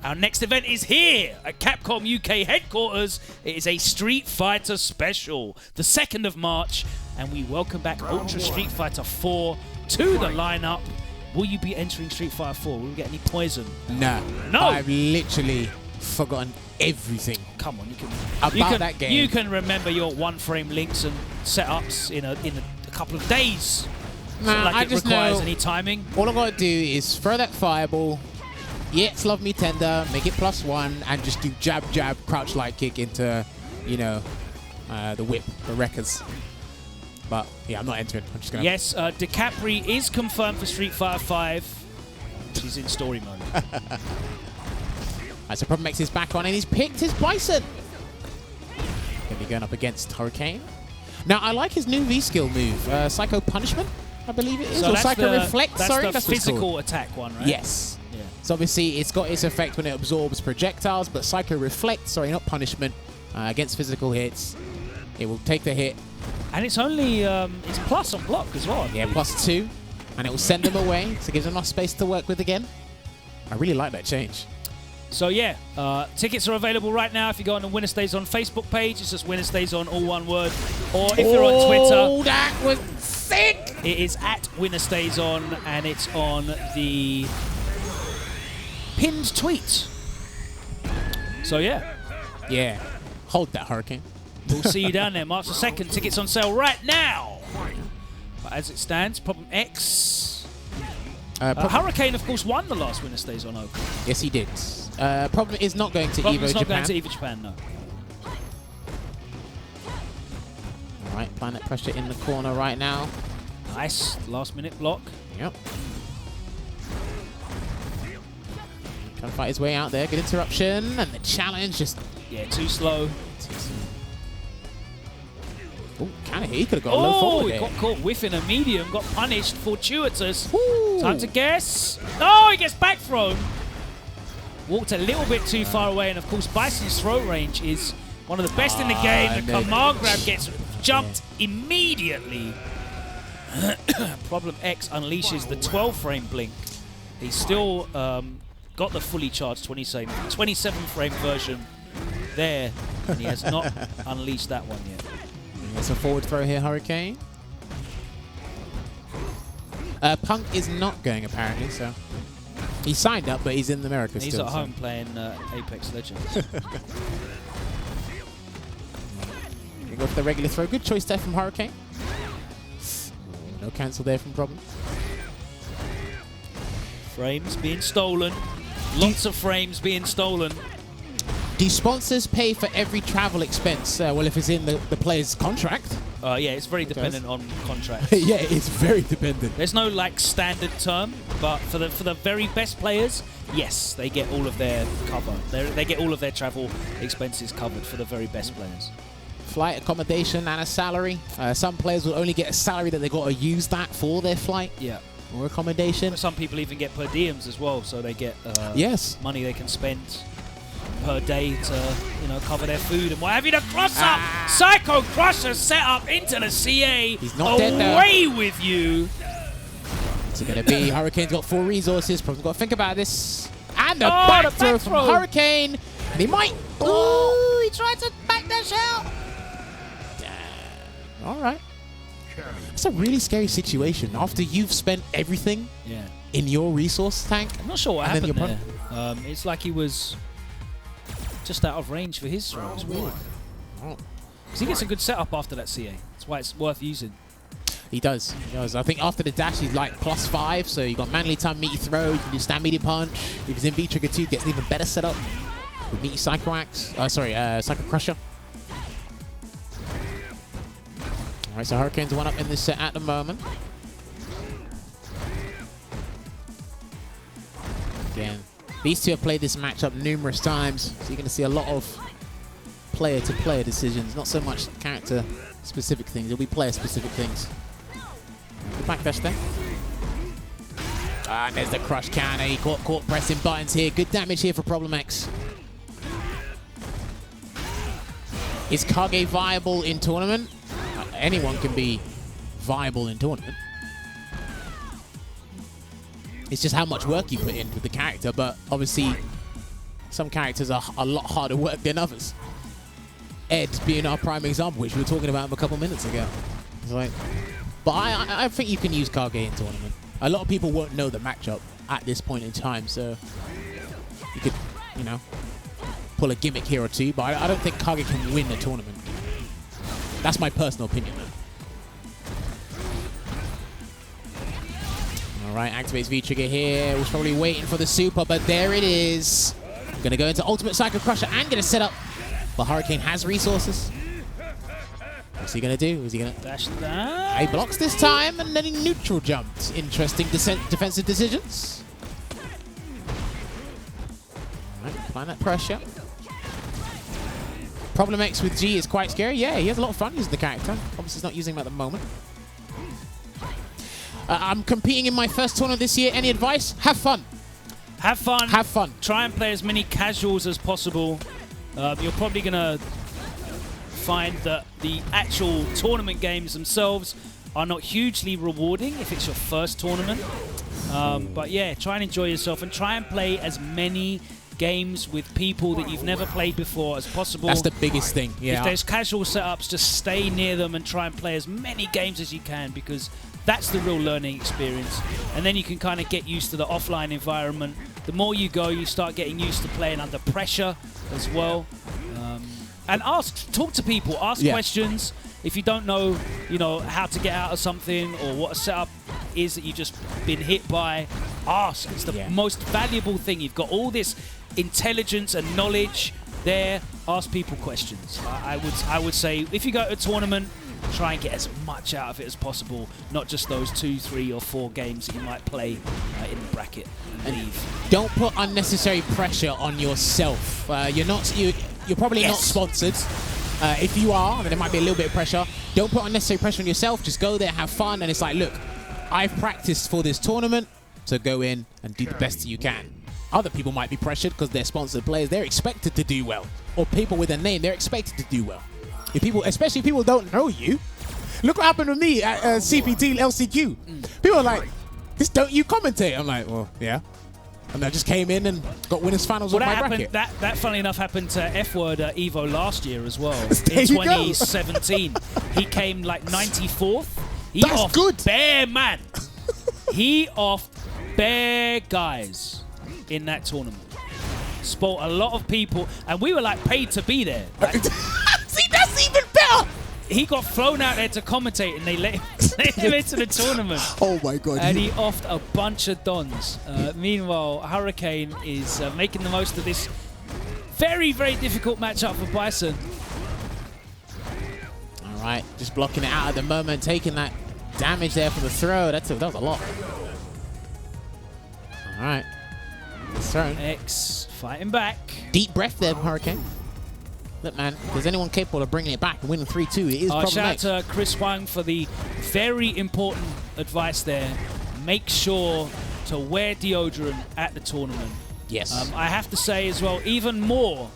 our next event is here at Capcom UK headquarters. It is a Street Fighter special, the 2nd of March, and we welcome back Ultra Street Fighter 4 to the lineup. Will you be entering Street Fighter 4? Will we get any poison? No. I've literally forgotten everything. Come on, that game. You can remember your one-frame links and setups in a couple of days. Nah, like I it just requires know any timing. All I've got to do is throw that fireball. Yes, love me tender, make it +1, and just do jab, jab, crouch light kick into, the whip, the wreckers. But yeah, I'm not entering. I'm just gonna. Yes, DeCapri is confirmed for Street Fighter 5. He's in story mode. Right, so Problem X is back on, and he's picked his Bison. Gonna be going up against Hurricane. Now, I like his new V-skill move, Psycho Punishment, I believe it is, So or Psycho Reflect. That's Sorry, the that's what it's called. physical attack one, right? Yes. Yeah. So obviously, it's got its effect when it absorbs projectiles, but Psycho Reflect, sorry, not Punishment, against physical hits, it will take the hit. And it's only it's plus on block as well. Yeah, +2, and it will send them away, so it gives them enough space to work with again. I really like that change. So yeah, tickets are available right now if you go on the WinnerStaysOn Facebook page. It's just WinnerStaysOn, all one word. Or if you're on Twitter. Oh, that was sick! It is at WinnerStaysOn, and it's on the pinned tweet. So yeah. Yeah. Hold that, Hurricane. We'll see you down there March the 2nd. Tickets on sale right now. But as it stands, Problem X. Hurricane, of course, won the last WinnerStaysOn Open. Yes, he did. Problem is not going to Problem's Evo not Japan. going to Evo Japan, no. All right, Planet Pressure in the corner right now. Nice last-minute block. Yep. Trying to fight his way out there. Good interruption, and the challenge just... Yeah, too slow. Oh, kind of. He could have got a low forward he there. got caught whiffing a medium, got punished, fortuitous. Ooh. Time to guess. Oh, he gets back thrown. Walked a little bit too far away, and of course, Bison's throw range is one of the best in the game. The command grab gets jumped immediately. Problem X unleashes the 12-frame blink. He's still got the fully charged 27-frame version there, and he has not unleashed that one yet. There's a forward throw here, Hurricane. Punk is not going apparently, so he signed up, but he's in America He's still. at home playing Apex Legends. You go for the regular throw. Good choice there from Hurricane. No cancel there from Problem. Frames being stolen. Lots of frames being stolen. Do sponsors pay for every travel expense? Well, if it's in the player's contract. Yeah, it's very dependent on contracts. Yeah, it's very dependent. There's no like standard term, but for the very best players, yes, they get all of their cover. They get all of their travel expenses covered for the very best players. Flight, accommodation, and a salary. Some players will only get a salary that they got to use that for their flight. Yeah. Or accommodation. But some people even get per diems as well, so they get yes, money they can spend per day to, you know, cover their food and what have you. The cross up, Psycho Crusher set up into the CA. He's not dead though. Away with you. What's it gonna be? Hurricane's got 4 resources. Probably got to think about this. And the back throw from Hurricane. And he might. Oh, he tried to back dash out. All right. It's a really scary situation after you've spent everything in your resource tank. I'm not sure what happened there. It's like he was just out of range for his throw. It's weird. Because he gets a good setup after that CA. That's why it's worth using. He does. He does. I think after the dash, he's like +5. So you got manually time meaty throw. You can do stand meaty punch. If he's in B trigger 2, gets an even better setup with meaty Psycho Axe. Psycho Crusher. All right, so Hurricane's 1 up in this set at the moment. Again, these two have played this matchup numerous times, so you're going to see a lot of player-to-player decisions, not so much character-specific things. It'll be player-specific things. The back dash there. And there's the crush counter. He caught pressing buttons here. Good damage here for Problem X. Is Kage viable in tournament? Anyone can be viable in tournament. It's just how much work you put in with the character, but obviously some characters are a lot harder work than others. Ed being our prime example, which we were talking about him a couple minutes ago. It's like, but I think you can use Kage in tournament. A lot of people won't know the matchup at this point in time, so you could, you know, pull a gimmick here or two, but I don't think Kage can win a tournament. That's my personal opinion, though. All right, activates V-Trigger here. Was probably waiting for the super, but there it is. Going to go into Ultimate Psycho Crusher and going to set up. But Hurricane has resources. What's he going to do? Is he going to dash that? He blocks this time, and then he neutral jumped. Interesting defensive decisions. All right, applying that pressure. Problem X with G is quite scary. Yeah, he has a lot of fun using the character. Obviously, he's not using him at the moment. I'm competing in my first tournament this year. Any advice? Have fun. Have fun. Have fun. Try and play as many casuals as possible. You're probably going to find that the actual tournament games themselves are not hugely rewarding if it's your first tournament. But yeah, try and enjoy yourself and try and play as many games with people that you've never played before as possible. That's the biggest thing. Yeah. If there's casual setups, just stay near them and try and play as many games as you can, because that's the real learning experience. And then you can kind of get used to the offline environment. The more you go, you start getting used to playing under pressure as well. And talk to people, ask questions. If you don't know, you know, how to get out of something or what a setup is that you've just been hit by, ask. It's the most valuable thing. You've got all this intelligence and knowledge there. Ask people questions. I would say if you go to a tournament, try and get as much out of it as possible, not just those 2, 3, or 4 games that you might play in the bracket and leave. Don't put unnecessary pressure on yourself. You're probably not sponsored. If you are, then there might be a little bit of pressure. Don't put unnecessary pressure on yourself. Just go there, have fun, and it's like, look, I've practiced for this tournament, so go in and do the best that you can. Other people might be pressured because they're sponsored players. They're expected to do well. Or people with a name, they're expected to do well. If people, especially if people don't know you. Look what happened with me at CPT LCQ. People are like, "This don't you commentate?" I'm like, well, yeah. And I just came in and got winners finals on my bracket. That funnily enough happened to F-Word at EVO last year as well. In 2017. He came like 94th. He That's off good. bare man. He offed bare guys in that tournament. Spoiled a lot of people, and we were like paid to be there. Like, see, that's even better. he got flown out there to commentate, and they let him into the tournament. Oh my god! And he offed a bunch of dons. Meanwhile, Hurricane is making the most of this very, very difficult matchup for Bison. All right, just blocking it out at the moment, taking that damage there from the throw. That was a lot. All right, thrown. X fighting back. Deep breath there, Hurricane. Look, man, if there's anyone capable of bringing it back and winning 3-2, it is Problem Shout X. out to Chris Wang for the very important advice there. Make sure to wear deodorant at the tournament. Yes. I have to say as well, even more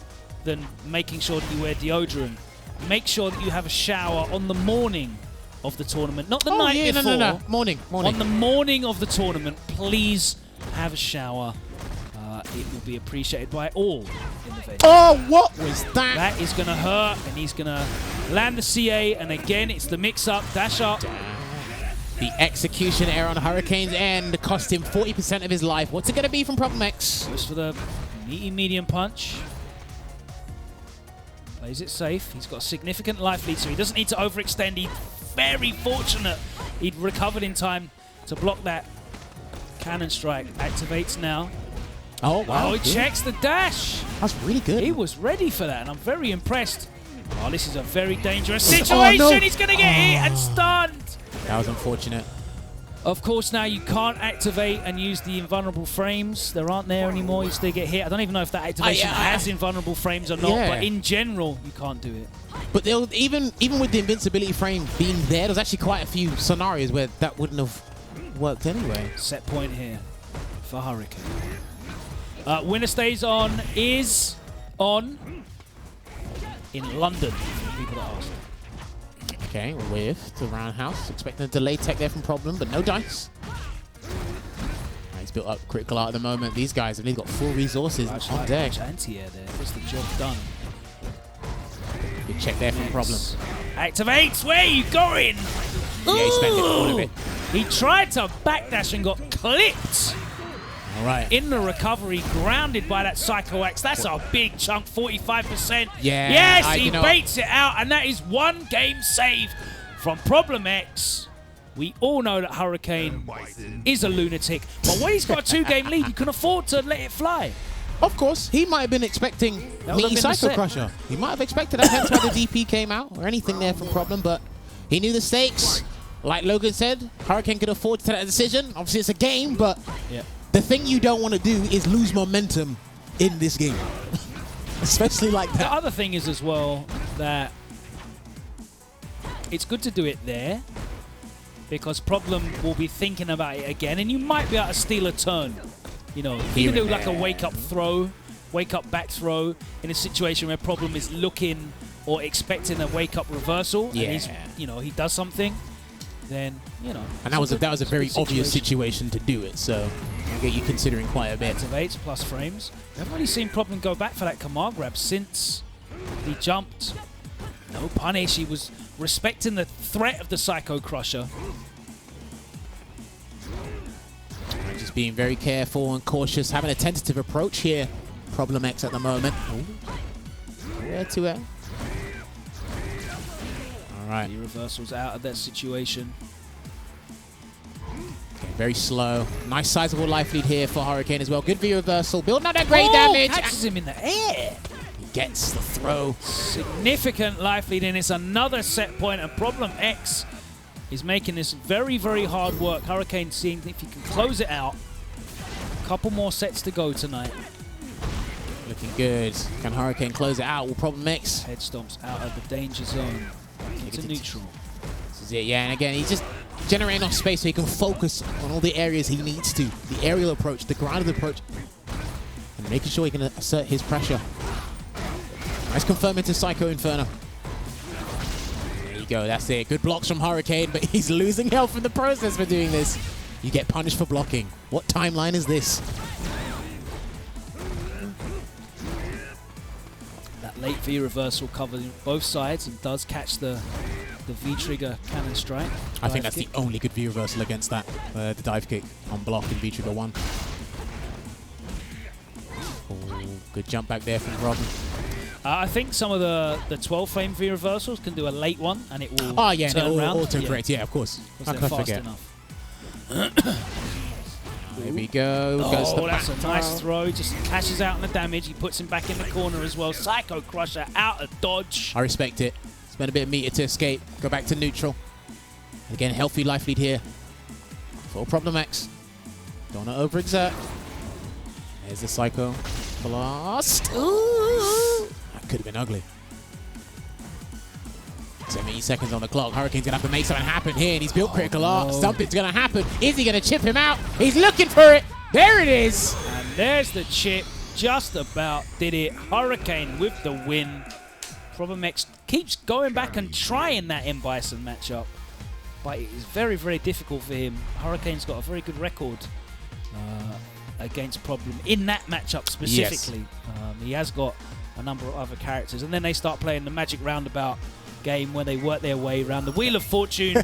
than making sure that you wear deodorant, make sure that you have a shower on the morning of the tournament, not the night before. No. Morning. On the morning of the tournament, please have a shower. It will be appreciated by all in the venue. Oh, what was that? That is going to hurt, and he's going to land the CA, and again, it's the mix-up, dash up. The execution error on Hurricane's end cost him 40% of his life. What's it going to be from Problem X? Goes for the meaty medium punch. Plays it safe. He's got a significant life lead, so he doesn't need to overextend. He's very fortunate he'd recovered in time to block that cannon strike. Activates now. Oh, wow. Oh, he checks the dash. That's really good. He was ready for that, and I'm very impressed. Oh, this is a very dangerous situation. Oh, no. He's going to get hit and stunned. That was unfortunate. Of course, now you can't activate and use the invulnerable frames. There aren't there anymore. You still get hit. I don't even know if that activation has invulnerable frames or not, but in general, you can't do it. But even with the invincibility frame being there, there's actually quite a few scenarios where that wouldn't have worked anyway. Set point here for Hurricane. WinnerStaysOn is on in London, for people that asked. Okay, with the roundhouse. Expecting a delay tech there from Problem, but no dice. He's built up critical art at the moment. These guys have got full resources on deck. Anti-air there. Gets the job done. Good check there from Problem. Activates. Where are you going? Yeah, he spent all of it. He tried to backdash and got clipped. All right. In the recovery, grounded by that Psycho Axe. That's a big chunk, 45%. Yeah. Yes, he baits it out, and that is one game save from Problem X. We all know that Hurricane is a lunatic, but when he's got a 2-game lead, you can afford to let it fly. Of course, he might have been expecting meaty Psycho Crusher. He might have expected that, hence why the DP came out, or anything there from Problem, but he knew the stakes. Like Logan said, Hurricane could afford to take that decision. Obviously, it's a game, but the thing you don't want to do is lose momentum in this game. Especially like that. The other thing is as well that it's good to do it there because Problem will be thinking about it again, and you might be able to steal a turn. You know, you can do like a wake-up throw, wake-up back throw in a situation where Problem is looking or expecting a wake-up reversal, and he's, you know, he does something, then, you know. And that was a very obvious situation to do it, so I get you considering quite a bit. Activates plus frames. We haven't really seen Problem go back for that command grab since he jumped. No punish. He was respecting the threat of the Psycho Crusher. Just being very careful and cautious, having a tentative approach here. Problem X at the moment. Where to it? All right. The reversal's out of that situation. Okay, very slow. Nice sizable life lead here for Hurricane as well. Good V reversal. Building up that great damage. Catches him in the air. He gets the throw. Significant life lead, and it's another set point, and Problem X is making this very, very hard work. Hurricane seeing if he can close it out. A couple more sets to go tonight. Looking good. Can Hurricane close it out? Will Problem X? Head stomps out of the danger zone. Into neutral. This is it, yeah. And again, he's just generating enough space so he can focus on all the areas he needs to. The aerial approach, the grounded approach, and making sure he can assert his pressure. Nice confirm into Psycho Inferno. There you go, that's it. Good blocks from Hurricane, but he's losing health in the process for doing this. You get punished for blocking. What timeline is this? That late V reversal covers both sides and does catch the the V-trigger cannon strike. I think that's the only good V reversal against that. The dive kick on block in V-trigger 1. Oh, good jump back there from Robin. I think some of the 12-frame V reversals can do a late one, and it will turn around. Auto-correct, yeah, of course. How Because could they're I fast forget? enough. There we go. Oh, that's a nice throw. Just cashes out on the damage. He puts him back in the corner as well. Psycho Crusher out of dodge. I respect it. Spend a bit of meter to escape. Go back to neutral. Again, healthy life lead here. Full problem X. Don't want to overexert. There's the Psycho Blast. Ooh. That could have been ugly. 70 seconds on the clock. Hurricane's going to have to make something happen here, and he's built critical art. Something's going to happen. Is he going to chip him out? He's looking for it. There it is. And there's the chip. Just about did it. Hurricane with the win. Problem X keeps going back and trying that M Bison matchup, but it is very, very difficult for him. Hurricane's got a very good record against Problem in that matchup specifically. Yes. He has got a number of other characters, and then they start playing the Magic Roundabout game where they work their way around the Wheel of Fortune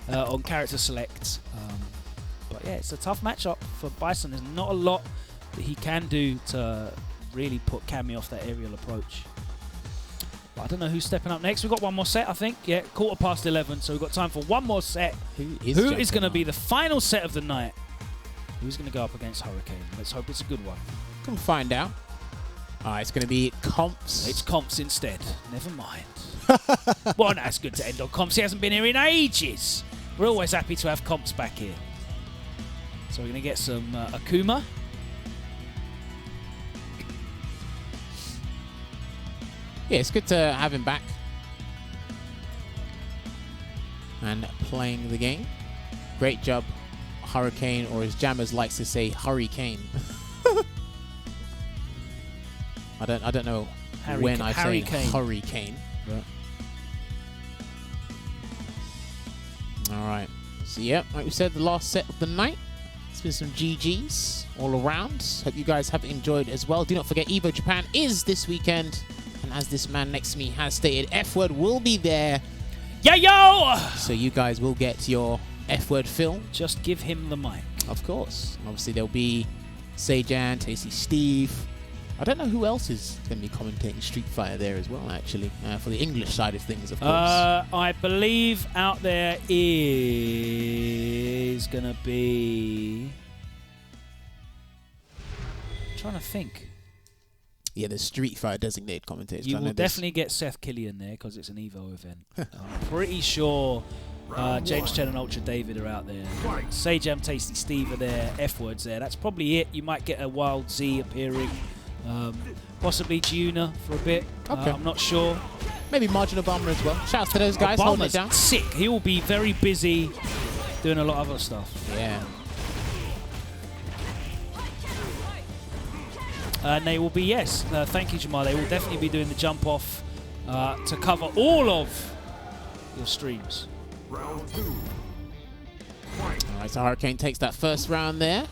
on character select. But yeah, it's a tough matchup for Bison. There's not a lot that he can do to really put Cammy off that aerial approach. But I don't know who's stepping up next. We've got one more set, I think. Yeah, 11:15, so we've got time for one more set. Who is going to be the final set of the night? Who's going to go up against Hurricane? Let's hope it's a good one. Come find out. It's going to be Confz. It's Confz instead. Never mind. Well, no, it's good to end on Confz. He hasn't been here in ages. We're always happy to have Confz back here. So we're going to get some Akuma. Yeah, it's good to have him back and playing the game. Great job, Hurricane, or as Jammerz likes to say, Hurricane. I don't know when I say Hurricane. All right. So yeah, like we said, the last set of the night. It's been some GGs all around. Hope you guys have enjoyed as well. Do not forget, Evo Japan is this weekend. And as this man next to me has stated, F-Word will be there. Yeah, yo! So you guys will get your F-Word film. Just give him the mic. Of course. And obviously there'll be Sejan, Tasty Steve. I don't know who else is going to be commentating Street Fighter there as well, actually. For the English side of things, of course. I believe out there is going to be... I'm trying to think. Yeah, the Street Fighter designated commentators. You will definitely get Seth Killian there because it's an Evo event. I'm pretty sure James Chen and Ultra David are out there. Sejam, Tasty Steve are there. F-Word's there. That's probably it. You might get a Wild Z appearing. Possibly Giuna for a bit. Okay. I'm not sure. Maybe Margin Obama as well. Shouts to those guys holding it down. Sick. He will be very busy doing a lot of other stuff. Yeah. And they will be, yes, thank you, Jamal. They will definitely be doing the jump off to cover all of your streams. Round 2. All right, so Hurricane takes that first round there.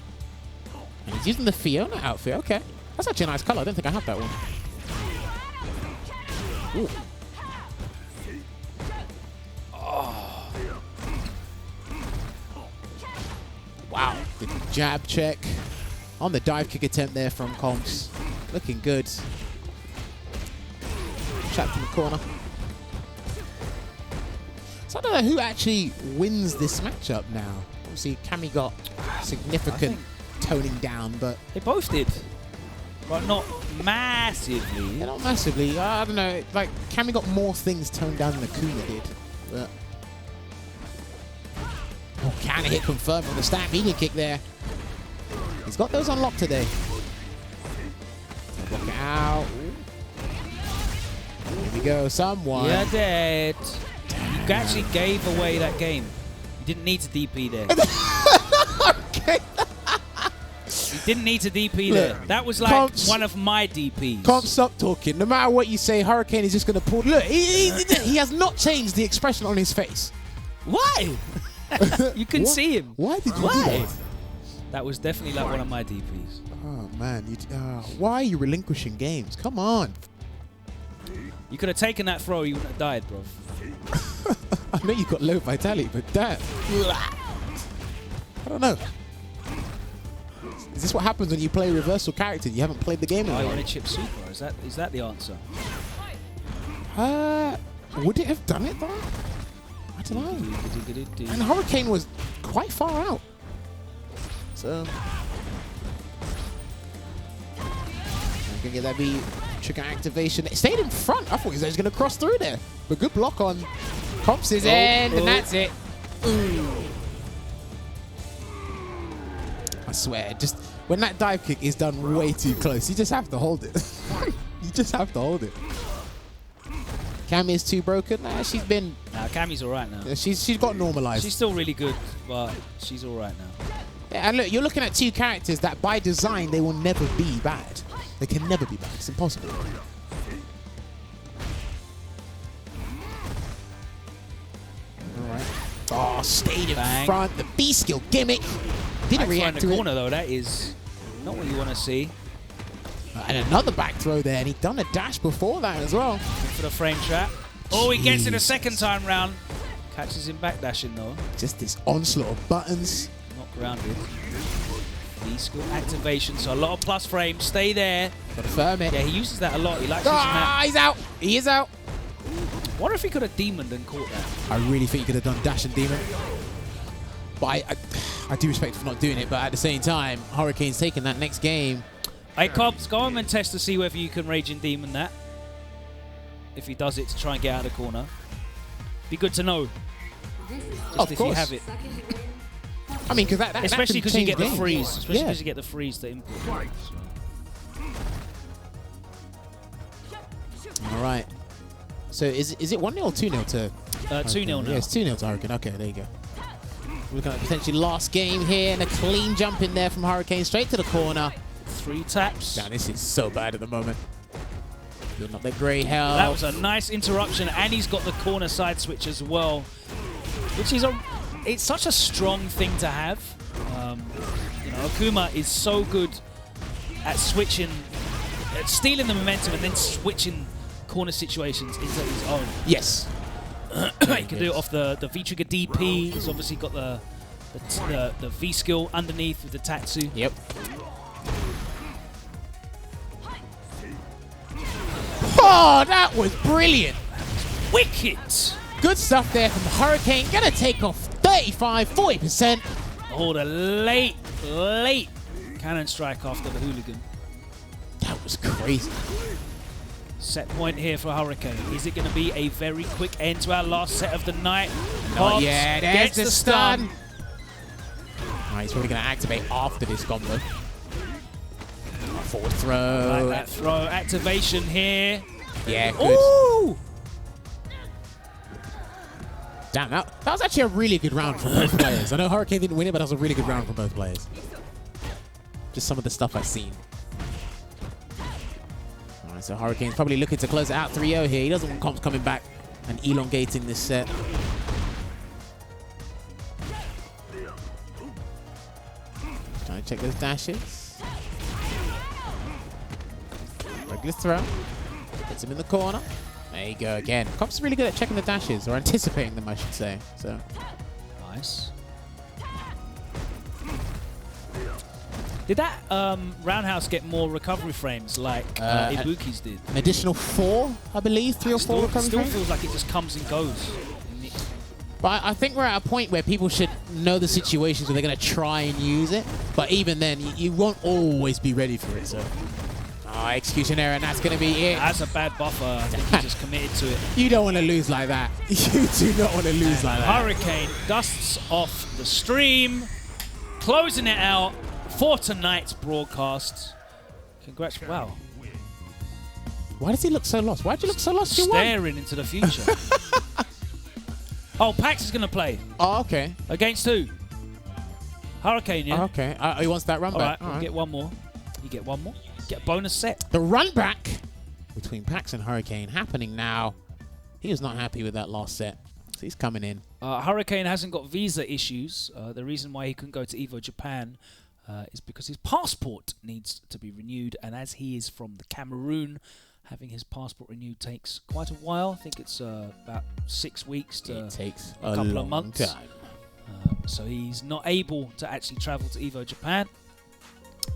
And he's using the Fiona outfit. Okay. That's actually a nice color. I don't think I have that one. Ooh. Oh. Wow. The jab check. On the dive kick attempt there from Confz. Looking good. Trapped in the corner. So I don't know who actually wins this matchup now. Obviously, Cammy got significant toning down, but... They both did. But not massively. Yeah, not massively. I don't know. Like, Cammy got more things toned down than Akuma did. But... Oh, can hit confirmed on the stamp. He can kick there. He's got those unlocked today. Block it out. Here we go, someone. You're dead. You actually gave away that game. You didn't need to DP there. Okay. You didn't need to DP there. That was like Confz, one of my DPs. Can't stop talking. No matter what you say, Hurricane is just going to pull. Look, he has not changed the expression on his face. Why? You couldn't see him. Why did you do that? That was definitely like one of my DPs. Oh, man. Why are you relinquishing games? Come on. You could have taken that throw, you wouldn't have died, bro. I know you've got low vitality, but damn. I don't know. Is this what happens when you play a reversal character? You haven't played the game in a I while. want to chip super. Is that the answer? Would it have done it though? I don't know. And Hurricane was quite far out. So I'm gonna get that V trigger activation. It stayed in front. I thought he was going to cross through there. But good block on Confz's end, and that's it. I swear, just when that dive kick is done way too close, you just have to hold it. You just have to hold it. Cammy is too broken. Nah, she's been. Nah, Cammy's all right now. Yeah, she's got normalized. She's still really good, but she's all right now. Yeah, and look, you're looking at two characters that by design they will never be bad. They can never be bad. It's impossible. Alright. Oh, stayed in front. The B skill gimmick. Didn't react to the corner though. That is not what you want to see. And another back throw there, and he'd done a dash before that as well. For the frame trap. Oh, he gets it a second time round. Catches him back dashing though. Just this onslaught of buttons. Not grounded. B-skill activation, so a lot of plus frames. Stay there. Gotta firm it. Yeah, he uses that a lot. He likes using that. He's out. He is out. Wonder if he could have demoned and caught that. I really think he could have done dash and demon. But I do respect him for not doing it, but at the same time, Hurricane's taking that next game. Hey, Cobbs, go on and test to see whether you can Raging Demon that. If he does it to try and get out of the corner. Be good to know. Just if you have it. I mean, because that especially because you get the freeze. Especially because yeah. you get the freeze to import. All right. So is it 1-0 or 2-0 to? 2-0 now. Yeah, it's 2-0 to Hurricane. Okay, there you go. We're looking at potentially last game here, and a clean jump in there from Hurricane straight to the corner. 3 taps. Damn, this is so bad at the moment. Building up that grey hell. That was a nice interruption, and he's got the corner side switch as well, which is it's such a strong thing to have. You know, Akuma is so good at switching, at stealing the momentum and then switching corner situations into his own. Yes. He can do it off the V-trigger DP. He's obviously got the V skill underneath with the Tatsu. Yep. Oh, that was brilliant. Wicked. Good stuff there from the Hurricane. Gonna take off 35, 40%. Oh, the late cannon strike after the hooligan. That was crazy. Set point here for Hurricane. Is it going to be a very quick end to our last set of the night? Not yet. There's the stun. All right, he's probably going to activate after this combo. Forward throw. Like that throw. Activation here. Yeah, good. Ooh! Damn, that was actually a really good round from both players. I know Hurricane didn't win it, but that was a really good round from both players. Just some of the stuff I've seen. All right, so Hurricane's probably looking to close it out 3-0 here. He doesn't want Confz coming back and elongating this set. Trying to check those dashes. Regular throw. Gets him in the corner. There you go again. Confz is really good at checking the dashes, or anticipating them, I should say. So nice. Did that roundhouse get more recovery frames like Ibuki's did? An additional 4, I believe, 3 or 4 recovery still frames. Feels like it just comes and goes. But I think we're at a point where people should know the situations where they're going to try and use it. But even then, you won't always be ready for it. So, execution error, and that's going to be it. That's a bad buffer. I think he just committed to it. You don't want to lose like that. You do not want to lose like that. Hurricane dusts off the stream, closing it out for tonight's broadcast. Congrats. Wow. Why does he look so lost? Why do you look so lost? Staring into the future. Oh, Packz is going to play. Oh, okay. Against who? Hurricane, yeah? Oh, okay. He wants that run back. All right, get one more. You get one more. Get a bonus set. The run back between Packz and Hurricane happening now. He was not happy with that last set. So he's coming in. Hurricane hasn't got visa issues. The reason why he couldn't go to EVO Japan is because his passport needs to be renewed. And as he is from the Cameroon, having his passport renewed takes quite a while. I think it's about 6 weeks to It takes a couple of months. Time. So he's not able to actually travel to EVO Japan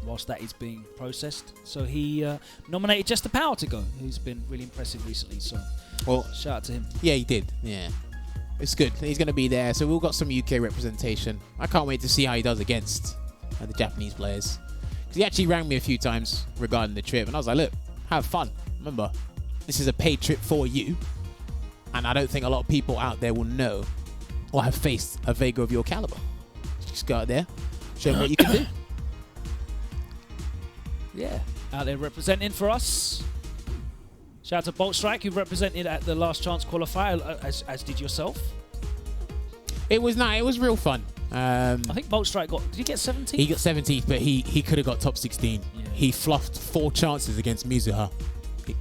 whilst that is being processed. So he nominated Just the Power to go, who's been really impressive recently. So well, shout out to him. Yeah, he did. Yeah. It's good. He's going to be there. So we've got some UK representation. I can't wait to see how he does against the Japanese players. Because he actually rang me a few times regarding the trip. And I was like, look, have fun. Remember, this is a paid trip for you. And I don't think a lot of people out there will know or have faced a Vega of your caliber. Just go out there, show them what you can do. Yeah, out there representing for us. Shout out to Bolt Strike, who represented at the Last Chance qualifier, as did yourself. It was nice. It was real fun. I think Bolt Strike did he get 17th? He got 17th, but he could have got top 16. Yeah. He fluffed 4 chances against Mizuha.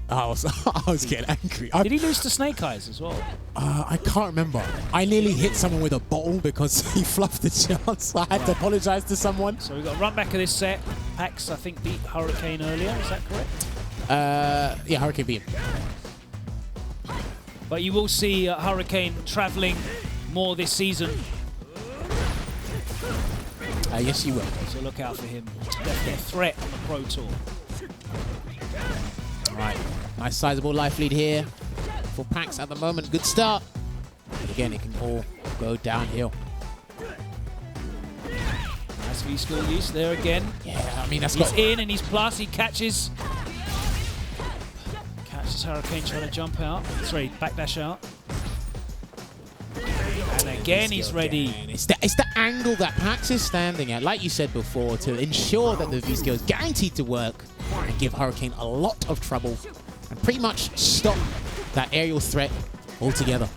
I was getting angry. Did he lose to Snake Eyes as well? I can't remember. I nearly hit someone with a bottle because he fluffed the chance. I had to apologise to someone. So we've got a run back of this set. Packz, I think, beat Hurricane earlier. Is that correct? Yeah, Hurricane beat him. But you will see Hurricane travelling more this season. Yes, you will. So look out for him. Definitely a threat on the Pro Tour. Right, nice sizable life lead here for Packz at the moment. Good start. But again, it can all go downhill. Nice V-skill use there again. Yeah, I mean, that's he's in and he's plus. He catches Hurricane trying to jump out. Sorry, backdash out. And again, he's ready. It's the angle that Packz is standing at, like you said before, to ensure that the V-skill is guaranteed to work and give Hurricane a lot of trouble and pretty much stop that aerial threat altogether.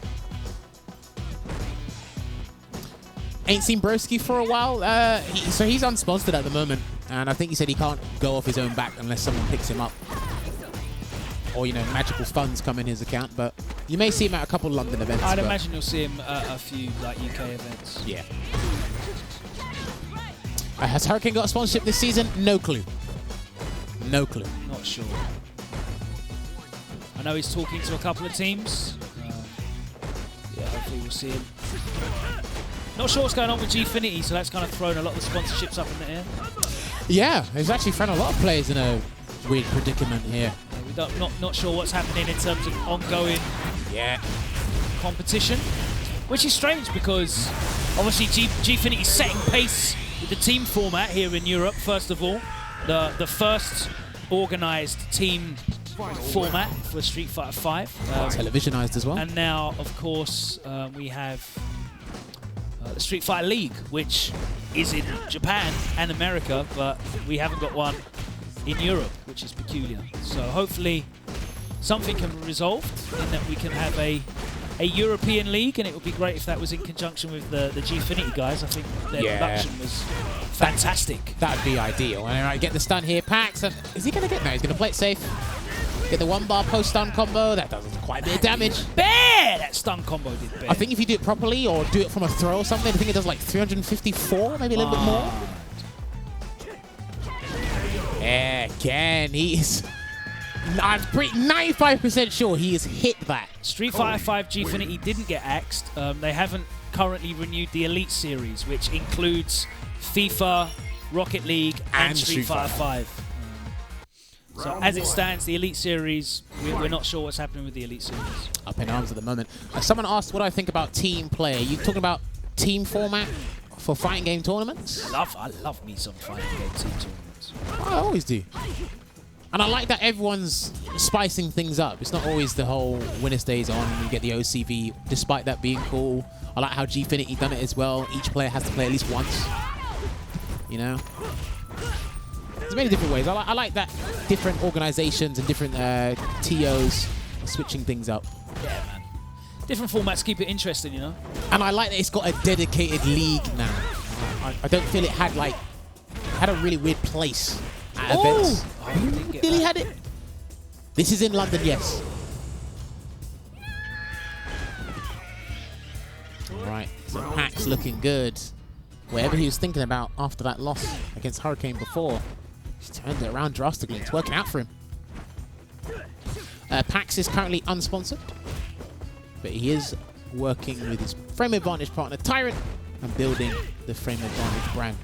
Ain't seen Broski for a while, so he's unsponsored at the moment, and I think he said he can't go off his own back unless someone picks him up. Or, you know, magical funds come in his account, but you may see him at a couple of London events. I'd imagine you'll see him at a few like UK events. Yeah. Has Hurricane got a sponsorship this season? No clue. No clue. Not sure. I know he's talking to a couple of teams. Yeah, hopefully we'll see him. Not sure what's going on with Gfinity, so that's kind of thrown a lot of the sponsorships up in the air. Yeah, he's actually thrown a lot of players in a weird predicament here. Yeah, not sure what's happening in terms of ongoing competition, which is strange because obviously Gfinity's setting pace with the team format here in Europe. First of all, the first organised team format for Street Fighter 5. Televisionized as well. And now, of course, we have the Street Fighter League, which is in Japan and America, but we haven't got one in Europe, which is peculiar. So hopefully something can be resolved in that we can have a European league, and it would be great if that was in conjunction with the Gfinity guys. I think their production was fantastic. That would be ideal. All right, get the stun here. Packz, is he going to get that? He's going to play it safe. Get the 1-bar post-stun combo. That does quite a bit of damage. Bear! That stun combo did bear. I think if you do it properly or do it from a throw or something, I think it does like 354, maybe a little bit more. Yeah, again, I'm pretty 95% sure he has hit that. Street Fighter 5 Gfinity didn't get axed. They haven't currently renewed the Elite Series, which includes FIFA, Rocket League, and Street Fighter 5. So as it stands, the Elite Series, we're not sure what's happening with the Elite Series. Up in arms at the moment. Someone asked what I think about team play. Are you talking about team format for fighting game tournaments? I love me some fighting game team tournaments. I always do. And I like that everyone's spicing things up. It's not always the whole WinnerStaysOn, you get the OCV, despite that being cool. I like how Gfinity done it as well. Each player has to play at least once. You know? There's many different ways. I like that different organizations and different TOs are switching things up. Yeah, man. Different formats keep it interesting, you know? And I like that it's got a dedicated league now. I don't feel it had a really weird place at events. Really had it? This is in London, yes. Alright, so Packz looking good. Whatever he was thinking about after that loss against Hurricane before, he's turned it around drastically. It's working out for him. Packz is currently unsponsored, but he is working with his Frame Advantage partner Tyrant and building the Frame Advantage brand.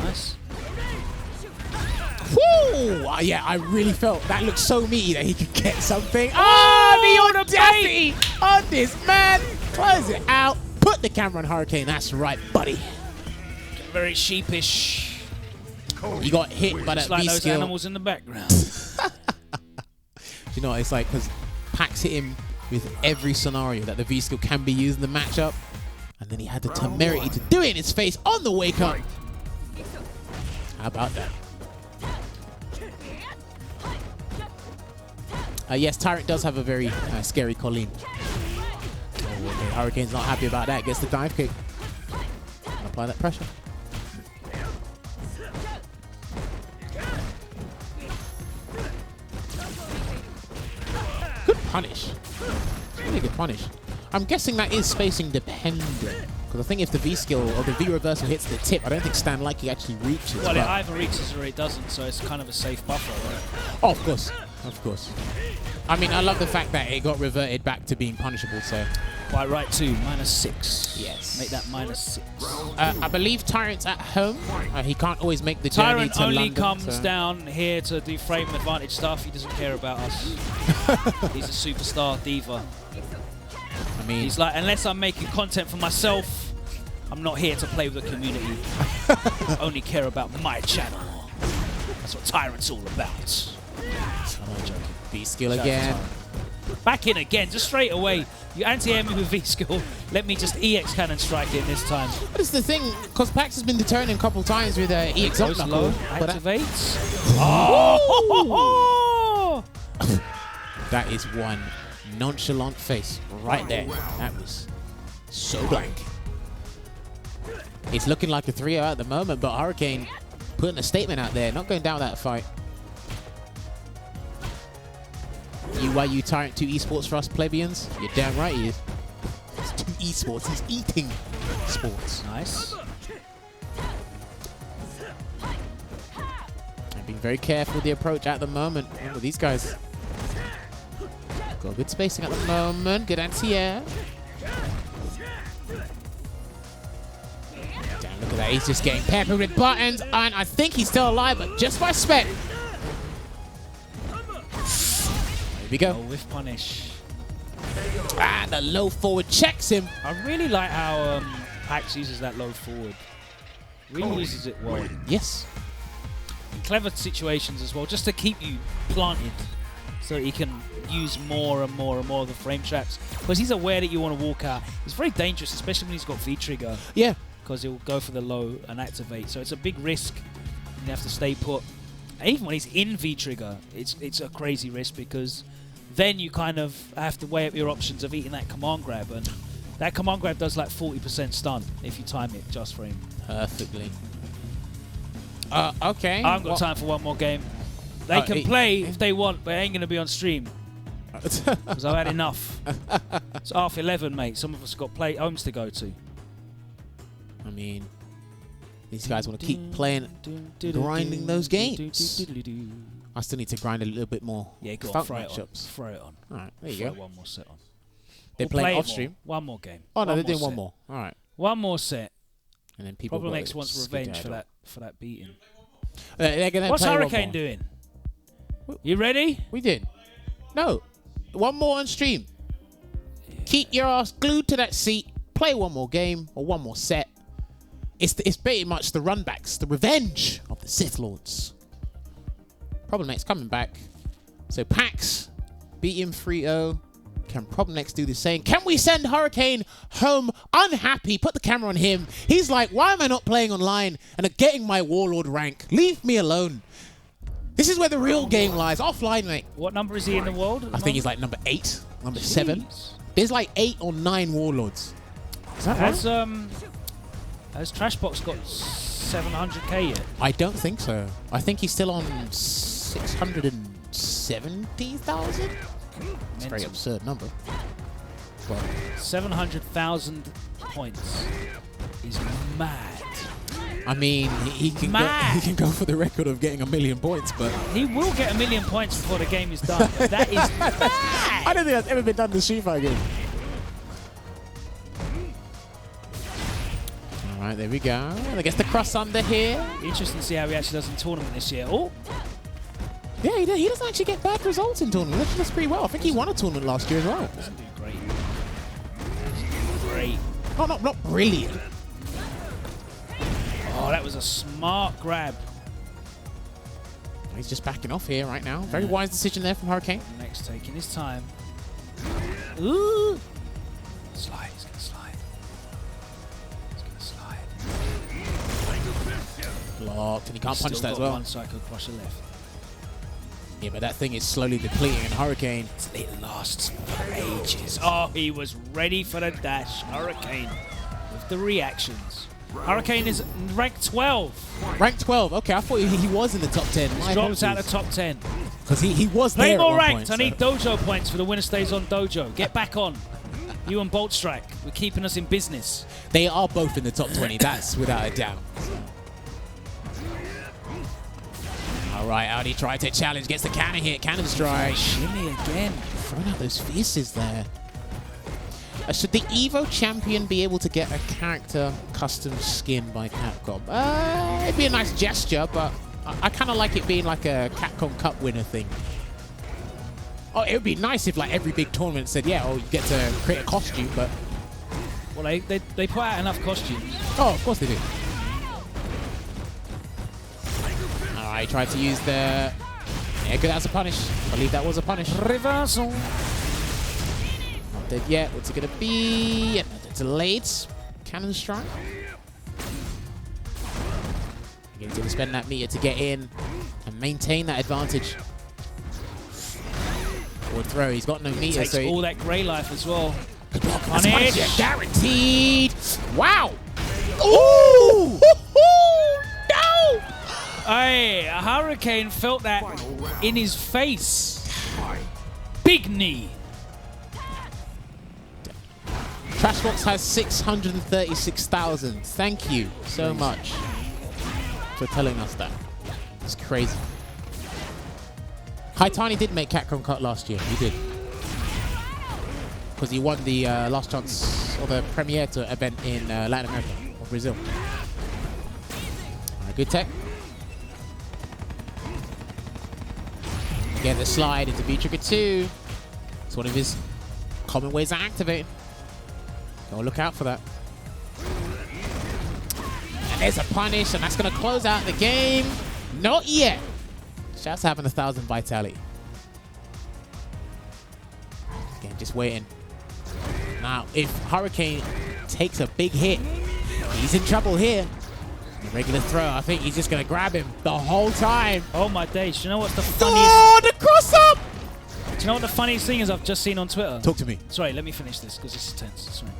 Nice. Woo! Yeah, I really felt that looked so meaty that he could get something. Oh, the audacity on this man! Close it out. Put the camera on Hurricane. That's right, buddy. Very sheepish. You got hit by that It's like those V-skill. animals in the background. You know, it's like because Packz hit him with every scenario that the V-skill can be used in the matchup, and then he had the temerity to do it in his face on the wake up. How about that? Yes, Tyrant does have a very scary Colleen. Oh, okay, Hurricane's not happy about that. Gets the dive kick. And apply that pressure. Good punish. Really good punish. I'm guessing that is spacing dependent. Because I think if the V skill or the V reversal hits the tip, I don't think Stan Likey actually reaches. Well, it either reaches or it doesn't, so it's kind of a safe buffer, right? Oh, of course. Of course. I mean, I love the fact that it got reverted back to being punishable, so... Quite right, too. -6. Yes. Make that -6. I believe Tyrant's at home. He can't always make the journey Tyrant to only London. comes down here to do frame advantage stuff. He doesn't care about us. He's a superstar diva. I mean... He's like, unless I'm making content for myself, I'm not here to play with the community. I only care about my channel. That's what Tyrant's all about. V-skill again. Back in again, just straight away. You anti-air me with V-skill. Let me just EX cannon strike in this time. But it's the thing, because Packz has been deterring him a couple times with EX up knuckle. Activates. Oh! That is one nonchalant face right there. That was so blank. It's looking like a 3-0 at the moment, but Hurricane putting a statement out there, not going down that fight. You Tyrant 2 esports for us plebeians? You're damn right he is. It's 2 esports, he's eating sports. Nice. And being very careful with the approach at the moment. Remember, these guys got good spacing at the moment. Good anti-air. Damn, look at that. He's just getting peppered with buttons. And I think he's still alive, but just by spec. Here we go. Oh, with punish. Ah, the low forward checks him. I really like how Packz uses that low forward. Really uses it well. Yes. Clever situations as well, just to keep you planted, so that he can use more and more and more of the frame traps. Because he's aware that you want to walk out. It's very dangerous, especially when he's got V-trigger. Yeah. Because he'll go for the low and activate. So it's a big risk. You have to stay put. And even when he's in V-trigger, it's a crazy risk because then you kind of have to weigh up your options of eating that command grab. And that command grab does like 40% stun if you time it just for him. Perfectly. Okay. I haven't got time for one more game. They can play if they want, but it ain't going to be on stream. Because I've had enough. It's half 11, mate. Some of us got homes to go to. I mean, these guys want to keep playing, grinding those games. I still need to grind a little bit more. Yeah, go on, Funk throw it on. matchups. Throw it on. All right, there you Throw go. one more set on. They're We'll playing play it off stream. more. One more game. Oh no, they're doing more one set. more. All right. One more set. And then people. Problem got X wants revenge for that beating. They're gonna What's play one Hurricane more. doing? You ready? We did. No, one more on stream. Yeah. Keep your ass glued to that seat. Play one more game or one more set. It's pretty much the runbacks, the revenge of the Sith Lords. Problem X coming back. So Packz beat him 3-0. Can Problem X do the same? Can we send Hurricane home unhappy? Put the camera on him. He's like, why am I not playing online and getting my Warlord rank? Leave me alone. This is where the real game lies. Offline, mate. What number is he in the world? I think he's like number 8, number 7. There's like 8 or 9 Warlords. Is that right? Has Trashbox got 700k yet? I don't think so. I think he's still on 670,000. It's a very absurd number. But 700,000 points is mad. I mean, he can go for the record of getting 1 million points, but he will get 1 million points before the game is done. That is mad. I don't think that's ever been done in the Street Fighter game. All right, there we go. I guess the cross under here. Interesting to see how he actually does in tournament this year. Oh, yeah, he doesn't actually get bad results in tournament. He does pretty well. I think he won a tournament last year as well. Doesn't do great. Great. Oh, not brilliant. Oh, that was a smart grab. He's just backing off here right now. Very wise decision there from Hurricane. Next taking his time. Ooh. Slide, he's going to slide. He's going to slide. Blocked, and he can't punch that as well. One Psycho Crusher left. Yeah, but that thing is slowly depleting, and Hurricane. It lasts for ages. Oh, he was ready for the dash. Hurricane with the reactions. Hurricane is ranked 12. Ranked 12. Okay, I thought he was in the top 10. He's dropped out of the top 10. Because he was Play there more at one ranked. point, I need dojo points for the Winner Stays On Dojo. Get back on. You and Bolt Strike. We're keeping us in business. They are both in the top 20. That's without a doubt. All right, Audi tried to challenge. Gets the cannon hit. Cannon strike. Shimmy again. Throwing out those faces there. Should the Evo champion be able to get a character custom skin by Capcom? It'd be a nice gesture, but I kind of like it being like a Capcom Cup winner thing. Oh, it would be nice if like every big tournament said, yeah, oh, you get to create a costume, but... Well, they put out enough costumes. Oh, of course they do. All right, tried to use the... Yeah, good, that's a punish. I believe that was a punish. Reversal. Dead yet. What's it gonna be? Yeah, delayed. Cannon strike. He's gonna spend that meter to get in and maintain that advantage. Forward throw. He's got no meter. Takes so all that grey life as well. Punish. Yeah, guaranteed. Wow. Ooh! No! Hey, a Hurricane felt that in his face. Big knee. Trashbox has 636,000. Thank you so much for telling us that. It's crazy. Haitani did make Capcom Cut last year. He did. Because he won the last chance or the premiere to event in Latin America or Brazil. All right, good tech. Again, the slide into V-Trigger 2. It's one of his common ways of activating. Go look out for that. And there's a punish, and that's going to close out the game. Not yet. Shouts having 1,000 vitality. Again, just waiting. Now, if Hurricane takes a big hit, he's in trouble here. The regular throw, I think he's just going to grab him the whole time. Oh my days. Do you know what's the funniest? Oh, the cross-up! Do you know what the funniest thing is I've just seen on Twitter? Talk to me. Sorry, let me finish this because this is tense. Sorry.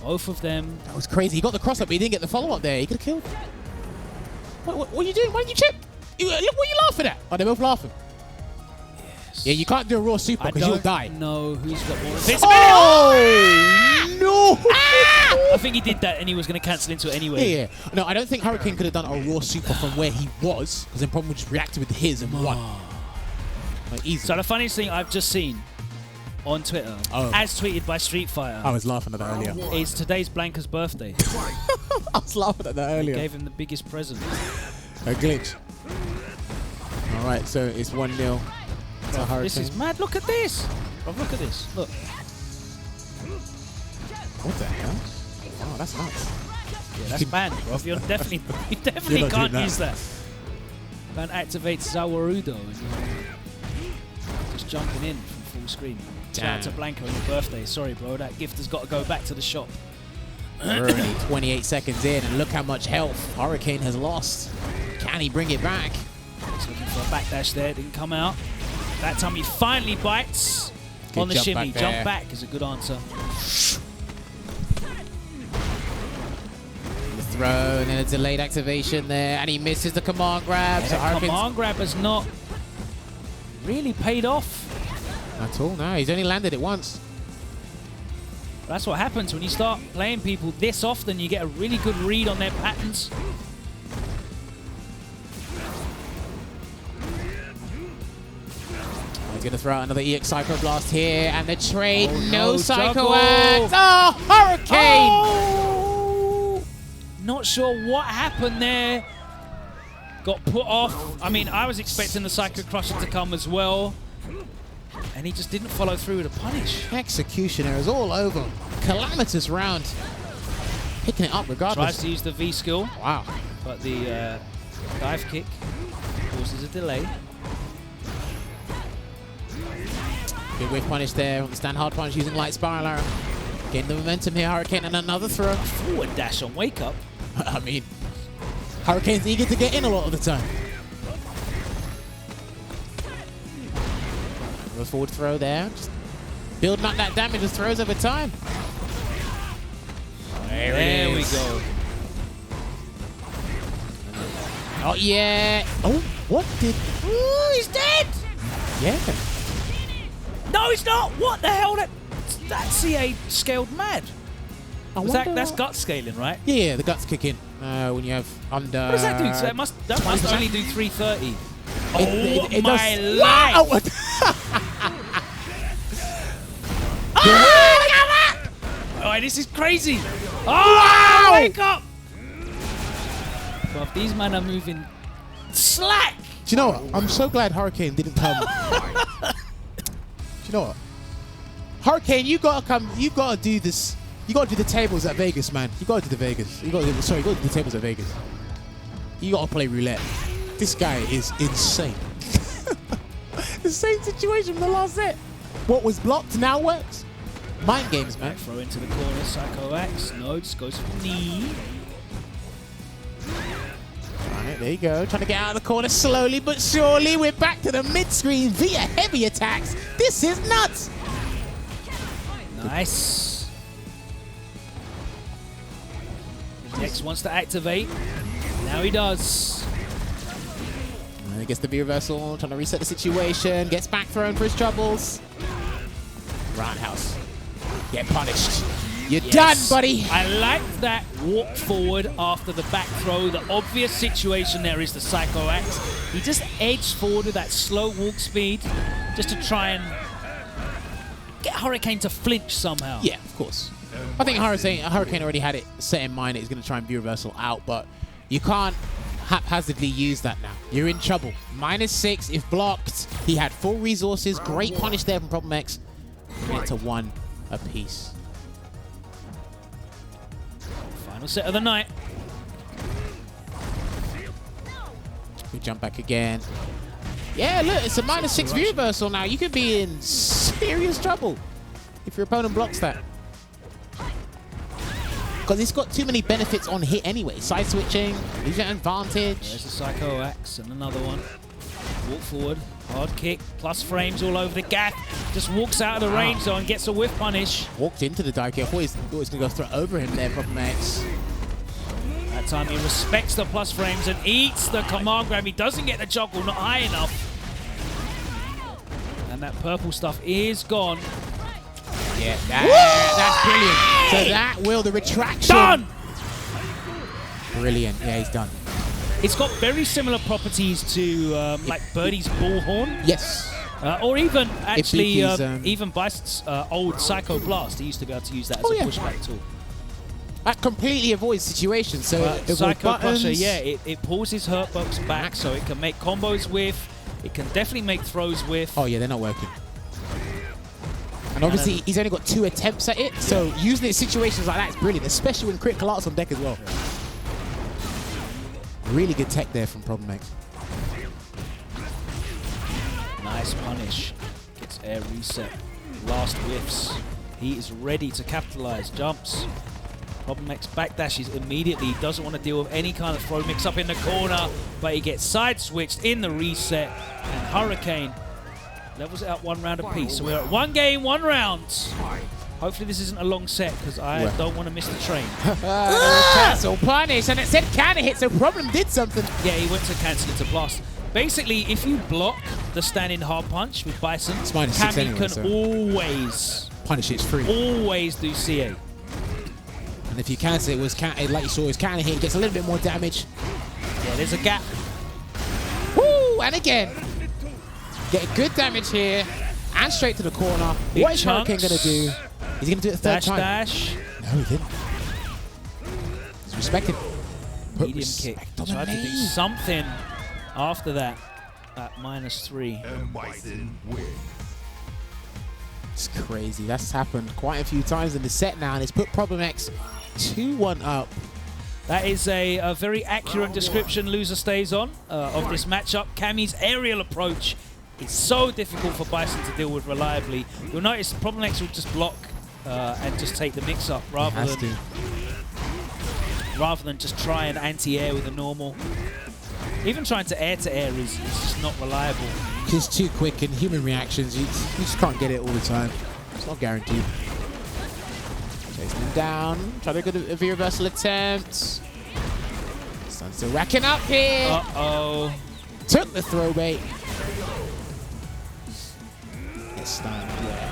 Both of them. That was crazy. He got the cross-up, but he didn't get the follow-up there. He could have killed. What are you doing? Why did you chip? Look what are you laughing at. Oh, they're both laughing. Yes. Yeah, you can't do a raw super because you'll die. No, who's got more of this? Oh, no! I think he did that and he was going to cancel into it anyway. Yeah. No, I don't think Hurricane could have done a raw super from where he was, because then probably just reacted with his and won. Like, easy. So the funniest thing I've just seen on Twitter, as tweeted by Street Fighter, I was laughing at that earlier. is today's Blanca's birthday. I was laughing at that earlier. Gave him the biggest present. A glitch. All right, so it's 1-0 to Hurricane. This is mad. Look at this. Oh, look at this. Look. What the hell? Oh, that's nuts. Yeah, that's banned, bro. You definitely can't use that. Man activates Zawarudo and just jumping in from full screen. Shout out to Blanca on your birthday. Sorry, bro. That gift has got to go back to the shop. We're only 28 seconds in, and look how much health Hurricane has lost. Can he bring it back? He's looking for a backdash there. Didn't come out. That time he finally bites on the shimmy. Jump back is a good answer. The throw, and then a delayed activation there, and he misses the command grab. Yeah, so the command grab has not really paid off. At all, no. He's only landed it once. That's what happens when you start playing people this often. You get a really good read on their patterns. He's going to throw out another EX Psycho Blast here, and the trade, Oh, no Psycho juggle. Axe. Oh, Hurricane! Oh! Not sure what happened there. Got put off. I mean, I was expecting the Psycho Crusher to come as well. And he just didn't follow through with a punish. Executioner is all over. Calamitous round. Picking it up regardless. Tries to use the V skill. Wow. But the dive kick causes a delay. Big whiff punish there. Understand hard punch using light spiral arrow. Getting the momentum here. Hurricane and another throw. Forward dash on wake up. I mean, Hurricane's eager to get in a lot of the time. A forward throw there. Just building up that damage as throws over time. There we go. Oh, yeah. Oh, what did... Ooh, he's dead! Yeah. No, he's not! What the hell? That CA scaled mad. That's gut scaling, right? Yeah, the guts kick in when you have under... What does that do? So that must only do 330. It my does. life! Wow. Oh, this is crazy! Oh, Wow! wake up! But these men are moving slack. Do you know what? I'm so glad Hurricane didn't come. Do you know what? Hurricane, you gotta come. You gotta do this. You gotta do the tables at Vegas, man. You gotta do the Vegas. You gotta do the tables at Vegas. You gotta play roulette. This guy is insane. The same situation from the last set. What was blocked now works. Mind games, man. Throw into the corner, Psycho Axe. No, just goes for the knee. Alright, there you go. Trying to get out of the corner slowly but surely. We're back to the mid-screen via heavy attacks. This is nuts. Nice. Next wants to activate. Now he does. And he gets the V reversal, trying to reset the situation. Gets back thrown for his troubles. Roundhouse. Get punished. You're done, buddy. I like that walk forward after the back throw. The obvious situation there is the Psycho Axe. He just edged forward with that slow walk speed just to try and get Hurricane to flinch somehow. Yeah, of course. I think Hurricane already had it set in mind that he's going to try and V reversal out, but you can't haphazardly use that now. You're in trouble. -6 if blocked. He had full resources. Great punish there from Problem X. Bring it to 1 apiece. Final set of the night. We jump back again. Yeah, look, it's a -6 V reversal now. You could be in serious trouble if your opponent blocks that. Because it's got too many benefits on hit anyway. Side switching, leaves an advantage. There's a Psycho Axe and another one. Walk forward, hard kick, plus frames all over the gap. Just walks out of the range zone and gets a whiff punish. Walked into the dive kick. I thought he was going to go through over him there, Problem X. That time he respects the plus frames and eats the command grab. He doesn't get the juggle, not high enough. And that purple stuff is gone. Yeah, that's brilliant. So that will, the retraction. Done! Brilliant. Yeah, he's done. It's got very similar properties to like Birdie's Bullhorn. Yes. Or even, actually, Ibuki's, even Bison's old Psycho Blast. He used to be able to use that as a pushback tool. That completely avoids situations. So Psycho Crusher, yeah, it pulls his hurt bugs back so it can make combos with. It can definitely make throws with. Oh, yeah, they're not working. And obviously, he's only got 2 attempts at it, so using it in situations like that is brilliant, especially when critical art's on deck as well. Really good tech there from Problem X. Nice punish. Gets air reset. Last whiffs. He is ready to capitalize. Jumps. Problem X backdashes immediately. He doesn't want to deal with any kind of throw mix up in the corner, but he gets side switched in the reset, and Hurricane levels it out 1 round apiece. So we're at 1 game, 1 round. Hopefully this isn't a long set because I don't want to miss the train. Cancel punish, and it said counter hit, so Problem did something. Yeah, he went to cancel it to blast. Basically, if you block the standing hard punch with Bison, it's -6 Cammy anyway, can so. always punish it's free. Always do CA. And if you cancel it, like you saw, it was counter hit, gets a little bit more damage. Yeah, there's a gap. Woo! And again, get good damage here, and straight to the corner. Big what is chunks. Hurricane gonna do? He's gonna do it the third time. Dash. No, he didn't. He's respected. Medium kick. Tried to do something after that at -3. And Bison win. It's crazy. That's happened quite a few times in the set now, and it's put Problem X 2-1 up. That is a very accurate description, loser stays on, of this matchup. Cammy's aerial approach is so difficult for Bison to deal with reliably. You'll notice Problem X will just block and just take the mix-up rather than just try and anti-air with a normal. Even trying to air-to-air is just not reliable. It's too quick, and human reactions, you just can't get it all the time. It's not guaranteed. Chasing him down, trying to get a V-reversal attempt. Sun's still racking up here. Uh-oh. Took the throw bait. It's stunned, yeah.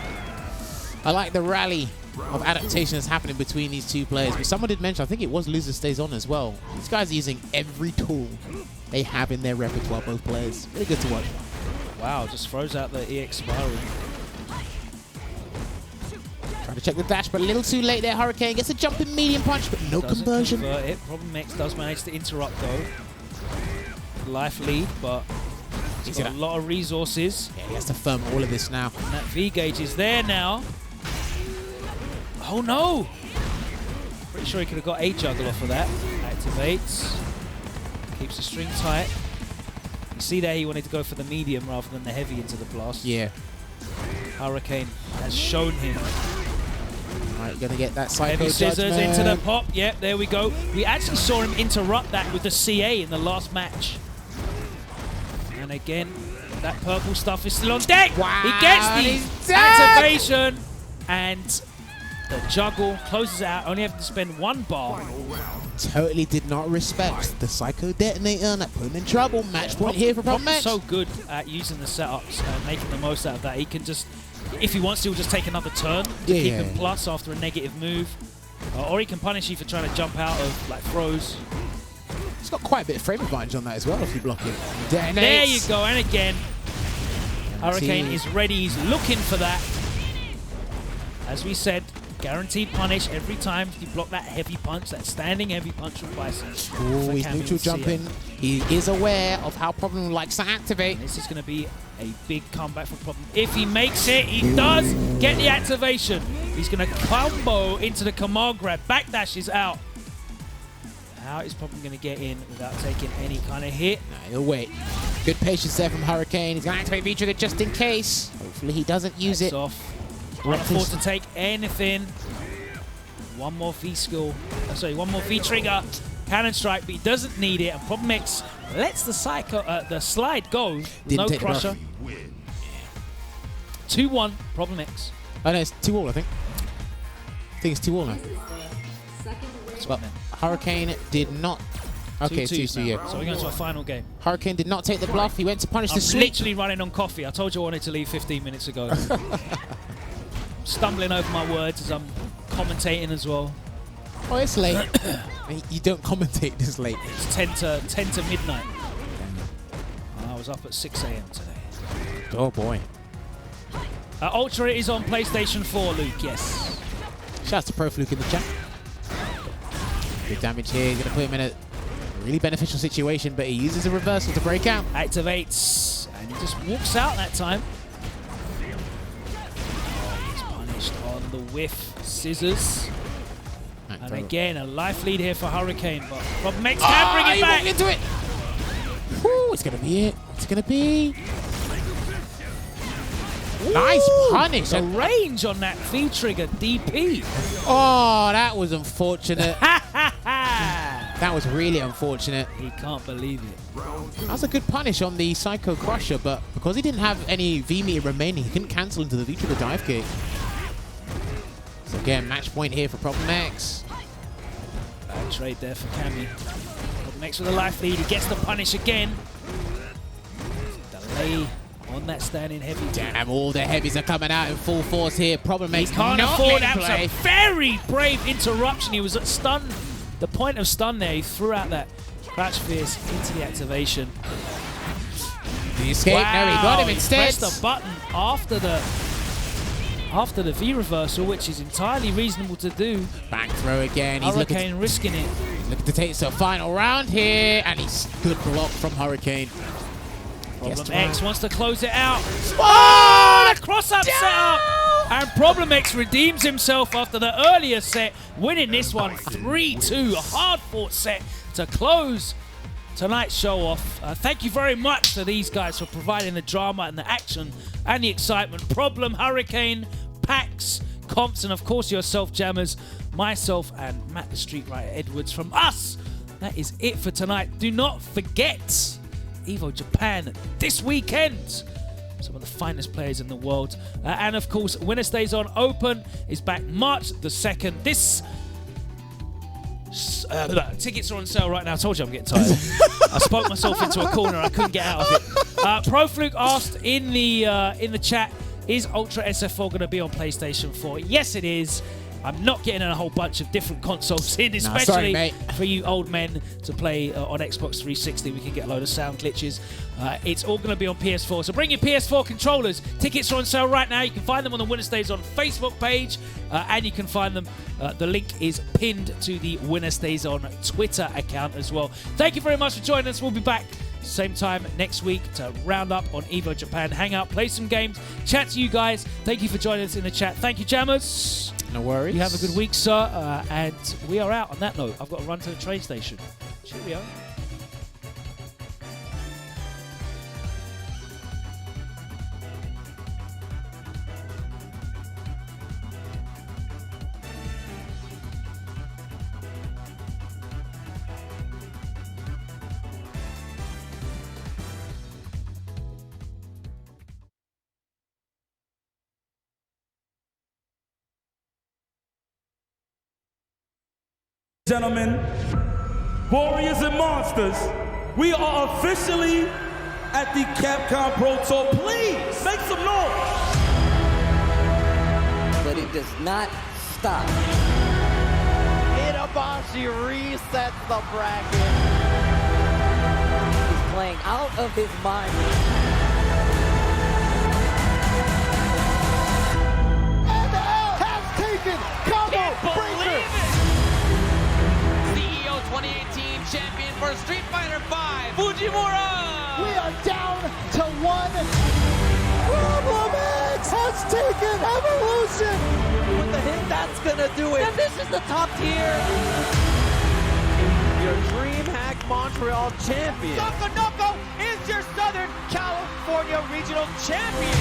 I like the rally of adaptation that's happening between these two players. But someone did mention, I think it was Loser Stays On as well. These guys are using every tool they have in their repertoire, both players. Really good to watch. Wow, just throws out the EX spiral. Trying to check the dash, but a little too late there. Hurricane gets a jumping medium punch, but no conversion. Convert it. Problem X does manage to interrupt though. Life lead, but he's got a lot of resources. Yeah, he has to firm all of this now. And that V gauge is there now. Oh no! Pretty sure he could have got a juggle off of that. Activates. Keeps the string tight. You see there he wanted to go for the medium rather than the heavy into the blast. Yeah. Hurricane has shown him. Alright, gonna get that psycho Heavy scissors judgment. into the pop. Yep, there we go. We actually saw him interrupt that with the CA in the last match. And again, that purple stuff is still on deck. Wow, He gets he's the dead. activation and the juggle closes it out. Only having to spend 1 bar. Totally did not respect the psycho detonator, and that put him in trouble. Match point here for Problem X. So good at using the setups and making the most out of that. He can just, if he wants to, he'll just take another turn to keep him plus after a negative move. Or he can punish you for trying to jump out of like throws. He's got quite a bit of frame advantage on that as well if you block it. Detonates. There you go, and again, Hurricane is ready. He's looking for that. As we said, guaranteed punish every time you block that heavy punch, that standing heavy punch from Bison. Oh, he's neutral jumping. He is aware of how Problem likes to activate. This is going to be a big comeback for Problem. If he makes it, he does get the activation. He's going to combo into the command grab. Backdash is out. How is Problem going to get in without taking any kind of hit? Nah, he'll wait. Good patience there from Hurricane. He's going to activate V-Trigger just in case. Hopefully he doesn't use it. Off. Can't afford to take anything. One more V skill. One more V trigger. Cannon strike, but he doesn't need it. And Problem X lets the slide go. No crusher. 2-1 Problem X. Oh no, it's 2-all, I think. I think it's 2-all now. But Hurricane did not. Okay, 2-2, yeah. So we're going to a final game. Hurricane did not take the bluff. He went to punish the I'm sweep. literally running on coffee. I told you I wanted to leave 15 minutes ago. Stumbling over my words as I'm commentating as well. Oh, it's late. You don't commentate this late. It's 10 to midnight. I was up at 6 AM today. Oh boy. Ultra is on PlayStation 4, Luke, yes. Shout out to Pro Fluke in the chat. Good damage here. He's going to put him in a really beneficial situation, but he uses a reversal to break out. Activates, and he just walks out that time. On the whiff scissors. And again, a life lead here for Hurricane, but Problem X can bring it back. Into it. Woo, it's going to be it. It's going to be. Ooh, nice punish. The range on that V-trigger DP. Oh, that was unfortunate. That was really unfortunate. He can't believe it. That was a good punish on the Psycho Crusher, but because he didn't have any V-meter remaining, he couldn't cancel into the V-trigger dive kick. So again, match point here for Problem X. Bad trade there for Cammy. Problem X with a life lead. He gets the punish again. Delay on that standing heavy. Damn, all the heavies are coming out in full force here. Problem makes can't not afford letting that. play. A very brave interruption. He was at stun. The point of stun there, he threw out that Crouch Fierce into the activation. The escape, no, he got him instead. He pressed the button after the V reversal, which is entirely reasonable to do. Back throw again. He's Hurricane risking it. looking to take it to a final round here, and he's good block from Hurricane. Problem X wants to close it out. Oh, the cross-up setup! And Problem X redeems himself after the earlier set, winning this one 3-2. A hard-fought set to close tonight's show off. Thank you very much to these guys for providing the drama and the action and the excitement. Problem, Hurricane, Packz, Confz, and of course yourself, Jammerz, myself, and Matt the Street Writer Edwards from us. That is it for tonight. Do not forget Evo Japan this weekend. Some of the finest players in the world. And of course, WinnerStaysOn Open is back March the 2nd. Tickets are on sale right now. I told you I'm getting tired. I spoke myself into a corner. I couldn't get out of it. ProFluke asked in the chat, is Ultra SF4 going to be on PlayStation 4? Yes, it is. I'm not getting a whole bunch of different consoles in, especially for you old men to play on Xbox 360. We can get a load of sound glitches. It's all going to be on PS4. So bring your PS4 controllers. Tickets are on sale right now. You can find them on the WinnerStaysOn Facebook page, and you can find them. The link is pinned to the WinnerStaysOn Twitter account as well. Thank you very much for joining us. We'll be back same time next week to round up on Evo Japan, hang out, play some games, chat to you guys. Thank you for joining us in the chat. Thank you, Jammerz. No worries. You have a good week, sir. And we are out on that note. I've got to run to the train station. Cheerio. Gentlemen, warriors and monsters, we are officially at the Capcom Pro Tour. Please make some noise. But it does not stop. Itabashi resets the bracket. He's playing out of his mind. And has taken combo breaker. 2018 champion for Street Fighter V, Fujimura! We are down to one. Problem X has taken Evolution! What the heck that's gonna do it? And this is the top tier! Your DreamHack Montreal champion. Sokonoko is your Southern California regional champion!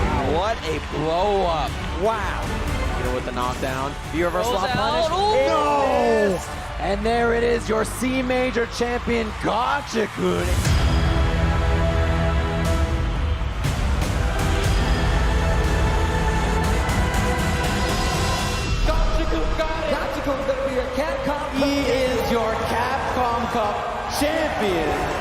Wow, what a blow up. Wow. You know, with the knockdown, the reversal punish. No! And there it is, your C Major champion, Gotcha-kun. Gotcha-kun got it. Gotcha-kun gonna be your Capcom Cup. He is your Capcom Cup champion.